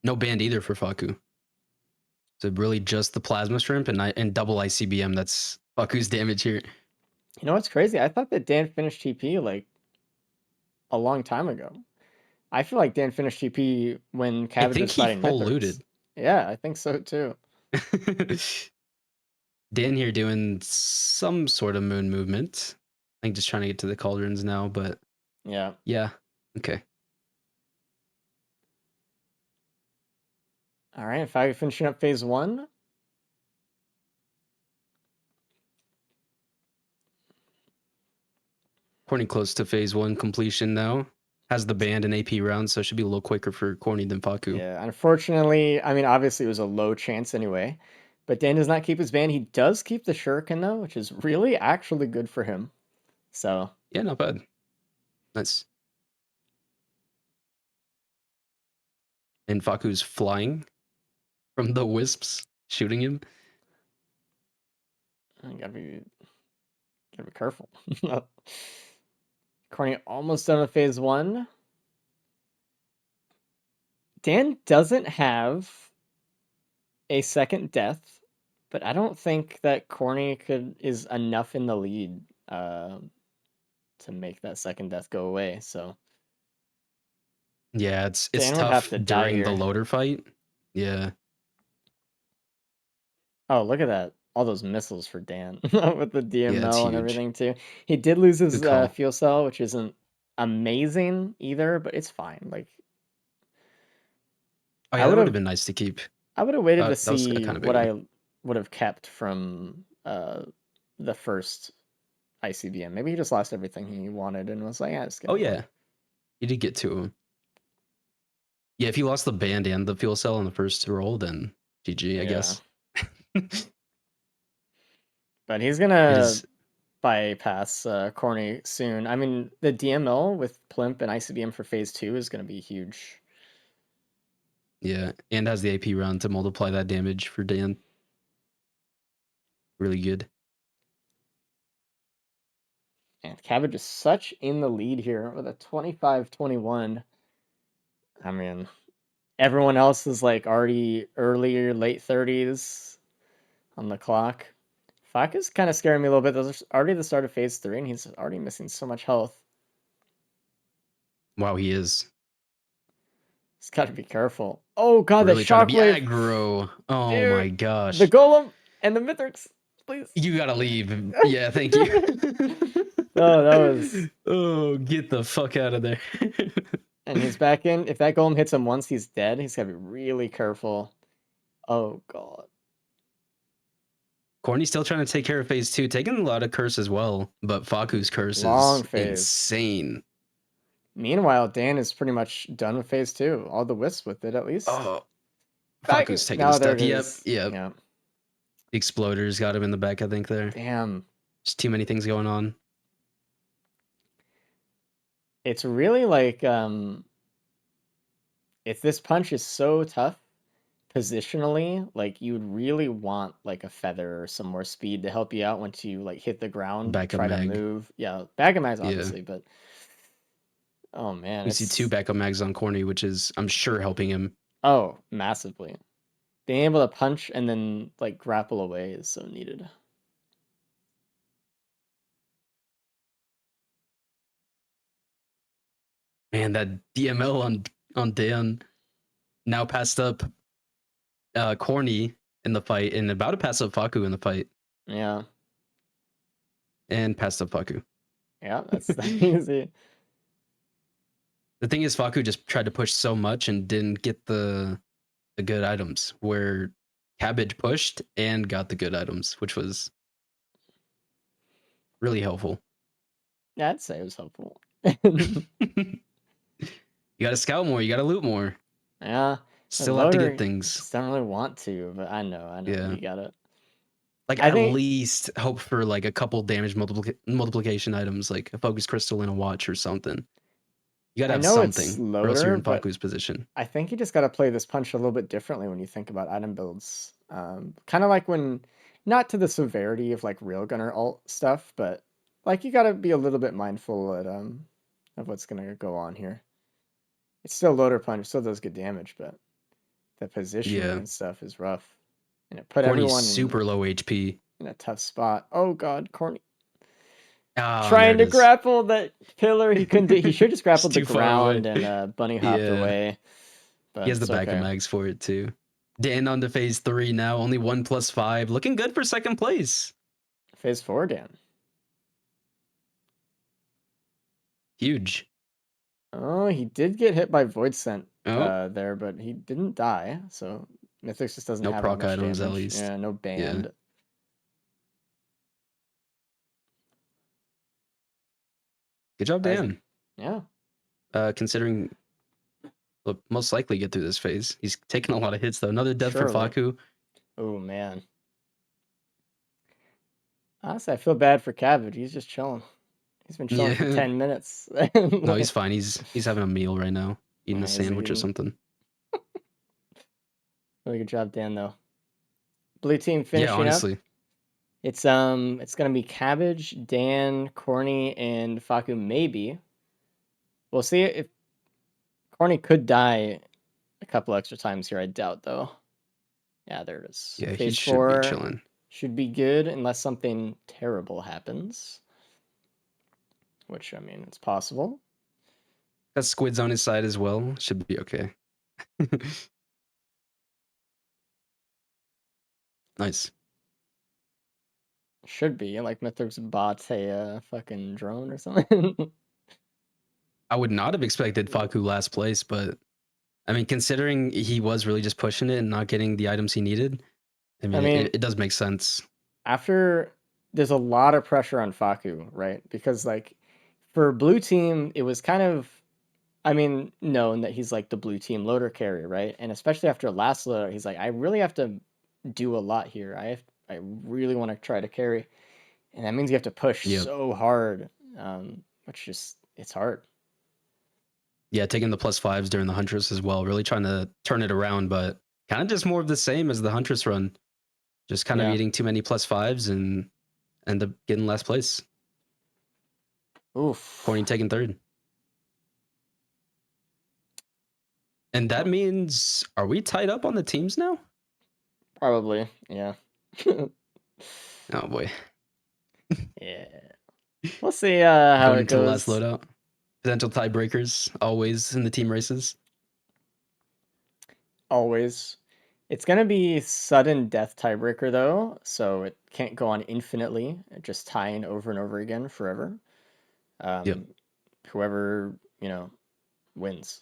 No band either for Faku. So really just the Plasma Shrimp and double ICBM. That's Faku's damage here. You know what's crazy? I thought that Dan finished TP like a long time ago. I feel like Dan finished TP when Cabbage think was he fighting full Mythics. looted. Yeah, I think so too. Dan here doing some sort of moon movement. I think just trying to get to the cauldrons now, but Yeah. Okay. All right, if I finishing up phase 1. Corny close to phase 1 completion now. Has the band and AP round, so it should be a little quicker for Corny than Faku. Yeah, unfortunately, I mean, obviously it was a low chance anyway. But Dan does not keep his band. He does keep the shuriken though, which is really actually good for him. So yeah, not bad. Nice. And Faku's flying from the wisps, shooting him. you gotta be careful. Corny almost done with phase 1. Dan doesn't have a second death, but I don't think that Corny is enough in the lead to make that second death go away. So yeah, it's Dan would have tough to die during the here. loader fight. Yeah. Oh, look at that. All those missiles for Dan with the DML and huge. everything too. He did lose his Good call. fuel cell, which isn't amazing either, but it's fine. Like Oh yeah, that would have been nice to keep. I would have waited to That was see kinda what big I would have kept from the first ICBM. Maybe he just lost everything he wanted and was like, yeah, just get Oh it. yeah. You did get to him. Yeah, if you lost the band and the fuel cell in the first roll, then GG, I guess. But he's gonna bypass Corny soon. I mean, the DML with Plimp and ICBM for phase 2 is gonna be huge. Yeah, and has the AP round to multiply that damage for Dan. Really good. And Cabbage is such in the lead here with a 25-21. I mean, everyone else is like already earlier, late 30s on the clock. Fak is kind of scaring me a little bit. Those are already the start of phase 3, and he's already missing so much health. Wow, he is. He's got to be careful. Oh god, Really the trying to be shockwave! aggro. Oh Dude, my gosh. The golem and the Mithrix. please. You gotta leave. Yeah, thank you. Oh, that was. Oh, get the fuck out of there. And he's back in. If that golem hits him once, he's dead. He's gotta be really careful. Oh god. Corny's still trying to take care of phase 2, taking a lot of curse as well, but Faku's curse Long is phase. insane. Meanwhile, Dan is pretty much done with phase 2. All the wisps with it, at least. Oh, Faku's taking no, a there step. it Yep, is. yep. Yeah. The Exploder's got him in the back, I think, there. Damn. Just too many things going on. It's really like if this punch is so tough positionally, like you would really want like a feather or some more speed to help you out once you like hit the ground, Backup try mag. to move. Yeah, backup mags Yeah. obviously, but oh man, We see 2 backup mags on Corny, which is, I'm sure, helping him. Oh, massively. Being able to punch and then like grapple away is so needed. Man, that DML on Dan now passed up Corny in the fight and about to pass up Faku in the fight. Yeah. And passed up Faku. Yeah, that's easy. The thing is, Faku just tried to push so much and didn't get the good items, where Cabbage pushed and got the good items, which was really helpful. Yeah, I'd say it was helpful. You gotta scout more, you gotta loot more. Yeah. Still have to Loader get things. just don't really want to, but I know, Yeah. you got it. Like, I at think- least hope for like a couple damage multiplication items, like a focus crystal and a watch or something. You gotta I have know it's something, or else you're Loader, in but Faku's position. I think you just got to play this punch a little bit differently when you think about item builds. Kind of like when, not to the severity of like Railgunner alt stuff, but like you got to be a little bit mindful of what's gonna go on here. It's still Loader punch, still does good damage, but the positioning Yeah. and stuff is rough, and it put Corny's everyone super low HP. in a tough spot. Oh god, Corny Ah, trying there to it is. grapple that pillar. He couldn't do. He should just grappled the too far away. ground and bunny hopped Yeah. away. But He has the it's backup okay. mags for it too. Dan on to phase 3 now, only 1+5. Looking good for second place. Phase 4, Dan. Huge. Oh, he did get hit by Void Scent Oh. there, but he didn't die. So Mythix just doesn't No have proc that much items, at damage. least. Yeah, no band. Good job, Dan. Yeah. Considering will most likely get through this phase. He's taking a lot of hits though. Another death for Surely. Faku. Oh man. Honestly, I feel bad for Cabbage. He's just chilling. He's been chilling for Yeah. 10 minutes. No, he's fine. He's having a meal right now, eating Yeah, a he's sandwich or eating. something. Really good job, Dan, though. Blue team Yeah, finishing up. honestly. It's gonna be Cabbage, Dan, Corny, and Faku maybe. We'll see if Corny could die a couple extra times here. I doubt though. Yeah, there it is. Yeah, he Phase should 4 be chilling. should be good unless something terrible happens. Which I mean, it's possible. Got squids on his side as well. Should be okay. Nice. Should be like Mythix bots a fucking drone or something. I would not have expected Faku last place, but I mean, considering he was really just pushing it and not getting the items he needed, I mean, it does make sense. After there's a lot of pressure on Faku, right? Because like for blue team, it was kind of, I mean, known that he's like the blue team loader carry, right? And especially after last loader, he's like, I really have to do a lot here. I really want to try to carry, and that means you have to push so hard, which just it's hard. Yeah, taking the +5s during the Huntress as well, really trying to turn it around, but kind of just more of the same as the Huntress run. Just kind of eating too many +5s and end up getting last place. Oof. Corny taking 3rd. And that means, are we tied up on the teams now? Probably, yeah. Oh boy. Yeah. We'll see how Going it into the goes. last loadout. Potential tiebreakers always in the team races. Always. It's gonna be sudden death tiebreaker though, so it can't go on infinitely, just tying over and over again forever. Yep. Whoever, wins.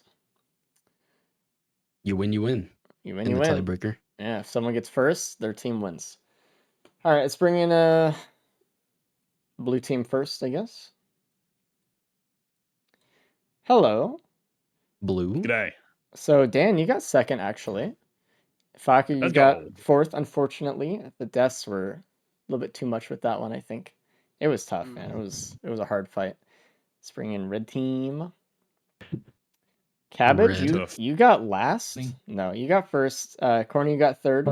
You win, you win You win, in you the win. tiebreaker. Yeah, if someone gets first, their team wins. All right, let's bring in blue team first, I guess. Hello. Blue. G'day. So Dan, you got second actually. Faku, you Let's got go. fourth. Unfortunately, the deaths were a little bit too much with that one. I think it was tough, man. It was a hard fight. Let's bring in red team. Cabbage, Red. you got last. Thing. No, you got first. Corny, you got third.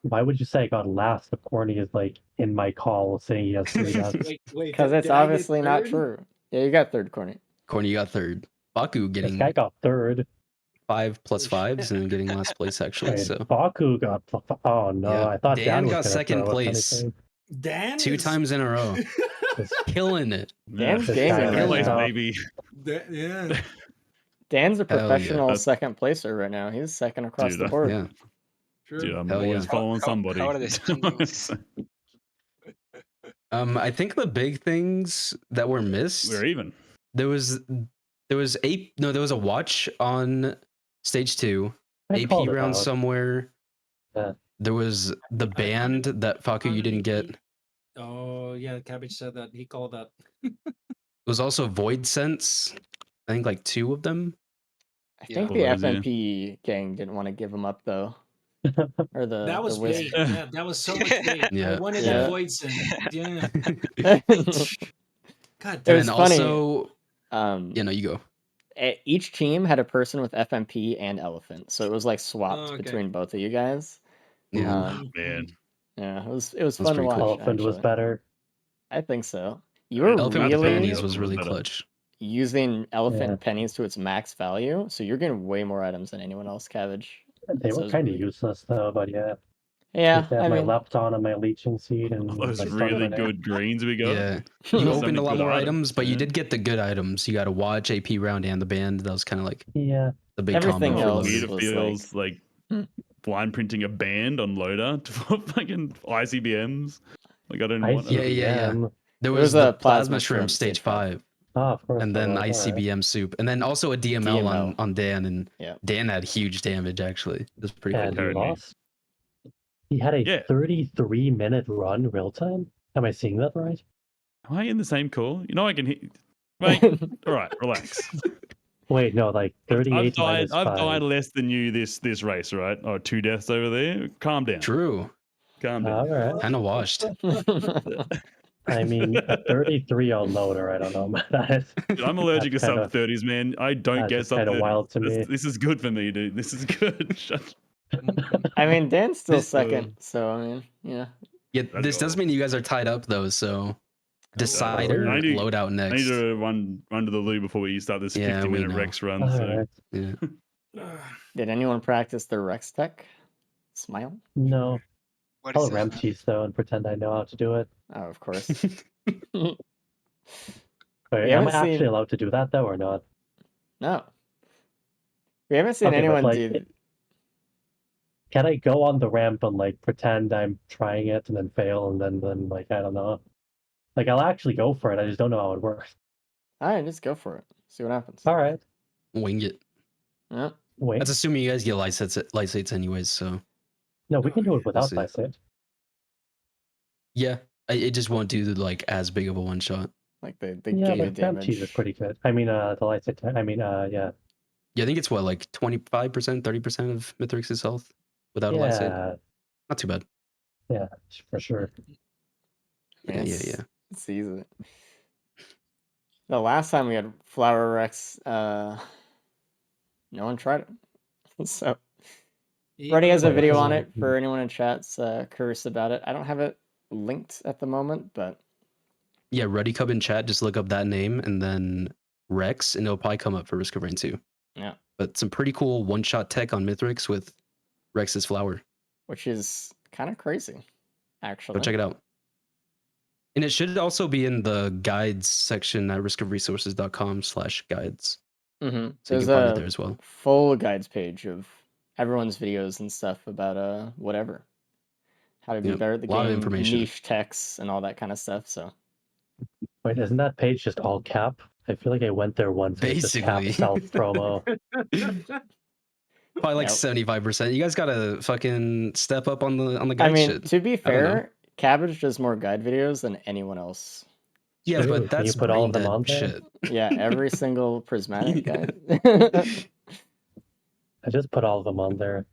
Why would you say I got last if Corny is like in my call saying he has 3 deaths? Wait. Because it's did I get obviously not third? true. Yeah, you got third, Corny. Corny, you got third. Baku This getting guy got third. 5 plus Oh, shit. 5s and getting last place actually. Wait, So Baku got. Oh no, yeah. I thought Dan was got gonna second throw, if place. anything. Dan 2 is- times in a row. This, Killing it. Dan's This gaming guy right Second place, now. baby. Yeah. Dan's a Hell yeah. professional That's- second placer right now. He's second across Dude, the board. Yeah. Sure. Dude, I'm Hell always yeah. following How somebody. are the standings? I think the big things that were missed, We're even. there was a watch on stage 2, I AP called it round out. somewhere. Yeah. There was the band that Faku you didn't get. It Oh yeah, Cabbage said that. He called that. was also Void Sense. I think like 2 of them. I Yeah. think All the those, yeah. FNP gang didn't want to give him up though. Or the That was the wisp. bait. Yeah, that was so much bait. Yeah. I wanted Yeah. a void sin. Yeah. It God It damn. was and funny. also, Um, you go. each team had a person with FMP and elephant, so it was like swapped Oh, okay. between both of you guys. Yeah. Man. Yeah, it was That's fun to pretty watch. cool. Elephant was actually. better. I think so. You were Elephant with the really pennies was really better. clutch. using elephant Yeah. pennies to its max value, so you're getting way more items than anyone else, Cabbage. They So it were was kind of really good. useless though, but yeah. Yeah, They had I my mean, Lepton and my leeching seed and All those my Stun really Grenade. good greens we got. Yeah. So You opened many a lot good more items, items, but you yeah. did get the good items. You got a watch, AP round, and the band. That was kind of like Yeah. the big Everything combo for else Weird loaded. it was feels like Hmm. blind printing a band on Loadout for fucking ICBMs. Like I don't want Yeah, yeah, yeah. ICBM. There There was was the a plasma plasma shrimp shrimp stage stage five. 5, Oh, of course. and there then was, all right. ICBM soup, and then also a DML, DML. on Dan, and Yeah. Dan had huge damage actually. It was pretty And cool. he Carried me. lost. He had a Yeah. 33-minute run real time. Am I seeing that right? Am I in the same call? You know I can hit. Mate, all right, relax. Wait, no, like 38 minus I've 5. died less than you this race, right? Oh, 2 deaths over there. Calm down. True. Calm down. All right. Kind of washed. I mean, a 33 on loader, I don't know about that. Dude, I'm allergic to That's sub 30s, man. I don't that's get just sub kinda 30s. wild to me. This is good for me, dude. This is good. Shut. I mean, Dan's still This- second, so I mean, yeah. Yeah, Let's this does go. mean you guys are tied up though. So decider I need- loadout I next. need to run to the loo before we start this Yeah, we 50-minute know. Rex run. All So right. Yeah. Did anyone practice their Rex tech? Smile? No, What I'll is that? cheese though and pretend I know how to do it. Oh, of course. Wait, We am I haven't actually seen- allowed to do that though or not? No. We haven't seen Okay, but, anyone like, do. Can I go on the ramp and like pretend I'm trying it and then fail and then like I don't know. Like I'll actually go for it. I just don't know how it works. Alright, just go for it. See what happens. All right. Wing it. Yeah. Wait. That's assuming you guys get lysates anyways. So No, we can do it without see. Lysate. yeah, it just won't do like as big of a one shot. Like the Yeah, gated but ramp cheese damage. is pretty good. I mean, the Lysate. I mean, yeah. Yeah, I think it's what, like 25%, 30% of Mithrix's health without a lysate. Yeah, Not too bad. yeah, for sure. Man, Yeah, it's- yeah. It's easy. The last time we had Flower Rex, no one tried it. So Brady has a Wait, video is on it- it for anyone in chat's curious about it. I don't have it linked at the moment, but Yeah, Ruddy Cub in chat, just look up that name and then Rex, and it'll probably come up for Risk of Rain 2. yeah, But some pretty cool one-shot tech on Mithrix with Rex's flower. which is kind of crazy, actually. Go check it out. And it should also be in the guides section at riskofresources.com/guides. Mm-hmm. So you There's can find it a there as well. full guides page of everyone's videos and stuff about whatever. How to do Yep, better at the a lot of game, information. niche techs, and all that kind of stuff. So Wait, isn't that page just all cap? I feel like I went there once and it's just cap Basically. self promo. Probably like Yep. 75%. You guys gotta fucking step up on the I guide mean, shit. to be I don't know. fair, Cabbage does more guide videos than anyone else. Yeah, Really? but Can you that's put all brain of them dead on there? shit. Yeah, every single prismatic guide. I just put all of them on there.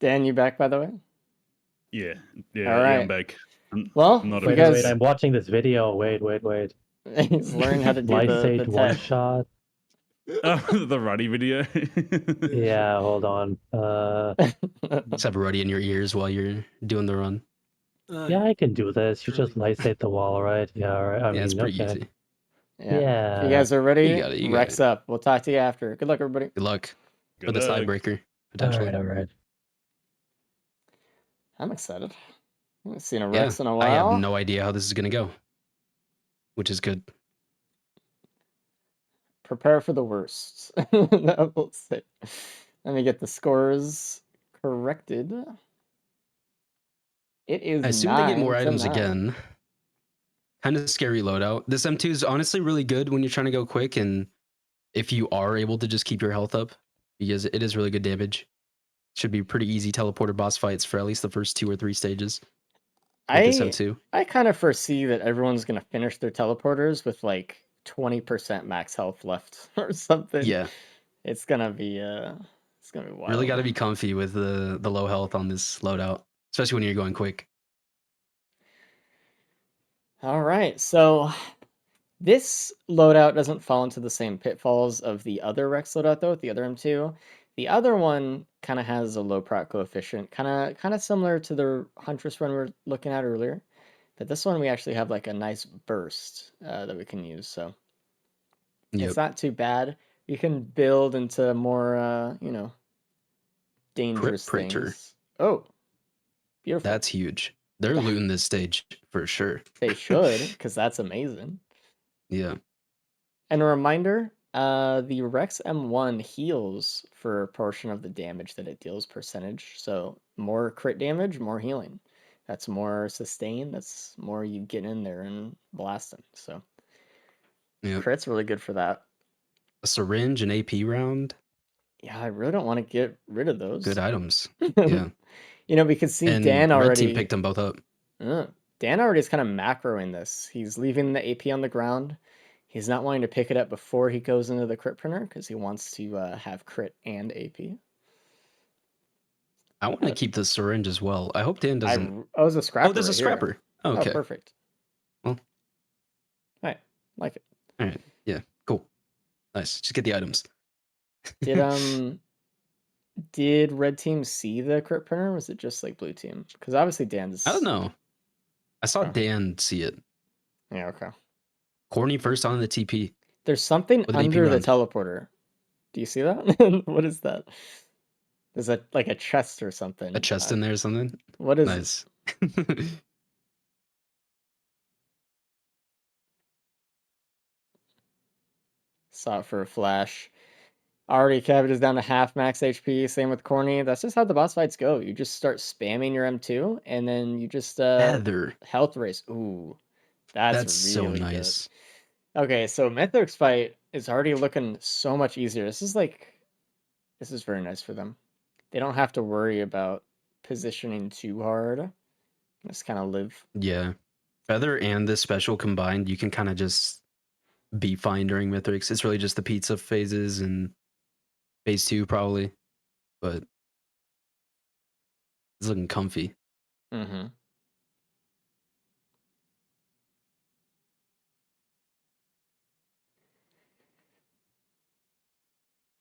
Dan, you back by the way? Yeah, All I'm right. back. Well, not if a you Wait, guys, wait, I'm watching this video. Wait. he's learning how to do Light the Sage one tech. shot. the Ruddy video. Yeah, hold on. Just have Ruddy in your ears while you're doing the run. Yeah, I can do this. You just Really? light state the wall, right? Yeah, all right. I Yeah, it's mean, pretty okay. easy. Yeah. If you Yeah. guys are ready, You got it, you got Rex it. up. We'll talk to you after. Good luck, everybody. Good luck for Good the luck. tiebreaker, All potentially. right. I'm excited. I haven't seen a Yeah, Rex in a I have while. no idea how this is gonna go, which is good. Prepare for the worst. That will say. Let me get the scores corrected. It is I assume they get more 9 to items 9. again. Kind of scary loadout. This M2 is honestly really good when you're trying to go quick, and if you are able to just keep your health up, because it is really good damage. Should be pretty easy teleporter boss fights for at least the first 2 or 3 stages. With this M2. I kind of foresee that everyone's gonna finish their teleporters with like 20% max health left or something. Yeah, It's gonna be wild. really got to be comfy with the low health on this loadout, especially when you're going quick. All right, so this loadout doesn't fall into the same pitfalls of the other Rex loadout though, the other M2. The other one kind of has a low proc coefficient, kind of similar to the Huntress run we were looking at earlier. But this one we actually have like a nice burst that we can use, so Yep. it's not too bad. You can build into more, dangerous Printer. things. Oh, beautiful. That's huge. They're looting this stage for sure. They should, because that's amazing. Yeah. And a reminder, the Rex M1 heals for a portion of the damage that it deals percentage. So more crit damage, more healing. That's more sustain. That's more you get in there and blasting. So Yep. crit's really good for that. A syringe, an AP round. Yeah, I really don't want to get rid of those. Good items. Yeah. We could see And Dan red already. team picked them both up. Dan already is kind of macroing this. He's leaving the AP on the ground. He's not wanting to pick it up before he goes into the crit printer because he wants to have crit and AP. I want to keep the syringe as well. I hope Dan doesn't. Oh, there's a scrapper. Oh, there's a right here. scrapper. Oh, okay. Oh, perfect. Well. Right, like it. All right. Yeah. Cool. Nice. Just get the items. Did red team see the crit printer? Or was it just like blue team? Because obviously Dan's. I don't know. I saw Oh. Dan see it. Yeah. Okay. Corny first on the TP. There's something With an AP under the round. teleporter. Do you see that? What is that? There's like a chest or something. A chest in there or something. What is Nice. Saw it for a flash. Already Cabbage is down to half max HP. Same with Corny. That's just how the boss fights go. You just start spamming your M2, and then you just Feather. health race. Ooh, that's so really nice. good. Okay, so Mythic's fight is already looking so much easier. This is very nice for them. They don't have to worry about positioning too hard. Just kind of live. Yeah. Feather and this special combined, you can kind of just be fine during Mythics. It's really just the pizza phases and phase 2 probably. But it's looking comfy. Mm-hmm.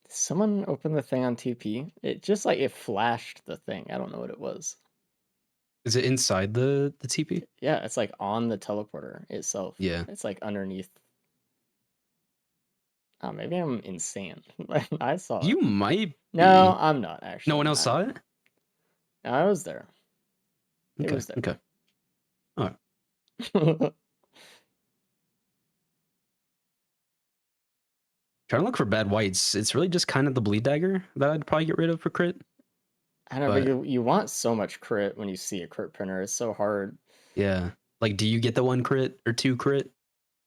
Someone opened the thing on TP. It just it flashed the thing. I don't know what it was. Is it inside the TP? Yeah, it's like on the teleporter itself. Yeah. It's like underneath. Oh, maybe I'm insane. I saw it. You might be. No, I'm not actually. No one else saw it? No, I was there. It Okay. was there. Okay. All right. Trying to look for bad whites. It's really just kind of the bleed dagger that I'd probably get rid of for crit. I don't know, But but you want so much crit when you see a crit printer. It's so hard. yeah, like, do you get the 1 crit or 2 crit,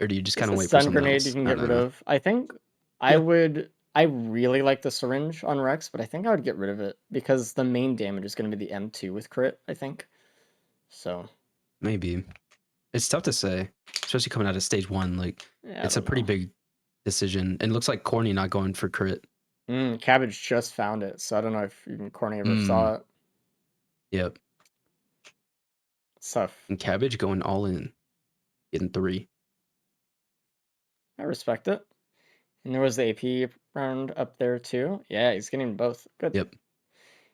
or do you just It's kind a of wait for stun something grenade you else? can I get don't rid know. of. I think I really like the syringe on Rex, but I think I would get rid of it because the main damage is going to be the M2 with crit, I think. So Maybe. It's tough to say, especially coming out of stage 1. Like, yeah, I it's a don't pretty know. big decision. And it looks like Corny not going for crit. Cabbage just found it, so I don't know if even Corny ever saw it. Yep. It's tough. And Cabbage going all in, getting 3. I respect it. And there was the AP round up there too. Yeah, he's getting both. Good. Yep.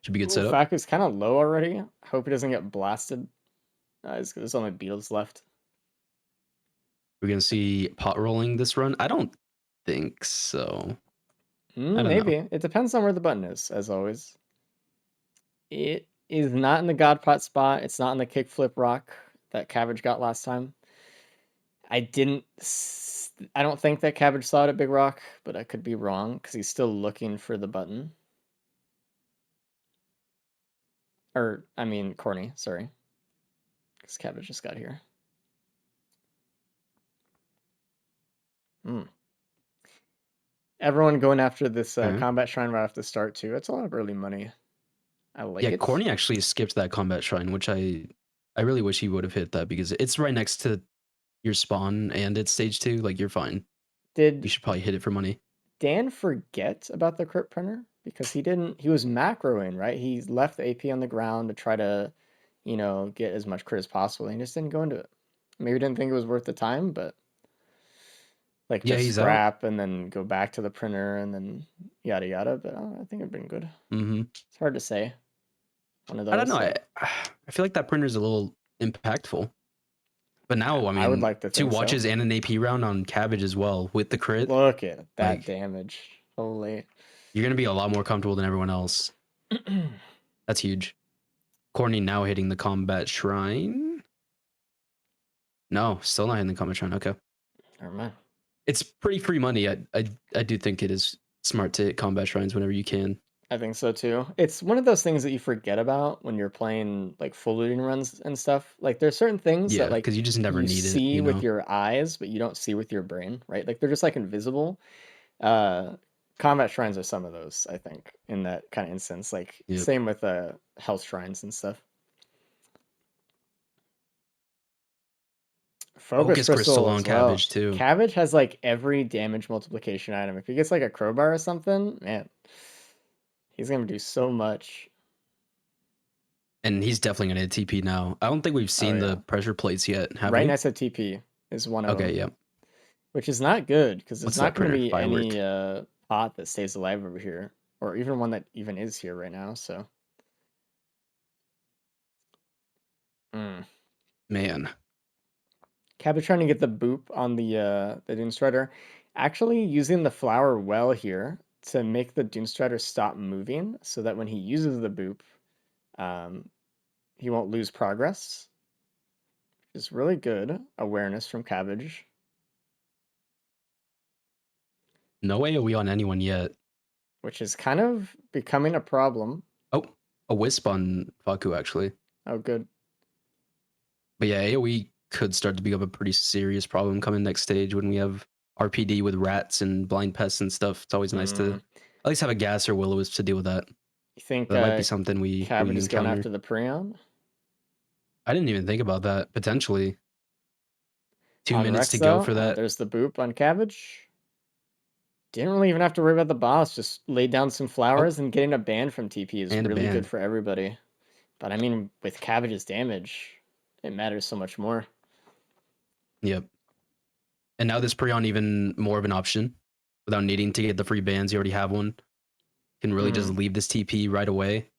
Should be good Ooh, setup. Faku's kind of low already. Hope he doesn't get blasted. There's only beetles left. We're going to see pot rolling this run? I don't think so. I don't know. Maybe. It depends on where the button is, as always. It is not in the God Pot spot. It's not in the kickflip rock that Cabbage got last time. I don't think that Cabbage saw it at Big Rock, but I could be wrong because he's still looking for the button. Or, I mean, Corny, sorry. Because Cabbage just got here. Everyone going after this combat shrine right off the start, too. It's a lot of early money. I like it. Yeah, Corny actually skipped that combat shrine, which I really wish he would have hit that because it's right next to your spawn and it's stage 2. Like, you're fine. You should probably hit it for money. Dan forget about the crit printer? Because he was macroing, right? He left the AP on the ground to try to, get as much crit as possible. And he just didn't go into it. Maybe didn't think it was worth the time, but Yeah, just he's scrap and then go back to the printer and then yada yada. But I think it'd been good. It's hard to say. One of those. I don't know. I feel like that printer is a little impactful. But now, I mean, I would like to 2 think so. watches and an AP round on Cabbage as well with the crit. Look at that like, damage. Holy. You're going to be a lot more comfortable than everyone else. That's huge. Corny now hitting the combat shrine. No, still not hitting the combat shrine. Okay. Never mind. It's pretty free money. I do think it is smart to hit combat shrines whenever you can. I think so too. It's one of those things that you forget about when you're playing like full looting runs and stuff. Like there's certain things that like because you just never need it. See with your eyes, but you don't see with your brain, right? Like they're just like invisible. Combat shrines are some of those, I think, in that kind of instance. Like same with health shrines and stuff. Focus crystal on Cabbage too. Cabbage has like every damage multiplication item. If he gets like a crowbar or something, man, he's gonna do so much. And he's definitely gonna hit TP now. I don't think we've seen the pressure plates yet. Right next to TP is one of them. Okay, yeah. Which is not good because there's not going to be Firework. any pot that stays alive over here, or even one that even is here right now. So, man, Cabbage trying to get the boop on the Dune Strider, actually using the flower well here to make the Dune Strider stop moving, so that when he uses the boop, he won't lose progress. Which is really good awareness from Cabbage. No AoE on anyone yet. Which is kind of becoming a problem. Oh, a wisp on Faku, actually. Oh, good. But yeah, AoE could start to become a pretty serious problem coming next stage when we have RPD with rats and blind pests and stuff. It's always nice to at least have a gas or will-o-wisp to deal with that. You think that might be something we Cabbage is encounter. going after the Prion? I didn't even think about that, potentially. 2 on minutes Rex, to go for that. There's the boop on Cabbage. Didn't really even have to worry about the boss. Just laid down some flowers and getting a ban from TP is really good for everybody. But I mean, with Cabbage's damage, it matters so much more. Yep. And now this Prion even more of an option. Without needing to get the free bans, you already have one. Can really just leave this TP right away.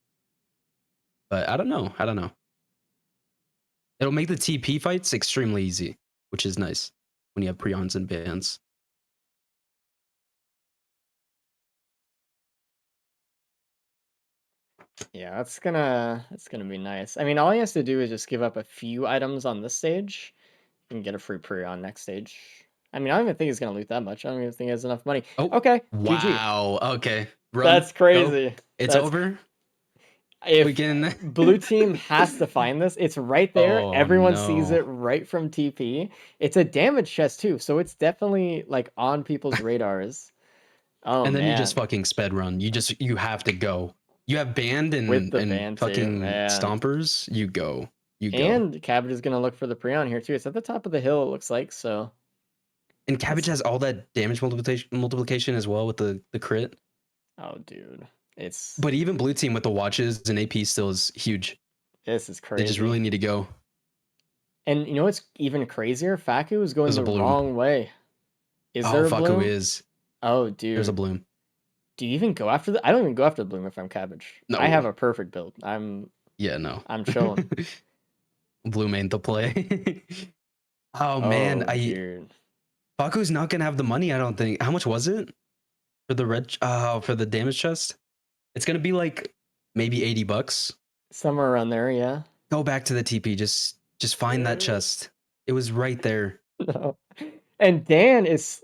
But I don't know. It'll make the TP fights extremely easy, which is nice when you have Prions and bans. Yeah, that's gonna be nice. I mean, all he has to do is just give up a few items on this stage and get a free Prion next stage. I mean, I don't even think he's gonna loot that much. I don't even think he has enough money. Oh, okay. Wow. GG. Okay. Run, that's crazy. Go. It's over. If we can. blue team has to find this, it's right there. Oh, Everyone sees no. it right from TP. It's a damage chest too, so it's definitely like on people's radars. Oh And then you just man, fucking sped run. You have to go. You have band with the and band too, fucking man. stompers. You go. You go. And Cabbage is gonna look for the Prion here too. It's at the top of the hill, it looks like. So And Cabbage has all that damage multiplication as well with the crit. oh dude, it's But even blue team with the watches and AP still is huge. this is They just crazy. really need to go. And you know what's even crazier? Faku is going There's a the bloom. wrong way. Is Oh, there a Faku bloom? is. Oh dude, There's a bloom. do you even go after the? I don't even go after the bloom if I'm Cabbage. No. I have a perfect build. I'm Yeah, no. chilling. Blue main to play. Oh man, dude. Faku's not gonna have the money, I don't think. How much was it? For the for the damage chest? It's gonna be like maybe $80. Somewhere around there, yeah. Go back to the TP. Just find that chest. It was right there. No. And Dan's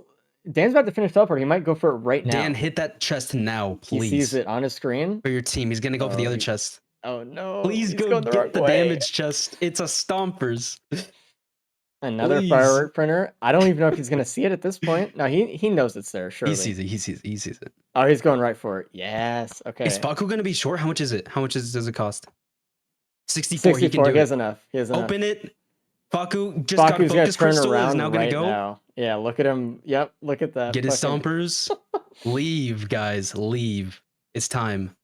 about to finish teleport. He might go for it right now. Dan, hit that chest now, He please. sees it on his screen. For your team. He's gonna go for the other chest. Oh no. Please he's go going the wrong get the way. damage chest. It's a stompers. Another Please. firework printer. I don't even know if he's gonna see it at this point. No, he knows it's there, surely. He sees it. Oh, he's going right for it. Yes. Okay. Is Faku gonna be short? How much is it? does it cost? 64. 64. He can do He has it. enough. He has enough. Open it. Faku just got a Faku's gonna focus turn crystal. around Is now gonna right go. now. Yeah, look at him. Yep, look at that. Get his fucking- stompers. Leave, guys. Leave. It's time.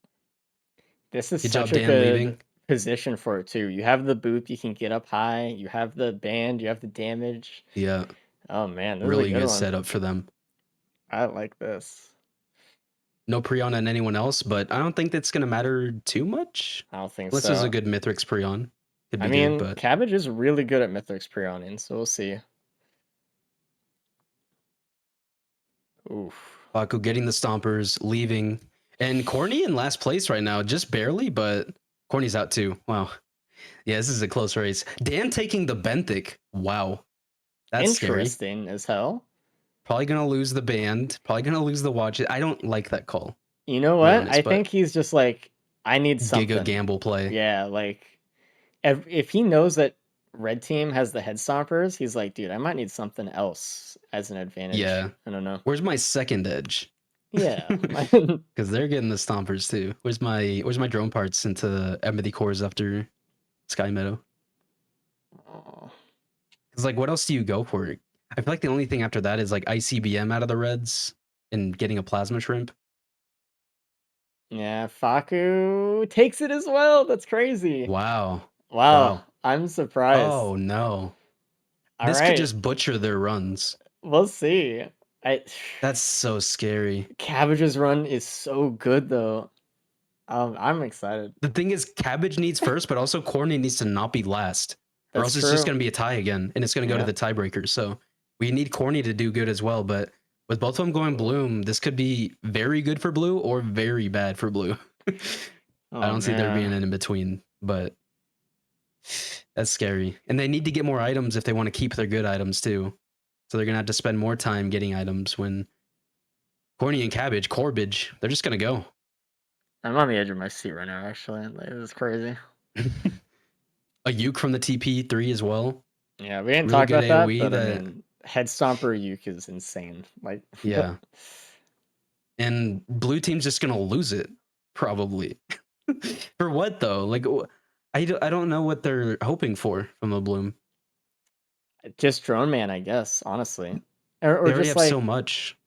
This is Good such job, a Dan, good leaving. position for it too. You have the booth, you can get up high. You have the band, you have the damage. Yeah. Oh man, this Really is a good good one. setup for them. I like this. No Prion on anyone else, but I don't think that's gonna matter too much. I don't think This so. is a good Mithrix Prion. Could be I mean, good, but Cabbage is really good at Mythrix Prioning, so we'll see. Oof. Faku getting the stompers, leaving. And Corny in last place right now, just barely, but Corny's out too. Wow. Yeah, this is a close race. Dan taking the Benthic. Wow. That's scary. Interesting as hell. Probably gonna lose the band. Probably gonna lose the watch. I don't like that call. You know be what? honest, I but- think he's just like, I need something. Giga gamble play. Yeah, like if he knows that red team has the head stompers, he's like, dude, I might need something else as an advantage. Yeah. I don't know. Where's my second edge? Yeah. Because they're getting the stompers too. Where's my drone parts into empathy cores after Sky Meadow? Oh. Because like, what else do you go for? I feel like the only thing after that is like ICBM out of the reds and getting a plasma shrimp. Yeah, Faku takes it as well. That's crazy. Wow. Wow. I'm surprised. Oh no. All This right. could just butcher their runs. We'll see. That's so scary. Cabbage's run is so good though. I'm excited. The thing is, Cabbage needs first, but also Corny needs to not be last. Or else That's it's just true. going to be a tie again, and it's going to go to Yeah. the tiebreaker. So we need Corny to do good as well. But with both of them going Bloom, this could be very good for Blue or very bad for Blue. Oh, I don't see there being man. an in between, but that's scary. And they need to get more items if they want to keep their good items too. So they're going to have to spend more time getting items when Corny and Corbage, they're just going to go. I'm on the edge of my seat right now, actually. This is crazy. A Uke from the TP3 as well. Yeah, we didn't Really talk about good that, AoE but I that- mean, Head Stomper Uke is insane. Like, Yeah. And blue team's just gonna lose it, probably. For what though? Like, I don't know what they're hoping for from a Bloom. just Drone Man, I guess, honestly. They Or already just have like, so much.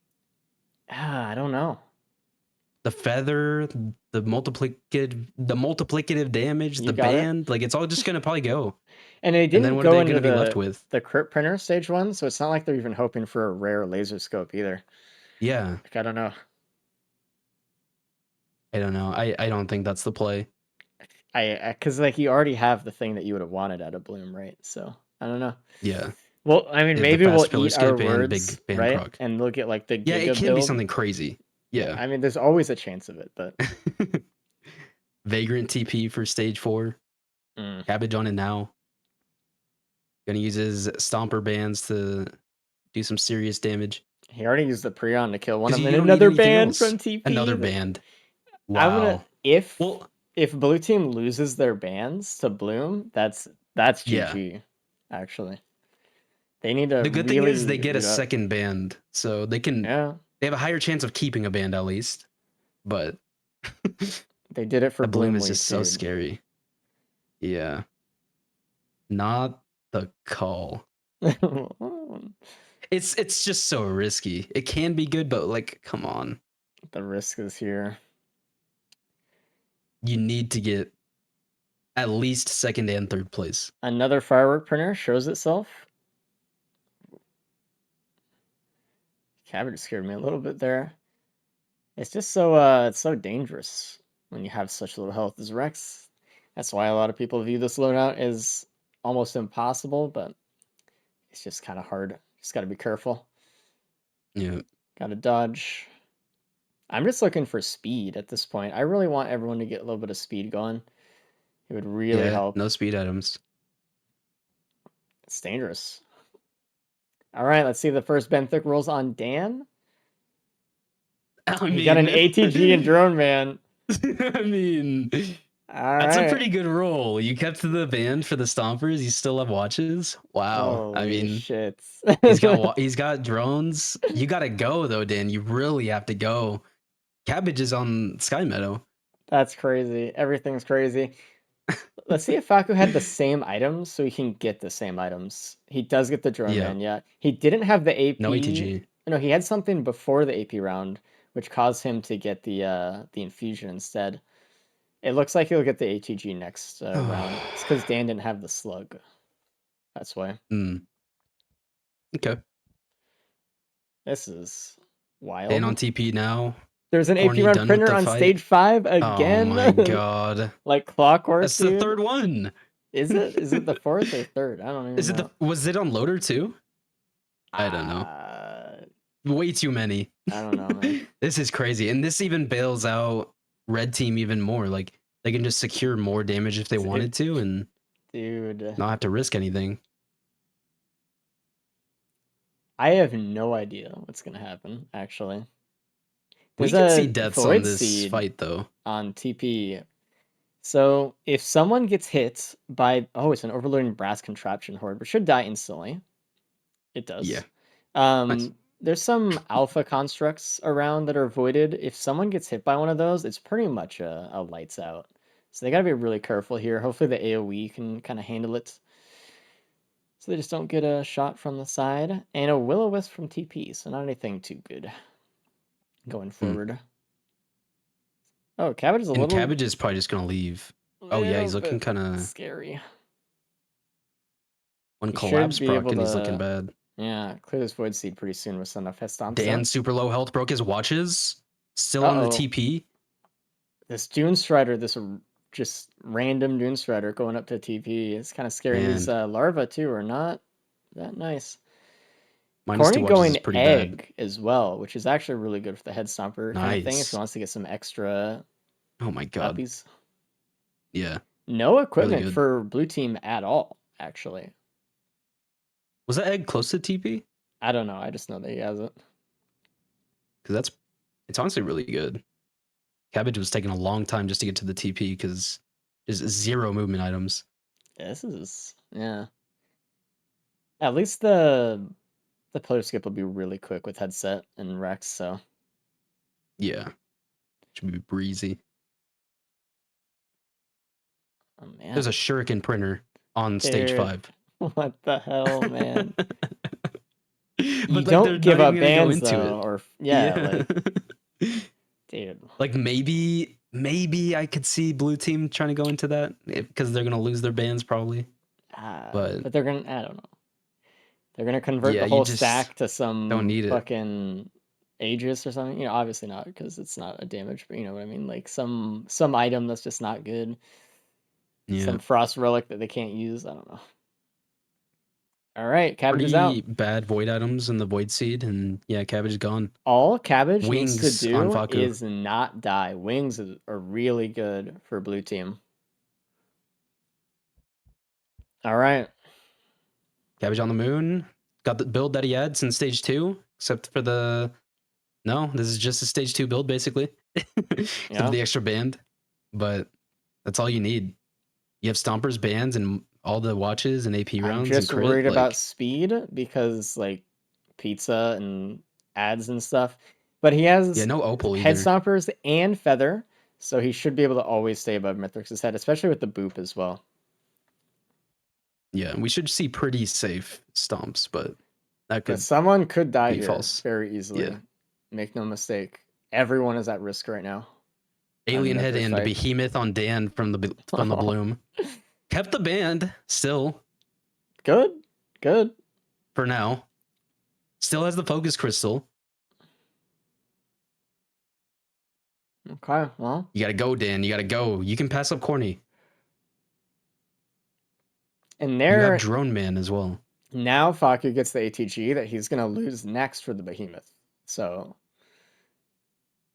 I don't know. The feather, the multiplicative damage, You the got it. band, like it's all just gonna probably go. And they And didn't then what are go they into gonna be left with? the crit printer stage 1, so it's not like they're even hoping for a rare laser scope either. Yeah, Like, I don't know. I don't know. I don't think that's the play. Because like you already have the thing that you would have wanted out of Bloom, right? So I don't know. Yeah, Well, I mean, the maybe fast we'll pillar eat our skip and words, big band right? proc. And look at like the Yeah, it Giga can be build. something crazy. Yeah. I mean, there's always a chance of it, but Vagrant TP for stage 4. mm. Cabbage on it now. Gonna use his stomper bands to do some serious damage. He already used the Prion to kill one 'Cause of you them. And don't need another anything band else. from TP. Another that- band. I'm Wow. gonna if Well, if blue team loses their bans to Bloom, that's Yeah. GG. Actually, they need to The good thing is they really get a read up. second band, so they can Yeah, they have a higher chance of keeping a band at least. But they did it for the Bloom Bloom is Week, just so dude. scary. Yeah. Not the call. It's just so risky. It can be good, but like, come on. The risk is here. You need to get at least second and third place. Another firework printer shows itself. Cabbage scared me a little bit there. It's just so it's so dangerous when you have such little health as Rex. That's why a lot of people view this loadout as almost impossible, but it's just kind of hard. Just got to be careful. Yeah. Got to dodge. I'm just looking for speed at this point. I really want everyone to get a little bit of speed going. It would really help. No speed items. It's dangerous. All right, let's see the first benthic rolls on Dan. You got an ATG and Drone Man. I mean, All that's right. a pretty good roll. You kept the band for the Stompers. You still have watches. Wow. I Holy mean, shit. he's got drones. You got to go though, Dan. You really have to go. Cabbage is on Sky Meadow. That's crazy. Everything's crazy. Let's see if Faku had the same items so he can get the same items. He does get the Drone Yeah. Man, yeah. He didn't have the AP. No ATG. No, he had something before the AP round, which caused him to get the infusion instead. It looks like he'll get the ATG next round. It's because Dan didn't have the slug. That's why. Okay. This is wild. Dan on TP now. There's an Corny AP round done with printer the on fight. stage 5 again. Oh my god. Like clockwork, That's dude. the third one. Is it? Is it the fourth or third? I don't even know. Was it on Loader too? I don't know. Way too many. I don't know, man. This is crazy. And this even bails out red team even more. Like they can just secure more damage if they wanted to and dude, not have to risk anything. I have no idea what's gonna happen, actually. We There's can see a deaths Void on this Seed fight though. on TP. So if someone gets hit by it's an overloading brass contraption horde, but should die instantly. It does. Yeah. Nice. There's some alpha constructs around that are voided. If someone gets hit by one of those, it's pretty much a lights out. So they gotta be really careful here. Hopefully the AoE can kind of handle it. So they just don't get a shot from the side. And a Will-O-Wisp from TP, so not anything too good going forward. Oh, Cabbage is a And little... Cabbage is probably just going to leave. Oh yeah, he's looking kind of... scary. One collapse proc and he's looking bad. Yeah, clear this Void Seed pretty soon with enough head stomps. Dan super low health, broke his watches. Still on the TP. This Dune Strider, this just random Dune Strider going up to TP is kind of scary. These larvae too are not that nice. Corny going egg bad as well, which is actually really good for the head stomper kind of thing if he wants to get some extra. Oh my god. Puppies. Yeah. No equipment really for blue team at all, actually. Was that egg close to TP? I don't know. I just know that he has it. Because it's honestly really good. Cabbage was taking a long time just to get to the TP because there's 0 movement items. Yeah, this is at least the player skip will be really quick with headset and Rex, so yeah. Should be breezy. Oh man. There's a shuriken printer on stage 5. What the hell, man? You But don't give up bans though, or like dude. Like maybe I could see blue team trying to go into that because they're gonna lose their bans probably. But they're gonna, I don't know. They're gonna convert the whole stack to some fucking Aegis or something. You know, obviously not because it's not a damage, but you know what I mean. Like some item that's just not good. Yeah. Some frost relic that they can't use. I don't know. All right, Cabbage is out. Bad void items in the void seed, and yeah, Cabbage is gone. All Cabbage needs to do is not die. Wings are really good for blue team. All right. Cabbage on the moon. Got the build that he had since stage 2, except for the... No, this is just a stage 2 build, basically. For the extra band. But That's all you need. You have Stompers, bands, and all the watches and AP I'm rounds and just crit. worried about Like, speed because like pizza and ads and stuff. But he has yeah, no Opal head either. stompers and feather, so he should be able to always stay above Mithrix's head, especially with the boop as well. Yeah, we should see pretty safe stomps, but that could Because someone could die be here false. very easily. Yeah. Make no mistake. Everyone is at risk right now. Alien Head Mithrix and fight. Behemoth on Dan from the Bloom. Kept the band still Good. Good. for now. Still has the focus crystal. Okay, well. You gotta go, Dan. You gotta go. You can pass up Corny. And You there have Drone Man as well. now Faku gets the ATG that he's gonna lose next for the Behemoth. So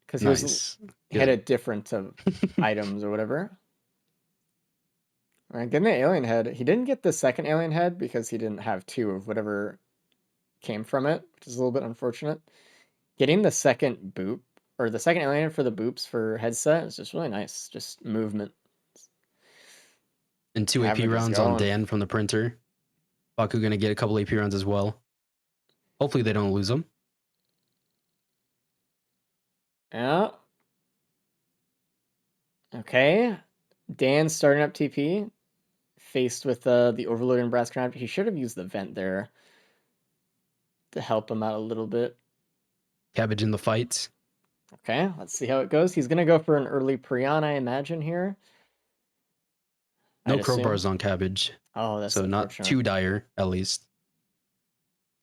because he Nice. had a Good. different of items or whatever. All right, getting the alien head. He didn't get the second alien head because he didn't have two of whatever came from it, which is a little bit unfortunate. Getting the second boop or the second alien head for the boops for headset is just really nice. Just movement. And 2 AP Average is rounds on going. Dan from the printer. Baku gonna get a couple AP rounds as well. Hopefully they don't lose them. Yeah. Okay. Dan starting up TP. Faced with the Overload and Brass Crown. He should have used the vent there to help him out a little bit. Cabbage in the fight. Okay, let's see how it goes. He's going to go for an early Prion, I imagine, here. No I'd assume. crowbars on Cabbage. Oh, that's so not unfortunate. too dire, at least.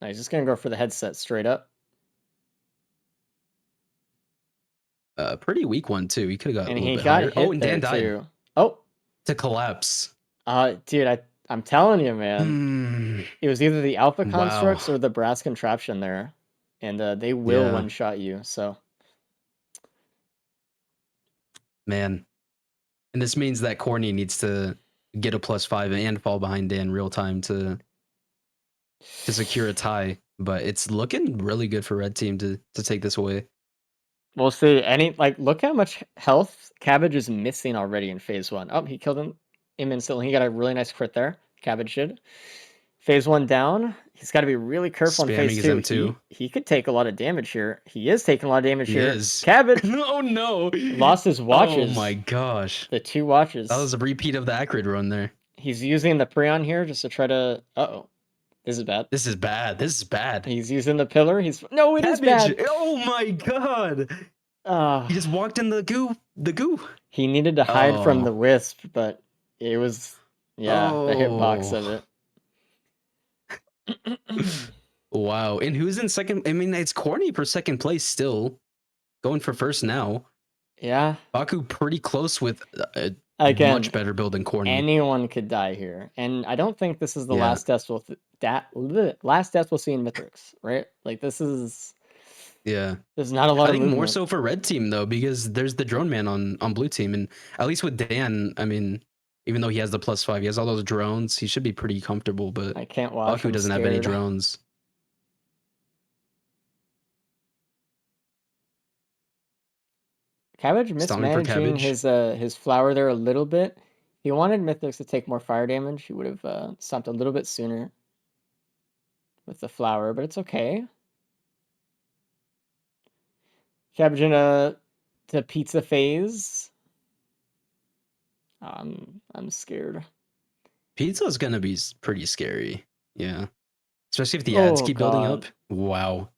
No, he's just going to go for the headset straight up. Pretty weak one, too. He could have got And a little he bit got higher. hit Oh, and there Dan died. too. Oh, To collapse. dude, I'm telling you, man. It was either the Alpha Constructs or the Brass Contraption there. And they will one-shot you, so. Man. And this means that Corny needs to get a +5 and fall behind Dan real time to secure a tie. But it's looking really good for Red Team to take this away. We'll see. Look how much health Cabbage is missing already in phase 1. Oh, he killed him instantly. He got a really nice crit there. Cabbage did. Phase 1 down. He's got to be really careful in phase 2. He could take a lot of damage here. He is taking a lot of damage here. Is. Cabbage. Oh no. Lost his watches. Oh my gosh. The 2 watches. That was a repeat of the Acrid run there. He's using the Prion here just to try to... Uh-oh. This is bad. This is bad. This is bad. He's using the pillar. No, it is bad. Oh my god. He just walked in the goo. He needed to hide from the wisp, but it was the hitbox of it. Wow. And who's in second? I mean, it's Corny for second place still. Going for first now. Yeah. Baku pretty close with Again, much better build than Corny. Anyone could die here. And I don't think this is the last death we'll see in Mithrix, right? Like this is there's not a lot of movement. More so for Red Team though, because there's the Drone Man on Blue Team, and at least with Dan, I mean, even though he has the +5, he has all those drones, he should be pretty comfortable, but I can't watch. Baku doesn't have any drones. Cabbage mismanaging his flower there a little bit. If he wanted Mithrix to take more fire damage, he would have stopped a little bit sooner with the flower, but it's okay. Cabbage in to pizza phase. I'm scared. Pizza's gonna be pretty scary. Yeah. Especially if the ads keep building up. Wow.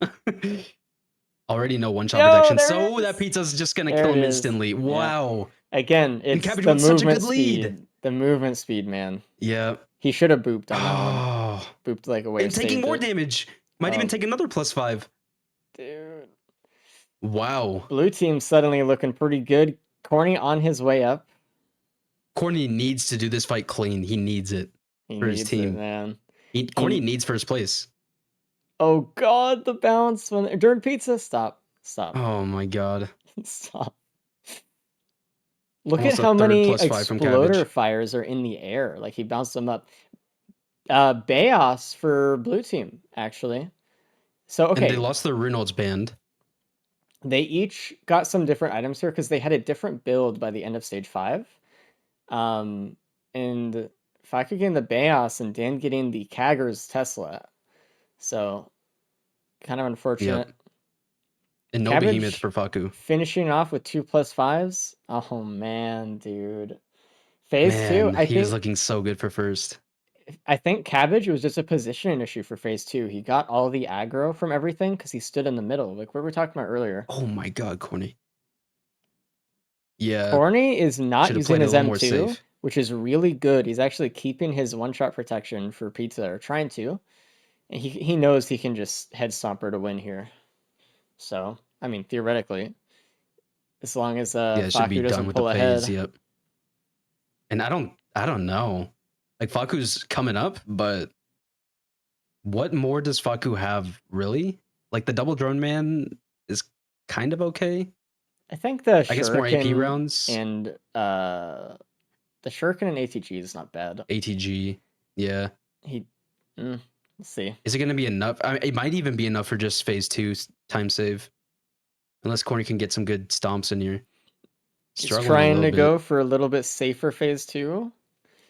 Already no one-shot protection. So that pizza's just gonna kill him instantly. Wow. Again, it's the movement speed. The movement speed, man. Yeah. He should have booped on that one. Booped like a wave. And taking more damage. Might even take another +5. Dude. Wow. Blue team suddenly looking pretty good. Corny on his way up. Corny needs to do this fight clean. He needs it for his team. Man. Corny needs first place. Oh god, the bounce during pizza. Stop. Oh my god. Stop. Look at how many exploder fires are in the air. Like he bounced them up. Bayos for blue team, actually. So okay. And they lost their Runolds band. They each got some different items here because they had a different build by the end of stage 5. And Faku getting the Bayos and Dan getting the Kagger's Tesla. So, kind of unfortunate. Yep. And no Cabbage behemoth for Faku. finishing off with 2+5s. Oh, man, dude. Phase 2, Man, he was looking so good for first. I think Cabbage was just a positioning issue for phase 2. He got all the aggro from everything because he stood in the middle, like what we were talking about earlier. Oh my god, Corny. Yeah. Corny is not Should've using played it a his little more M2, safe. which is really good. He's actually keeping his one-shot protection for Pizza, or trying to. And he knows he can just head stomper to win here. So, I mean, theoretically, as long as Yeah, it should be Faku done doesn't with the pull phase, ahead. yep. And I don't know. Like Faku's coming up, but what more does Faku have really? Like the double drone man is kind of okay. I think the I guess more AP Shuriken rounds. and the Shuriken and ATG is not bad. ATG. Yeah. Let's see. Is it going to be enough? I mean, it might even be enough for just phase 2 time save. Unless Corny can get some good stomps in here. He's Struggling a trying little to bit. go for a little bit safer phase 2.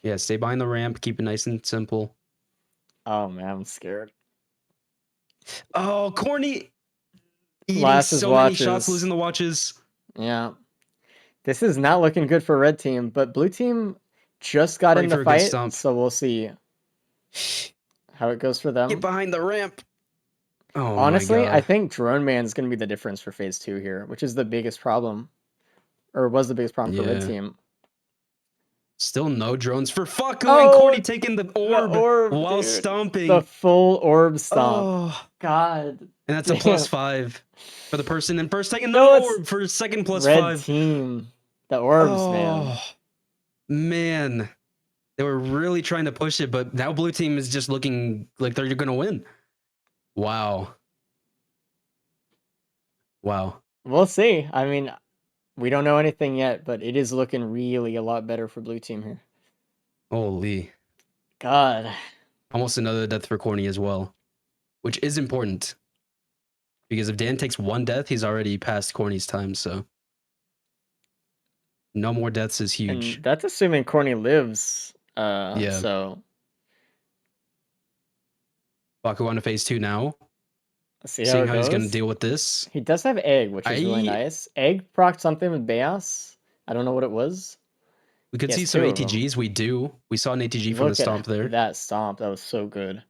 Yeah, stay behind the ramp, keep it nice and simple. Oh man, I'm scared. Oh, Corny eating Lost his so many shots, watches. losing the watches. Yeah. This is not looking good for red team, but blue team just got Ready in the for a good fight, stomp. so we'll see how it goes for them. Get behind the ramp. Oh Honestly, my god. I think Drone Man's going to be the difference for phase 2 here, which is the biggest problem, or was the biggest problem for red Yeah. team. Still no drones for Faku, and Oh, Corny taking the orb, while dude. stomping. The full orb stomp. Oh, God. and that's a damn. +5 for the person in first, taking No, another it's orb for second Red +5. team. The orbs, man. Oh, man. They were really trying to push it, but now blue team is just looking like they're going to win. Wow. Wow. We'll see. I mean, we don't know anything yet, but it is looking really a lot better for blue team here. Holy. God. Almost another death for Corny as well, which is important. Because if Dan takes one death, he's already past Corny's time, so no more deaths is huge. And that's assuming Corny lives. Yeah. So Faku on to phase 2 now. let's see Seeing how how it he's going to goes. deal with this. He does have egg, which is really nice. Egg procced something with Bayos. I don't know what it was. We could He see has some 2 of them. ATGs. We saw an ATG from the Look at stomp there. that stomp. That was so good.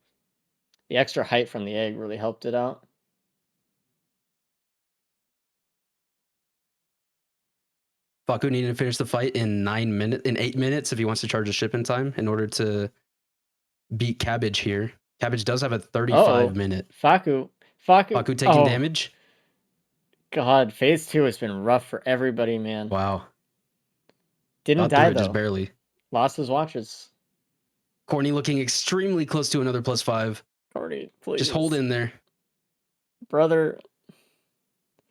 The extra height from the egg really helped it out. Faku needed to finish the fight in 8 minutes if he wants to charge a ship in time in order to beat Cabbage here. Cabbage does have a 35-minute. Faku taking damage. God, phase 2 has been rough for everybody, man. Wow. Didn't Got die through it though. just barely. Lost his watches. Corny looking extremely close to another +5. Corny, please. Just hold in there. Brother.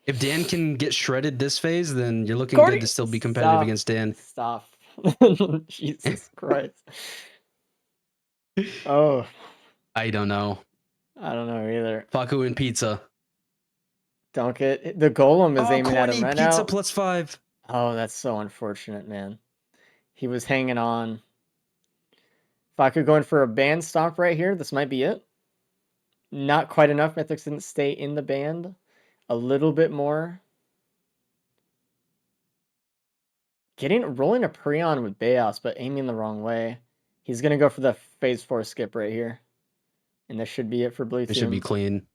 If Dan can get shredded this phase, then you're looking Corny, good to still be competitive against Dan. Stop. Jesus Christ. Oh. I don't know. I don't know either. Faku and Pizza. Don't get the golem is aiming at him right Pizza now. +5. Oh, that's so unfortunate, man. He was hanging on. Faku going for a band stomp right here. This might be it. Not quite enough. Mythics didn't stay in the band. A little bit more. Rolling a Prion with Bayos, but aiming the wrong way. He's gonna go for the phase 4 skip right here. And this should be it for blue team. It should be clean.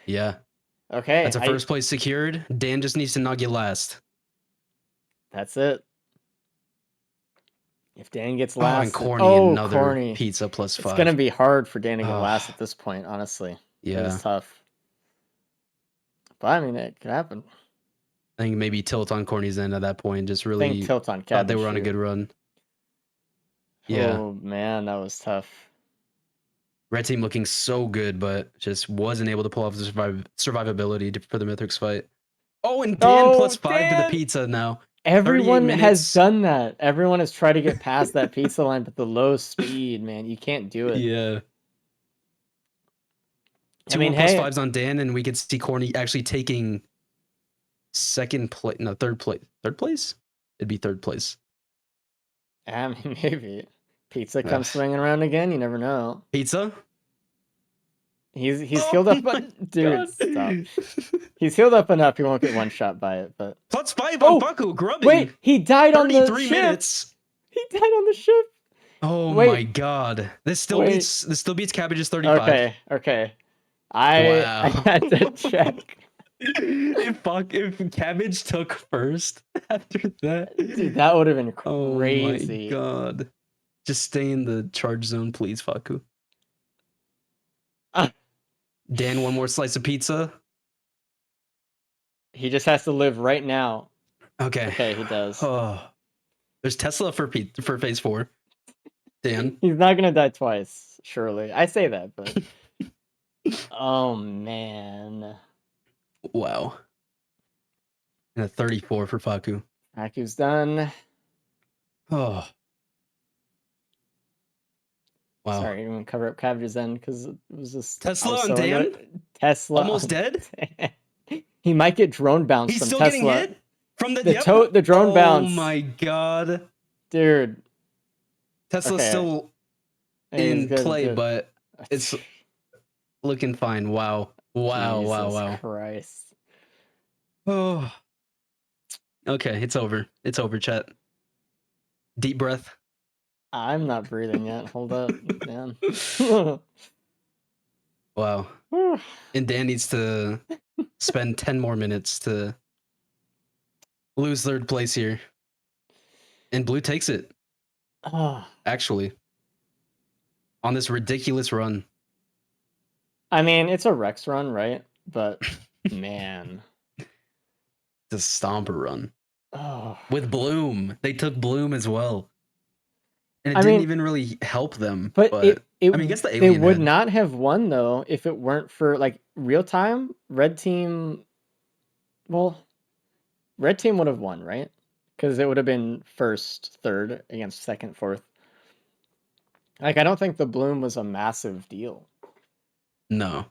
Yeah. Okay. That's a first place secured. Dan just needs to not get last. That's it. If Dan gets last, and Corny, another Corny. Pizza +5. It's gonna be hard for Dan to get last at this point, honestly. Yeah. It is tough. But I mean, it could happen. I think maybe tilt on Corny's end at that point. Just really think tilt on thought Cabbage they were on a here. good run. Yeah. Oh man, that was tough. Red team looking so good, but just wasn't able to pull off the survivability for the Mythics fight. Oh, and Dan +5 to the Pizza now. Everyone has done that. Everyone has tried to get past that pizza line, but the low speed, man, you can't do it. Yeah. Two +5s on Dan, and we could see Corny actually taking third place. Third place? It'd be third place. I mean, maybe. Pizza comes swinging around again. You never know. Pizza? He's Oh healed up, my dude. God. Stop. He's healed up enough. He won't get one shot by it. But +5 Oh, on Faku, grubbing. wait, he died on the 33 ship. minutes. He died on the ship. Oh Wait. my God. This still Wait. beats Cabbage's 35. Okay. I Wow. had to check. if Cabbage took first after that. Dude, that would have been Oh my crazy. God. Just stay in the charge zone, please, Faku. Ah. Dan, one more slice of pizza. He just has to live right now. Okay. Okay, he does. Oh. There's Tesla for phase 4. Dan. He's not gonna die twice, surely. I say that, but oh man. Wow. And a 34 for Faku. Aku's done. Oh. Wow. Sorry, I'm gonna cover up Cabbage's end because it was just Tesla I was on so into Dan? it. Tesla Almost on dead? Dan. He might get drone bounce He's from still Tesla. getting hit? From the The drone bounce. Oh my God. Dude. Tesla's Okay. still Hey, in he's good, play, good. but it's looking fine. Wow. Jesus Christ. Oh. Okay, it's over. It's over, chat. Deep breath. I'm not breathing yet. Hold up, man. Wow. And Dan needs to spend 10 more minutes to lose third place here. And Blue takes it, actually, on this ridiculous run. I mean, it's a Rex run, right? But man. The Stomper run. Oh. With Bloom. They took Bloom as well. And it I didn't mean, even really help them. But I guess the they alien would head. not have won though if it weren't for like real time. Red team would have won, right? Because it would have been first, third against second, fourth. Like I don't think the Bloom was a massive deal. No.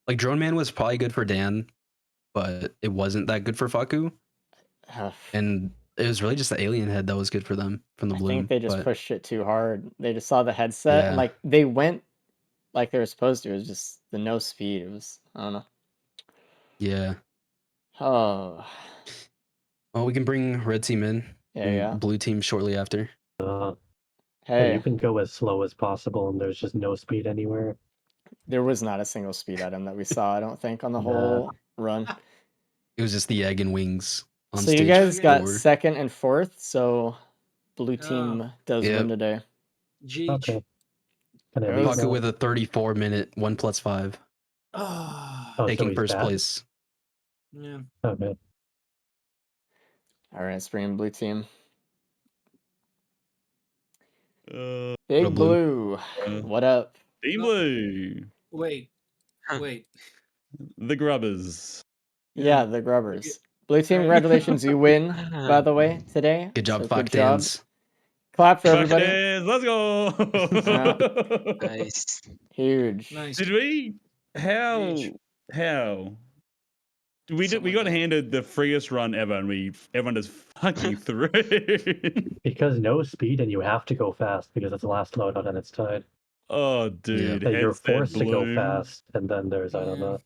Like Drone Man was probably good for Dan, but it wasn't that good for Faku. And it was really just the alien head that was good for them from the Bloom. I think they just pushed it too hard. They just saw the headset and like they went like they were supposed to. It was just the no speed. It was I don't know. Yeah. Oh. Well, we can bring red team in. Yeah. Blue team shortly after. Hey, you can go as slow as possible, and there's just no speed anywhere. There was not a single speed item that we saw, I don't think, on the whole run. It was just the egg and wings on so stage. You guys got 4. second and fourth, so blue team does win today. Okay. Faku with a 34-minute 1+5. Taking so first place. Yeah. Okay. All right, let's bring in blue team. Big Blue. What up? Team Blue. Wait. The Grubbers. Yeah, the Grubbers. Blue team, congratulations, you win, by the way, today. Good job, so Fuck Dans. Clap for everybody. Let's go. Nice. Huge. Nice. Did we? How? We got handed the freest run ever, and everyone just fucking threw. Because no speed, and you have to go fast because it's the last loadout and it's tied. Oh, dude, So you're forced to go Bloom. fast, and then there's I don't know.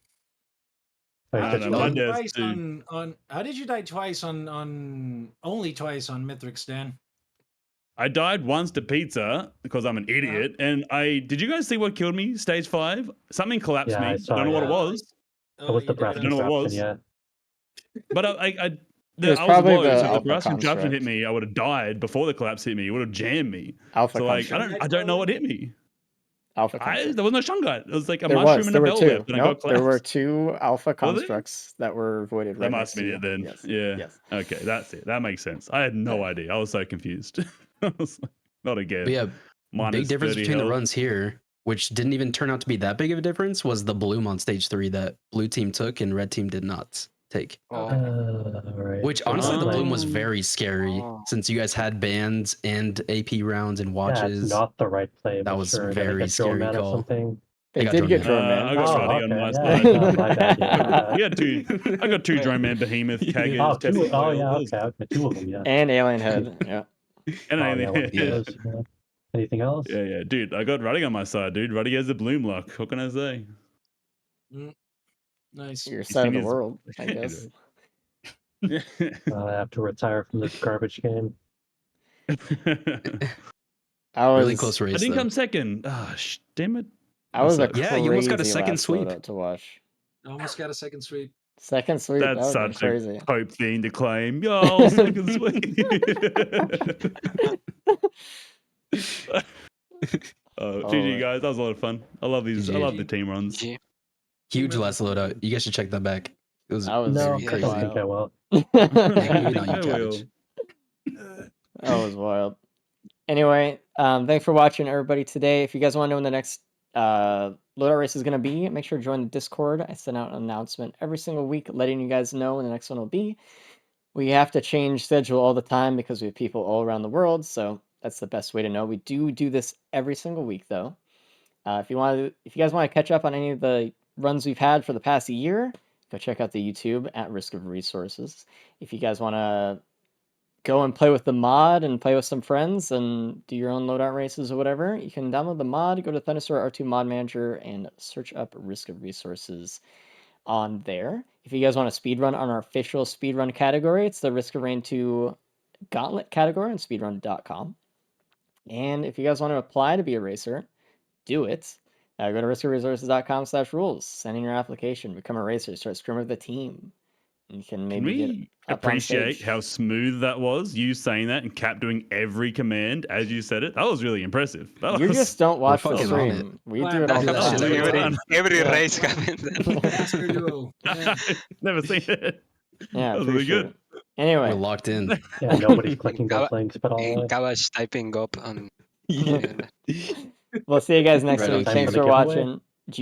How did you my die dad's twice dude. on how did you die twice on only twice on Mithrix, Stan? I died once to pizza because I'm an idiot, and did you guys see what killed me? Stage 5, something collapsed me. I don't know what it was. It was the breath I don't know what it was. yeah. But I was was probably low, the so if the alpha breast contraption hit construct. me, I would have died before the collapse hit me. It would have jammed me. Alpha so like construct. I don't know what hit me. Alpha construct. There was no shungite. It was like a There mushroom and a were bell two. whip, and I got collapsed. There were 2 alpha constructs that were voided right That next must have to been you. it then. Yeah. Yes. Okay, that's it. That makes sense. I had no idea. I was so confused. I was like, not again. But yeah, Minus big difference 30 between the health. runs here, which didn't even turn out to be that big of a difference, was the Bloom on stage 3 that blue team took and red team did not take. Right. Which honestly, the Bloom was very scary since you guys had bands and AP rounds and watches. Yeah, it's not the right play. That but was sure, very scary or call. something. They got did get Drone Drone Man. I got Shotty on my side. My bad. Yeah. We had two. I got 2 Drone Man Behemoth Kaggers. Oh, 2. testing Oh, oil. yeah. That was- Okay. 2 of them. Yeah. And Alien Head. Yeah. And Oh, yeah, one of Yeah. those, yeah. Anything else? yeah, dude. I got Ruddy on my side, dude. Ruddy has the bloom luck. What can I say? Nice. Your He's side of seen the his- world, I guess. I have to retire from this garbage game. I was Really close I race didn't though. come second. Damn it. I was a sucks. Yeah, you almost got a crazy second last sweep. loadout to watch. Almost got a second sweep. Second sweep, that That's would have been such crazy. a Pope thing to claim. Yo, second sweep. GG guys, that was a lot of fun. I love these. I GG. love the team runs. GG. Huge last loadout. You guys should check that back. It was That was No, Yeah, I don't crazy. think I will. Maybe I not you, will. Cabbage. That was wild. Anyway, thanks for watching, everybody, today. If you guys want to know when the next loadout race is going to be, make sure to join the Discord. I send out an announcement every single week letting you guys know when the next one will be. We have to change schedule all the time because we have people all around the world, so that's the best way to know. We do this every single week, though. If you guys want to catch up on any of the runs we've had for the past year, go check out the YouTube at Risk of Resources. If you guys want to go and play with the mod and play with some friends and do your own loadout races or whatever, you can download the mod, go to Thunderstorm R2 Mod Manager, and search up Risk of Resources on there. If you guys want to speedrun on our official speedrun category, it's the Risk of Rain 2 Gauntlet category on speedrun.com. And if you guys want to apply to be a racer, do it. Go to riskofresources.com/rules. Send in your application. Become a racer. Start scrimming with the team. You can maybe get we up on appreciate stage. how smooth that was? You saying that and Cap doing every command as you said it. That was really impressive. That You was, just don't watch the fucking on stream. We Wow, do it all the that shit time. every time. Every Yeah. race happened. Master duo. Yeah. Never seen it. Yeah, That was really appreciate good. it. Anyway, We're locked in. Yeah, nobody's clicking those links, but And all Kavash typing up on Yeah. we'll see you guys next Right on week. cue. Thanks Time for for the giveaway. watching.